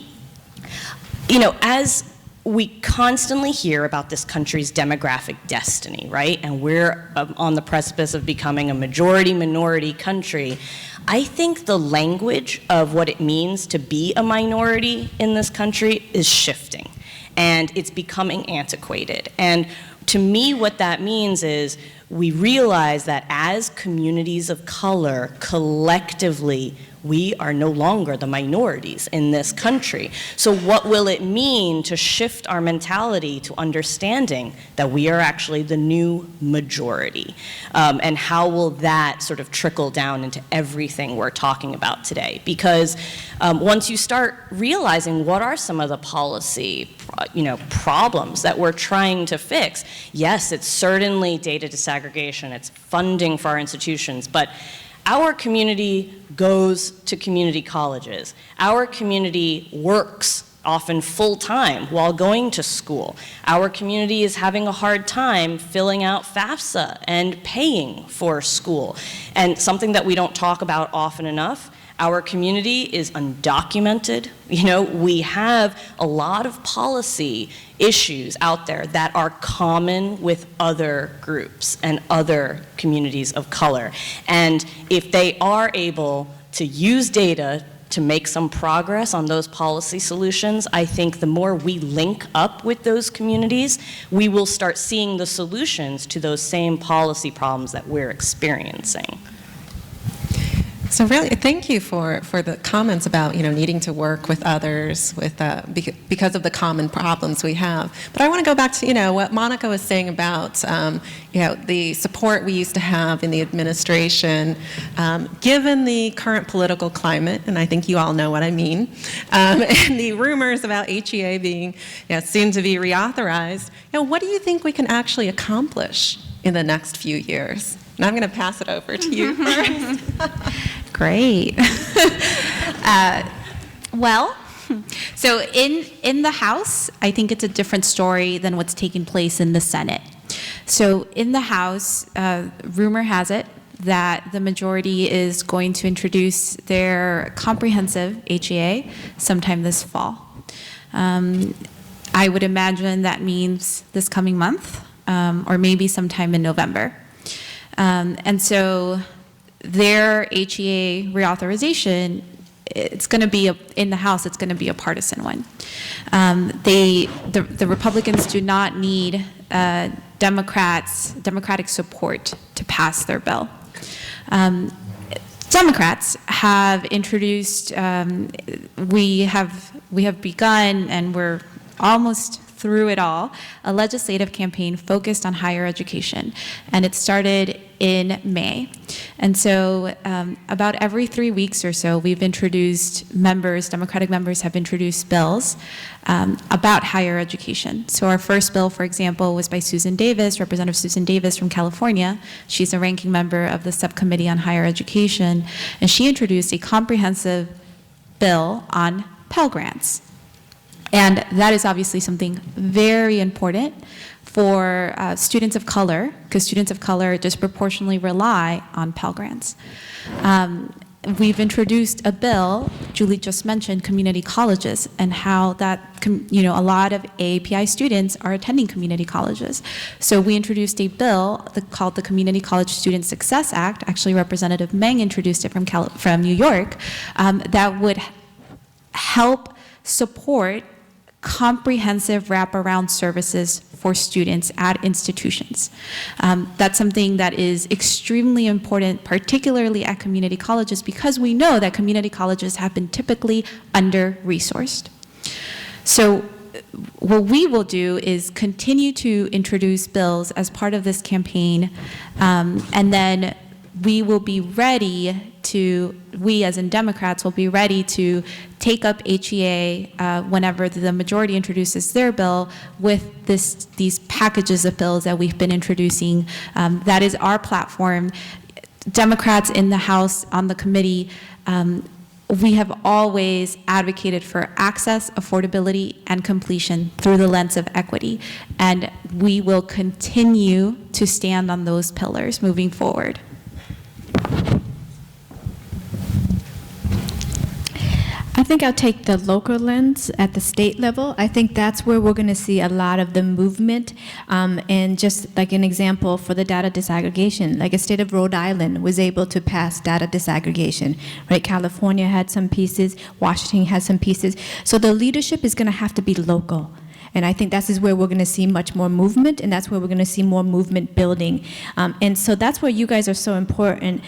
you know, as we constantly hear about this country's demographic destiny, right? And we're on the precipice of becoming a majority-minority country. I think the language of what it means to be a minority in this country is shifting, and it's becoming antiquated. And to me, what that means is we realize that as communities of color, collectively, we are no longer the minorities in this country. So what will it mean to shift our mentality to understanding that we are actually the new majority? And how will that sort of trickle down into everything we're talking about today? Because once you start realizing what are some of the policy problems that we're trying to fix, yes, it's certainly data disaggregation, it's funding for our institutions, but our community goes to community colleges. Our community works often full-time while going to school. Our community is having a hard time filling out FAFSA and paying for school. And something that we don't talk about often enough, our community is undocumented. You know, we have a lot of policy issues out there that are common with other groups and other communities of color. And if they are able to use data to make some progress on those policy solutions, I think the more we link up with those communities, we will start seeing the solutions to those same policy problems that we're experiencing. So really, thank you for the comments about needing to work with others with because of the common problems we have. But I want to go back to what Monica was saying about the support we used to have in the administration, given the current political climate, and I think you all know what I mean, and the rumors about HEA being soon to be reauthorized. What do you think we can actually accomplish in the next few years? And I'm going to pass it over to you first. Great. Well, so in the House, I think it's a different story than what's taking place in the Senate. So in the House, rumor has it that the majority is going to introduce their comprehensive HEA sometime this fall. I would imagine that means this coming month, or maybe sometime in November. And so their HEA reauthorization, it's going to be in the House, it's going to be a partisan one. The Republicans do not need Democratic support to pass their bill. Democrats have introduced, we have begun, and we're almost through it all, a legislative campaign focused on higher education. And it started in May. And so about every 3 weeks or so, we've introduced Democratic members have introduced bills about higher education. So our first bill, for example, was by Susan Davis, Representative Susan Davis from California. She's a ranking member of the Subcommittee on Higher Education. And she introduced a comprehensive bill on Pell Grants. And that is obviously something very important for students of color, because students of color disproportionately rely on Pell Grants. We've introduced a bill, Julie just mentioned community colleges, and how that, a lot of AAPI students are attending community colleges. So we introduced a bill called the Community College Student Success Act. Actually, Representative Meng introduced it from New York, that would help support comprehensive wraparound services for students at institutions. That's something that is extremely important, particularly at community colleges, because we know that community colleges have been typically under-resourced. So what we will do is continue to introduce bills as part of this campaign, and then we will be ready to, we as in Democrats will be ready to take up HEA whenever the majority introduces their bill with these packages of bills that we've been introducing. That is our platform. Democrats in the House, on the committee, we have always advocated for access, affordability, and completion through the lens of equity. And we will continue to stand on those pillars moving forward. I think I'll take the local lens at the state level. I think that's where we're going to see a lot of the movement. And just like an example for the data disaggregation, like a state of Rhode Island was able to pass data disaggregation, right? California had some pieces, Washington had some pieces. So the leadership is going to have to be local. And I think that is where we're going to see much more movement, and that's where we're going to see more movement building. And so that's where you guys are so important.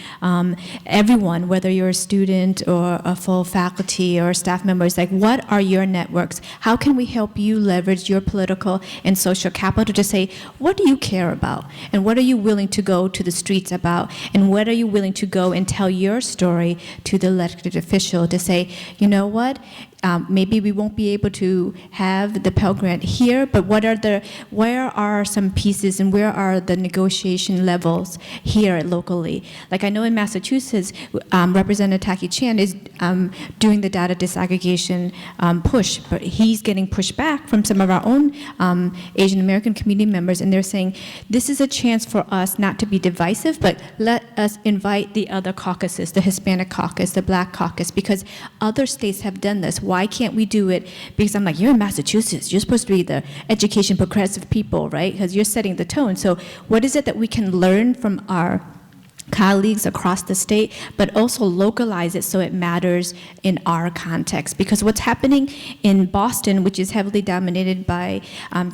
Everyone, whether you're a student or a full faculty or staff members, like, what are your networks? How can we help you leverage your political and social capital to say, what do you care about? And what are you willing to go to the streets about? And what are you willing to go and tell your story to the elected official to say, you know what? Maybe we won't be able to have the Pell Grant here, but where are some pieces and where are the negotiation levels here locally? Like I know in Massachusetts, Representative Taki Chan is doing the data disaggregation push, but he's getting pushback from some of our own Asian American community members, and they're saying, this is a chance for us not to be divisive, but let us invite the other caucuses, the Hispanic caucus, the Black caucus, because other states have done this. Why can't we do it? Because I'm like, you're in Massachusetts. You're supposed to be the education progressive people, right? Because you're setting the tone. So what is it that we can learn from our colleagues across the state, but also localize it so it matters in our context? Because what's happening in Boston, which is heavily dominated by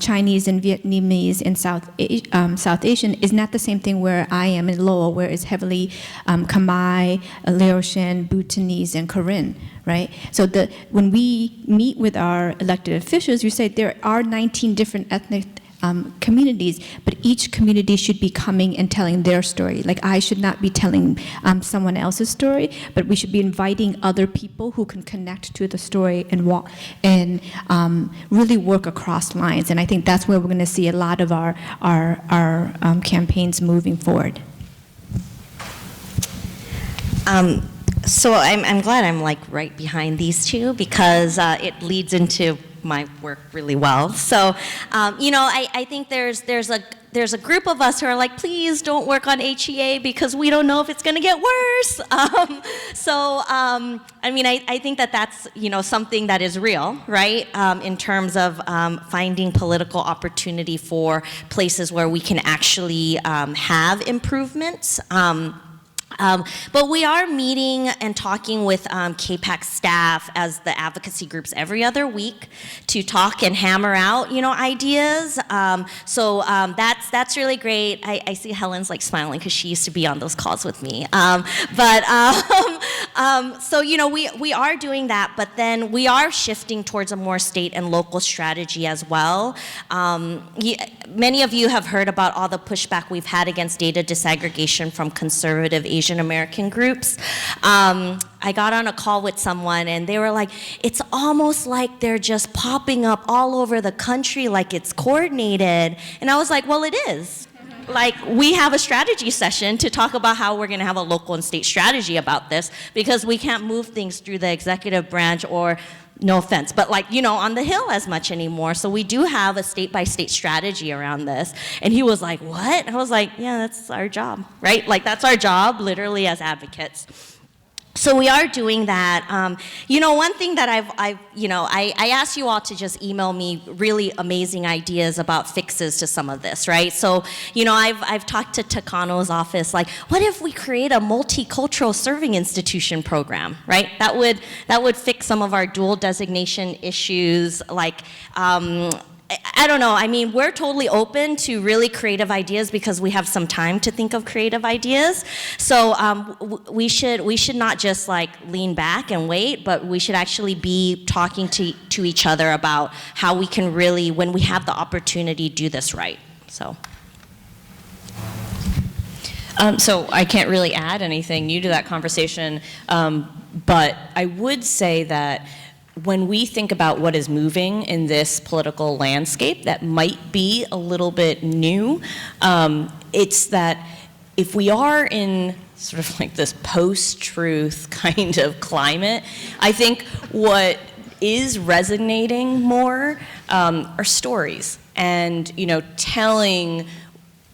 Chinese and Vietnamese and South Asian, is not the same thing where I am in Lowell, where it's heavily Khmer, Laotian, Bhutanese, and Korean, right? So when we meet with our elected officials, you say there are 19 different ethnic communities, but each community should be coming and telling their story. Like, I should not be telling someone else's story, but we should be inviting other people who can connect to the story and walk and really work across lines. And I think that's where we're going to see a lot of our campaigns moving forward. So I'm glad I'm like right behind these two, because it leads into my work really well. So, you know, I think there's a group of us who are like, please don't work on HEA because we don't know if it's going to get worse. I mean, I think that's, you know, something that is real, right? In terms of finding political opportunity for places where we can actually have improvements. But we are meeting and talking with KPAC staff as the advocacy groups every other week to talk and hammer out, you know, ideas. That's really great. I see Helen's like smiling because she used to be on those calls with me. So, you know, we are doing that, but then we are shifting towards a more state and local strategy as well. Many of you have heard about all the pushback we've had against data disaggregation from conservative Asian American groups. I got on a call with someone and they were like, it's almost like they're just popping up all over the country like it's coordinated. And I was like, well, it is. Like, we have a strategy session to talk about how we're going to have a local and state strategy about this, because we can't move things through the executive branch or, no offense, but like, you know, on the Hill as much anymore. So we do have a state-by-state strategy around this. And he was like, what? I was like, yeah, that's our job, right? Like, that's our job, literally, as advocates. So we are doing that. You know, one thing that I asked you all to just email me really amazing ideas about fixes to some of this, right? So, you know, I've talked to Takano's office, like, what if we create a multicultural serving institution program, right? That would fix some of our dual designation issues, like, I don't know. I mean, we're totally open to really creative ideas because we have some time to think of creative ideas. So we should not just like lean back and wait, but we should actually be talking to each other about how we can really, when we have the opportunity, do this right. So. So I can't really add anything new to that conversation, but I would say that when we think about what is moving in this political landscape that might be a little bit new, it's that if we are in sort of like this post-truth kind of climate, I think what is resonating more are stories and, you know, telling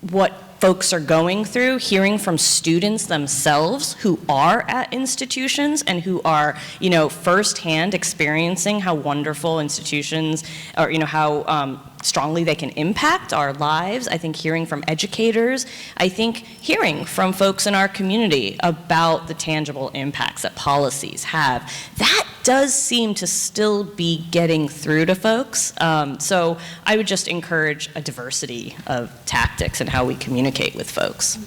what folks are going through, hearing from students themselves who are at institutions and who are, you know, firsthand experiencing how wonderful institutions, or, you know, how strongly they can impact our lives. I think hearing from educators, I think hearing from folks in our community about the tangible impacts that policies have, that does seem to still be getting through to folks. So I would just encourage a diversity of tactics and how we communicate with folks.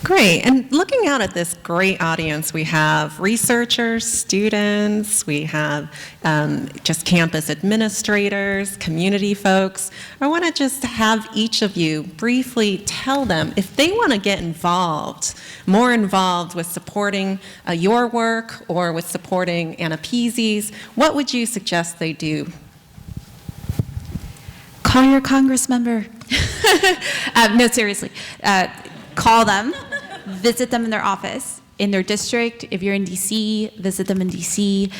Great, and looking out at this great audience, we have researchers, students, we have just campus administrators, community folks. I want to just have each of you briefly tell them if they want to get involved, more involved with supporting your work or with supporting AANAPISIs, what would you suggest they do? Call your Congress member. No, seriously. Call them, visit them in their office, in their district. If you're in DC, visit them in DC.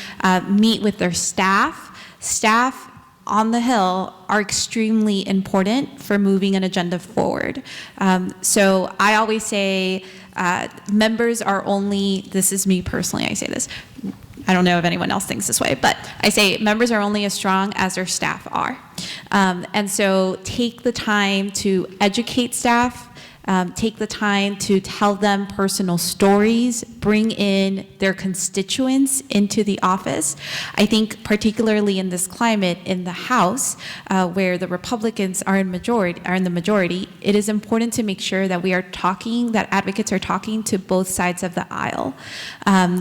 Meet with their staff. Staff on the Hill are extremely important for moving an agenda forward. So I always say members are only, this is me personally, I say this, I don't know if anyone else thinks this way, but I say members are only as strong as their staff are. And so take the time to educate staff, take the time to tell them personal stories, bring in their constituents into the office. I think particularly in this climate in the House, where the Republicans are in the majority, it is important to make sure that we are talking, that advocates are talking to both sides of the aisle.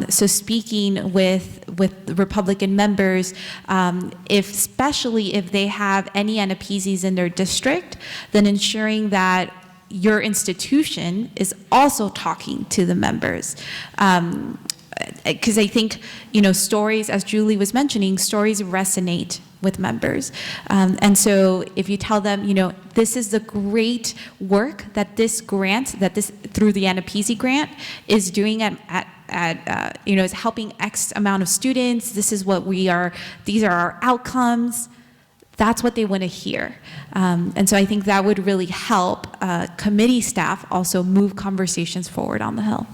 So speaking with the Republican members, especially if they have any AANAPISIs in their district, then ensuring that your institution is also talking to the members. Because I think, you know, stories, as Julie was mentioning, stories resonate with members. And so if you tell them, you know, this is the great work that this grant, that this, through the AANAPISI grant, is doing you know, is helping X amount of students, this is what we are, these are our outcomes, that's what they want to hear. And so I think that would really help committee staff also move conversations forward on the Hill.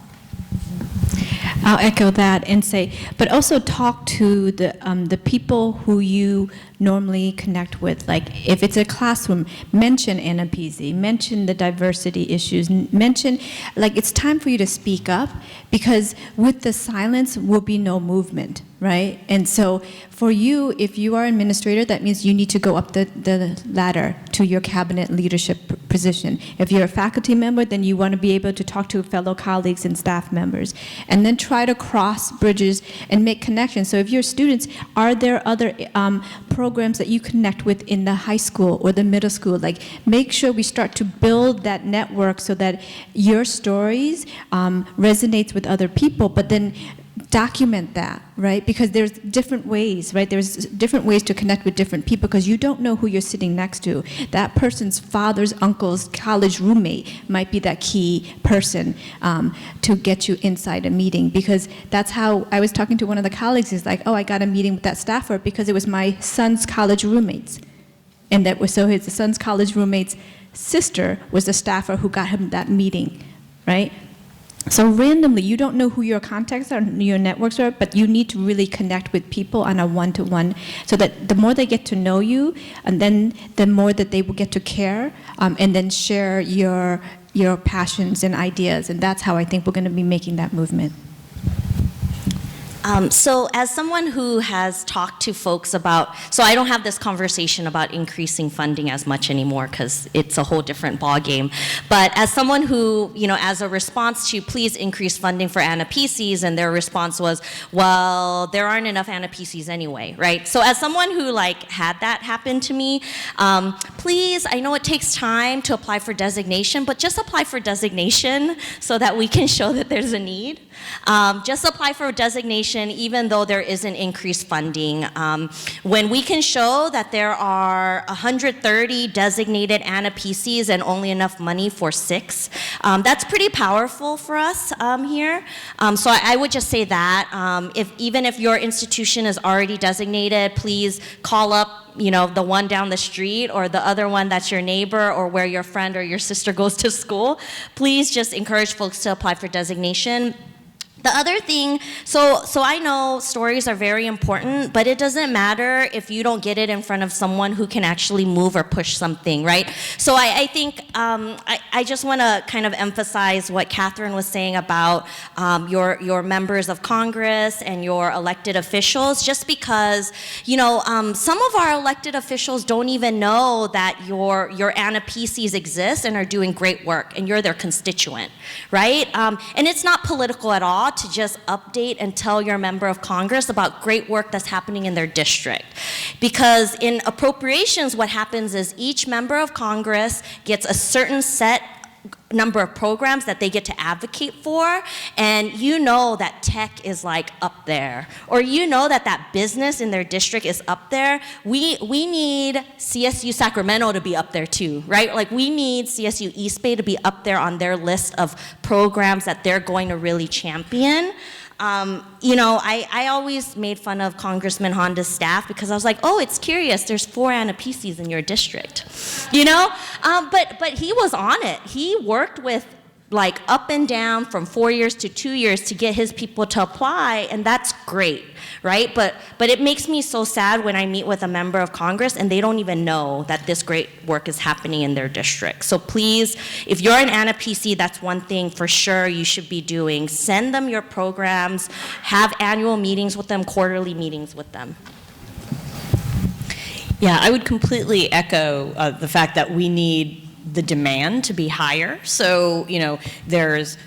I'll echo that and say, but also talk to the people who you normally connect with. Like if it's a classroom, mention AANAPISI, mention the diversity issues, mention, like it's time for you to speak up, because with the silence will be no movement, right? And so for you, if you are an administrator, that means you need to go up the ladder to your cabinet leadership position. If you're a faculty member, then you want to be able to talk to fellow colleagues and staff members, and then try to cross bridges and make connections. So if you're students, are there other programs that you connect with in the high school or the middle school? Like, make sure we start to build that network so that your stories resonates with other people, but then document that, right? Because there's different ways, right? There's different ways to connect with different people, because you don't know who you're sitting next to. That person's father's uncle's college roommate might be that key person to get you inside a meeting, because that's how I was talking to one of the colleagues. Is like, oh, I got a meeting with that staffer because it was my son's college roommates. And that was, so his son's college roommate's sister was the staffer who got him that meeting, right? So randomly, you don't know who your contacts are, your networks are, but you need to really connect with people on a one-to-one, so that the more they get to know you, and then the more that they will get to care, and then share your passions and ideas. And that's how I think we're going to be making that movement. So as someone who has talked to folks about, so I don't have this conversation about increasing funding as much anymore because it's a whole different ballgame. But as someone who, as a response to please increase funding for AANAPISIs, and their response was, well, there aren't enough AANAPISIs anyway, right? So as someone who had that happen to me, please, I know it takes time to apply for designation, but just apply for designation so that we can show that there's a need. Just apply for designation even though there isn't increased funding. When we can show that there are 130 designated AANAPISIs and only enough money for 6, that's pretty powerful for us here. So I would just say that even if your institution is already designated, please call up the one down the street or the other one that's your neighbor or where your friend or your sister goes to school. Please just encourage folks to apply for designation. The other thing, so I know stories are very important, but it doesn't matter if you don't get it in front of someone who can actually move or push something, right? So I think I just want to kind of emphasize what Catherine was saying about your members of Congress and your elected officials, just because, some of our elected officials don't even know that your AANAPISIs exist and are doing great work, and you're their constituent, right? And it's not political at all to just update and tell your member of Congress about great work that's happening in their district. Because in appropriations, what happens is each member of Congress gets a certain set number of programs that they get to advocate for, and that tech is up there, or that business in their district is up there. We need CSU Sacramento to be up there too, right? We need CSU East Bay to be up there on their list of programs that they're going to really champion. I always made fun of Congressman Honda's staff because I was like, oh, it's curious, there's 4 AANAPISIs in your district, but he was on it. He worked with up and down from 4 years to 2 years to get his people to apply, and that's great, right? But it makes me so sad when I meet with a member of Congress and they don't even know that this great work is happening in their district. So please, if you're an AANAPISI, that's one thing for sure you should be doing. Send them your programs, have annual meetings with them, quarterly meetings with them. Yeah, I would completely echo the fact that we need the demand to be higher. So, there's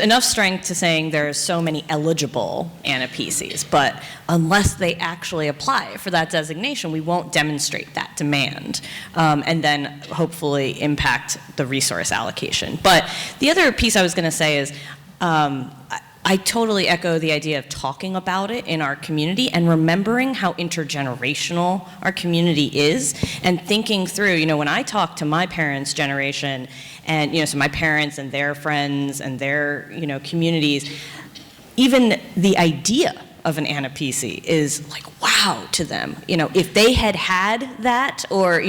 enough strength to saying there's so many eligible AANAPISIs, but unless they actually apply for that designation, we won't demonstrate that demand, and then hopefully impact the resource allocation. But the other piece I was going to say is, I totally echo the idea of talking about it in our community and remembering how intergenerational our community is, and thinking through, when I talk to my parents' generation and, so my parents and their friends and their, communities, even the idea of an AANAPISI is wow to them. If they had that, or,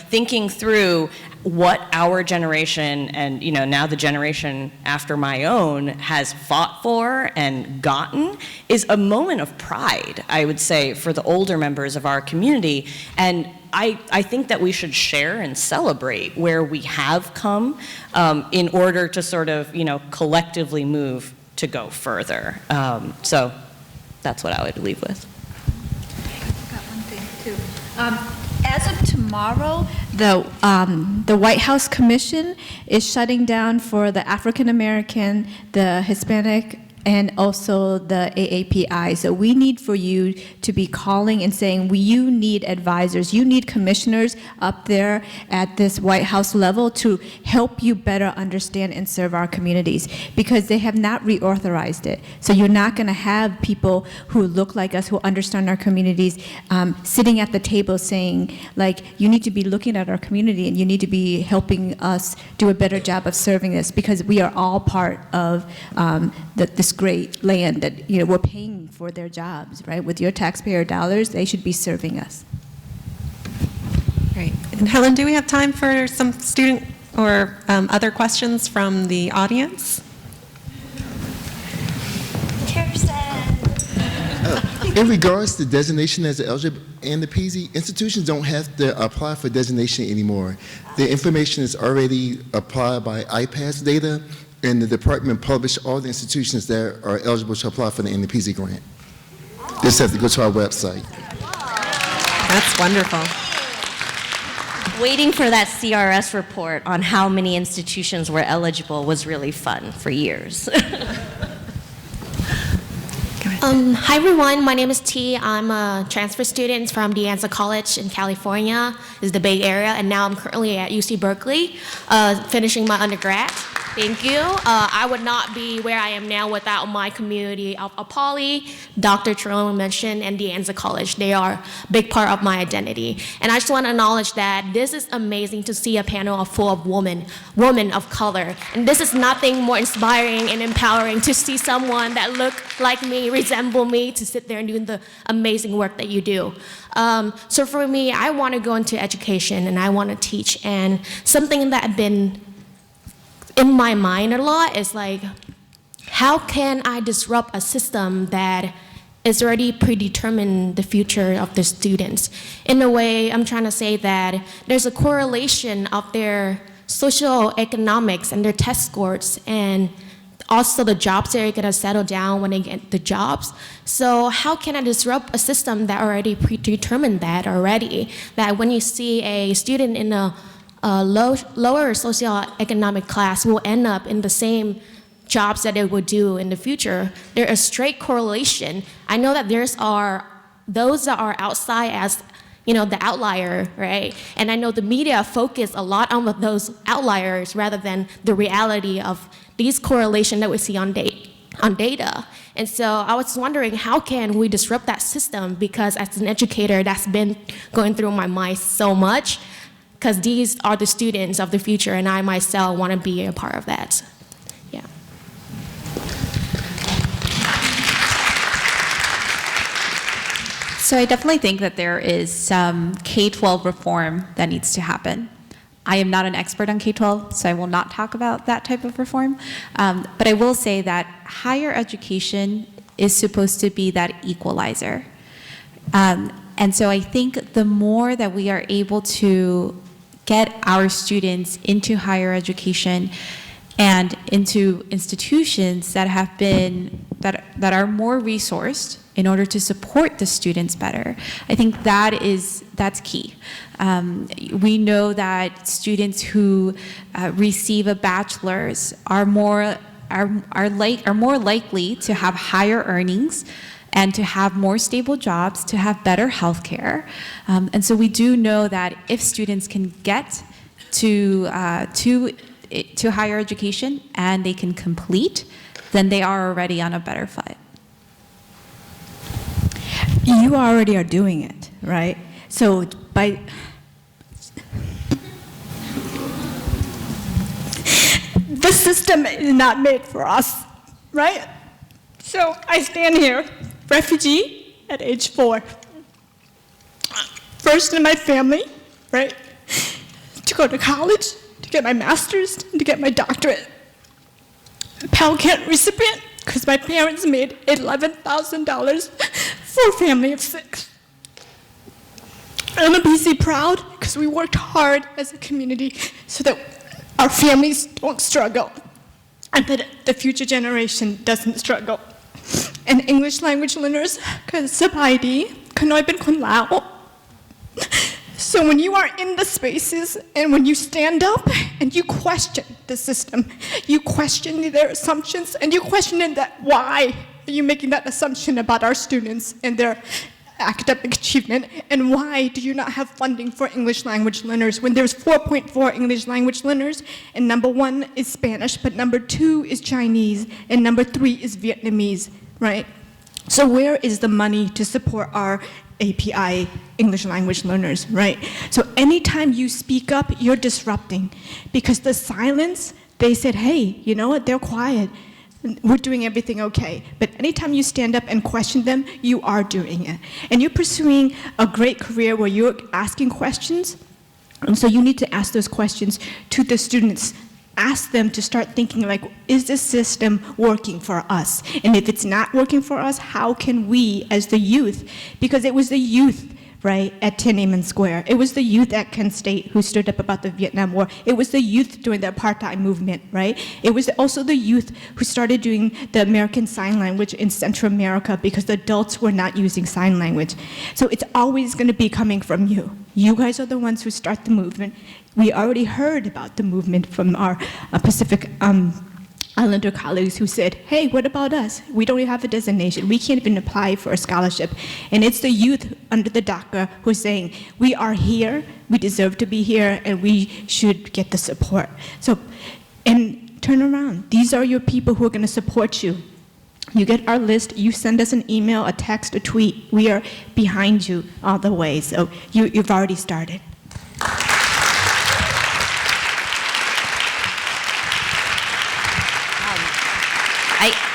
thinking through what our generation and, now the generation after my own has fought for and gotten is a moment of pride, I would say, for the older members of our community. And I think that we should share and celebrate where we have come in order to sort of, collectively move to go further. So that's what I would leave with. I've got one thing too. As of tomorrow, the White House Commission is shutting down for the African American, the Hispanic, and also the AAPI. So we need for you to be calling and saying, you need advisors, you need commissioners up there at this White House level to help you better understand and serve our communities, because they have not reauthorized it. So you're not going to have people who look like us, who understand our communities, sitting at the table saying, you need to be looking at our community and you need to be helping us do a better job of serving this, because we are all part of this great land that we're paying for their jobs, right? With your taxpayer dollars, they should be serving us. Great. And Helen, do we have time for some student or other questions from the audience? In regards to designation as eligible and the PZ, institutions don't have to apply for designation anymore. The information is already applied by IPAS data, and the department published all the institutions that are eligible to apply for the NPZ grant. Just have to go to our website. That's wonderful. Waiting for that CRS report on how many institutions were eligible was really fun for years. Hi everyone, my name is T. I'm a transfer student from De Anza College in California, is the Bay Area, and now I'm currently at UC Berkeley, finishing my undergrad. Thank you. I would not be where I am now without my community of Poly, Dr. Jerome mentioned, and De Anza College. They are a big part of my identity. And I just want to acknowledge that this is amazing to see a panel full of women of color. And this is nothing more inspiring and empowering to see someone that look like me, resemble me, to sit there and do the amazing work that you do. So for me, I want to go into education and I want to teach. And something that I've been in my mind a lot is like, how can I disrupt a system that is already predetermined the future of the students? In a way, I'm trying to say that there's a correlation of their social economics and their test scores and also the jobs they're gonna settle down when they get the jobs. So how can I disrupt a system that already predetermined that already? That when you see a student in a lower socioeconomic class will end up in the same jobs that they would do in the future. There's a straight correlation. I know that those that are outside as, you know, the outlier, right? And I know the media focus a lot on those outliers rather than the reality of these correlation that we see on data. And so I was wondering, how can we disrupt that system? Because as an educator, that's been going through my mind so much, because these are the students of the future, and I myself want to be a part of that. Yeah. So I definitely think that there is some K-12 reform that needs to happen. I am not an expert on K-12, so I will not talk about that type of reform. But I will say that higher education is supposed to be that equalizer. And so I think the more that we are able to get our students into higher education and into institutions that have been, that are more resourced in order to support the students better, I think that's key. We know that students who receive a bachelor's are more likely to have higher earnings and to have more stable jobs, to have better health care. And so we do know that if students can get to higher education and they can complete, then they are already on a better foot. You already are doing it, right? So by the system is not made for us, right? So I stand here, refugee at age 4. First in my family, right? To go to college, to get my master's, to get my doctorate. Pell Grant recipient, because my parents made $11,000 for a family of 6. I'm a BC proud because we worked hard as a community so that our families don't struggle and that the future generation doesn't struggle. And English language learners, because sabay kanoy ben kun lao. So when you are in the spaces and when you stand up and you question the system, you question their assumptions and you question that why are you making that assumption about our students and their academic achievement, and why do you not have funding for English language learners when there's 4.4 English language learners, and number 1 is Spanish, but number 2 is Chinese, and number 3 is Vietnamese, right? So where is the money to support our API English language learners, right? So anytime you speak up, you're disrupting, because the silence, they said, hey, you know what, they're quiet. We're doing everything okay. But anytime you stand up and question them, you are doing it. And you're pursuing a great career where you're asking questions, And so you need to ask those questions to the students. Ask them to start thinking like, is this system working for us? And if it's not working for us, how can we as the youth, because it was the youth, right, at Tiananmen Square. It was the youth at Kent State who stood up about the Vietnam War. It was the youth during the apartheid movement, right? It was also the youth who started doing the American Sign Language in Central America because the adults were not using sign language. So it's always going to be coming from you. You guys are the ones who start the movement. We already heard about the movement from our Pacific Islander colleagues who said, hey, what about us? We don't have a designation. We can't even apply for a scholarship. And it's the youth under the DACA who are saying, we are here, we deserve to be here, and we should get the support. So, and turn around. These are your people who are going to support you. You get our list, you send us an email, a text, a tweet. We are behind you all the way. So you've already started.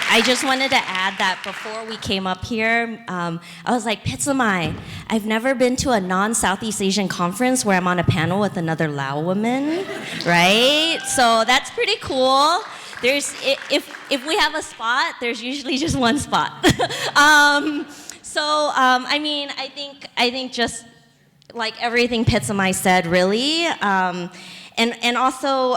I just wanted to add that before we came up here, I was like, Pitsamai, I've never been to a non-Southeast Asian conference where I'm on a panel with another Lao woman, right? So that's pretty cool. If we have a spot, there's usually just one spot. I mean, I think just like everything Pitsamai said, really, and also,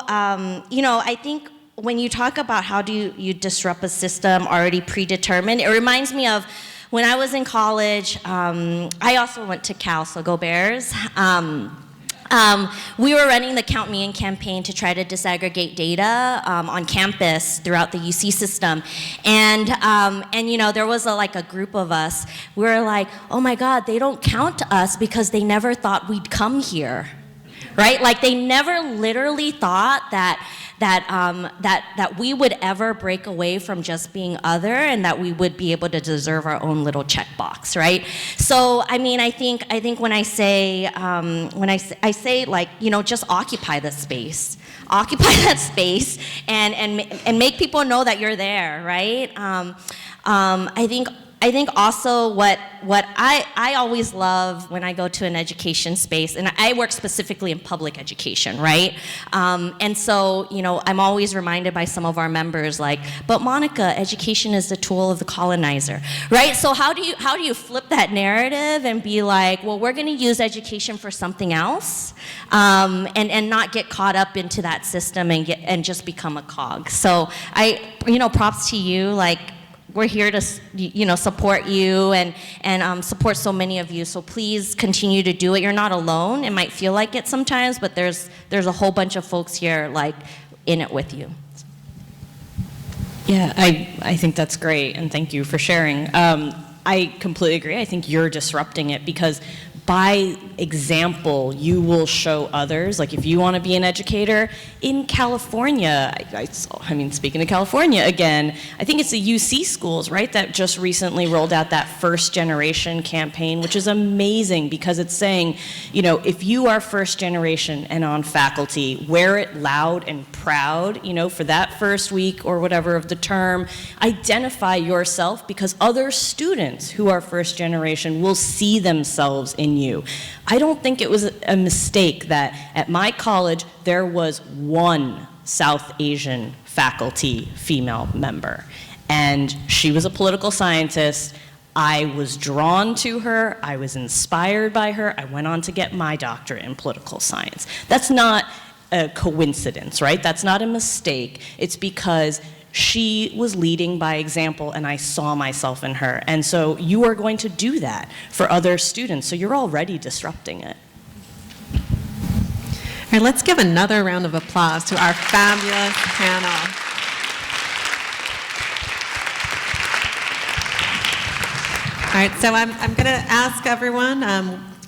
you know, I think when you talk about how do you disrupt a system already predetermined, it reminds me of when I was in college. I also went to Cal, so go Bears. We were running the Count Me In campaign to try to disaggregate data on campus throughout the UC system. And you know, there was like a group of us. We were like, oh my God, they don't count us because they never thought we'd come here, right? Like they never literally thought that we would ever break away from just being other, and that we would be able to deserve our own little checkbox, right? So I mean, I think when I say like, you know, just occupy the space, occupy that space, and make people know that you're there, right? I think also what I always love when I go to an education space, and I work specifically in public education, right? And so, you know, I'm always reminded by some of our members like, but Monica, education is the tool of the colonizer, right? So how do you flip that narrative and be like, well, we're gonna use education for something else, and not get caught up into that system and just become a cog. So you know, props to you, like, we're here to, you know, support you and support so many of you. So please continue to do it. You're not alone. It might feel like it sometimes, but there's a whole bunch of folks here like in it with you. Yeah, I think that's great, and thank you for sharing. I completely agree. I think you're disrupting it because by example, you will show others. Like if you want to be an educator in California, I mean, speaking of California again, I think it's the UC schools, right, that just recently rolled out that first generation campaign, which is amazing because it's saying, you know, if you are first generation and on faculty, wear it loud and proud, you know, for that first week or whatever of the term. Identify yourself because other students who are first generation will see themselves in you. I don't think it was a mistake that at my college there was one South Asian faculty female member, and she was a political scientist. I was drawn to her, I was inspired by her, I went on to get my doctorate in political science. That's not a coincidence, right? That's not a mistake. It's because she was leading by example and I saw myself in her. And so you are going to do that for other students. So you're already disrupting it. All right, let's give another round of applause to our fabulous panel. All right, so I'm going to ask everyone,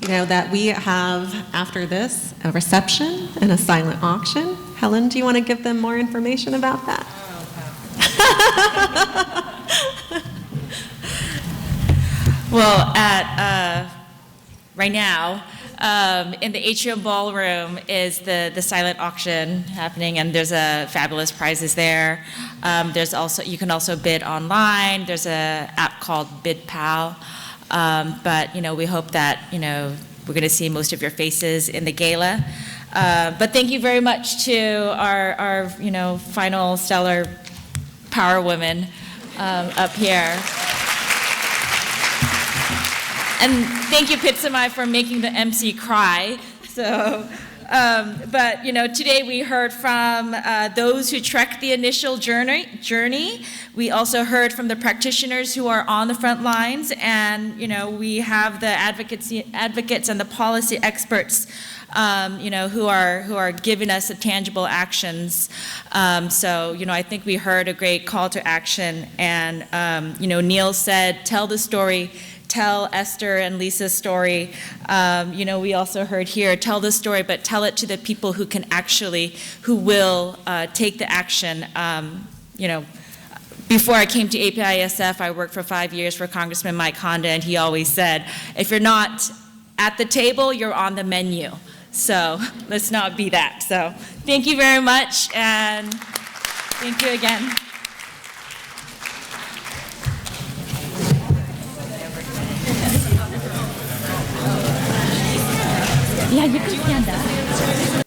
you know, that we have after this a reception and a silent auction. Helen, do you want to give them more information about that? Well, right now, in the atrium ballroom is the silent auction happening, and there's fabulous prizes there. There's also, you can also bid online. There's an app called BidPal, but you know, we hope that, you know, we're going to see most of your faces in the gala. But thank you very much to our final stellar power women up here. And thank you, Pitsamai, for making the MC cry. So, but today we heard from those who trekked the initial journey. We also heard from the practitioners who are on the front lines, and we have the advocates and the policy experts, who are giving us the tangible actions. So, I think we heard a great call to action, and Neil said, tell the story. Tell Esther and Lisa's story. We also heard here, tell the story, but tell it to the people who will take the action. Before I came to APIASF, I worked for 5 years for Congressman Mike Honda, and he always said, if you're not at the table, you're on the menu. So let's not be that. So thank you very much, and thank you again. Yeah, you can stand up.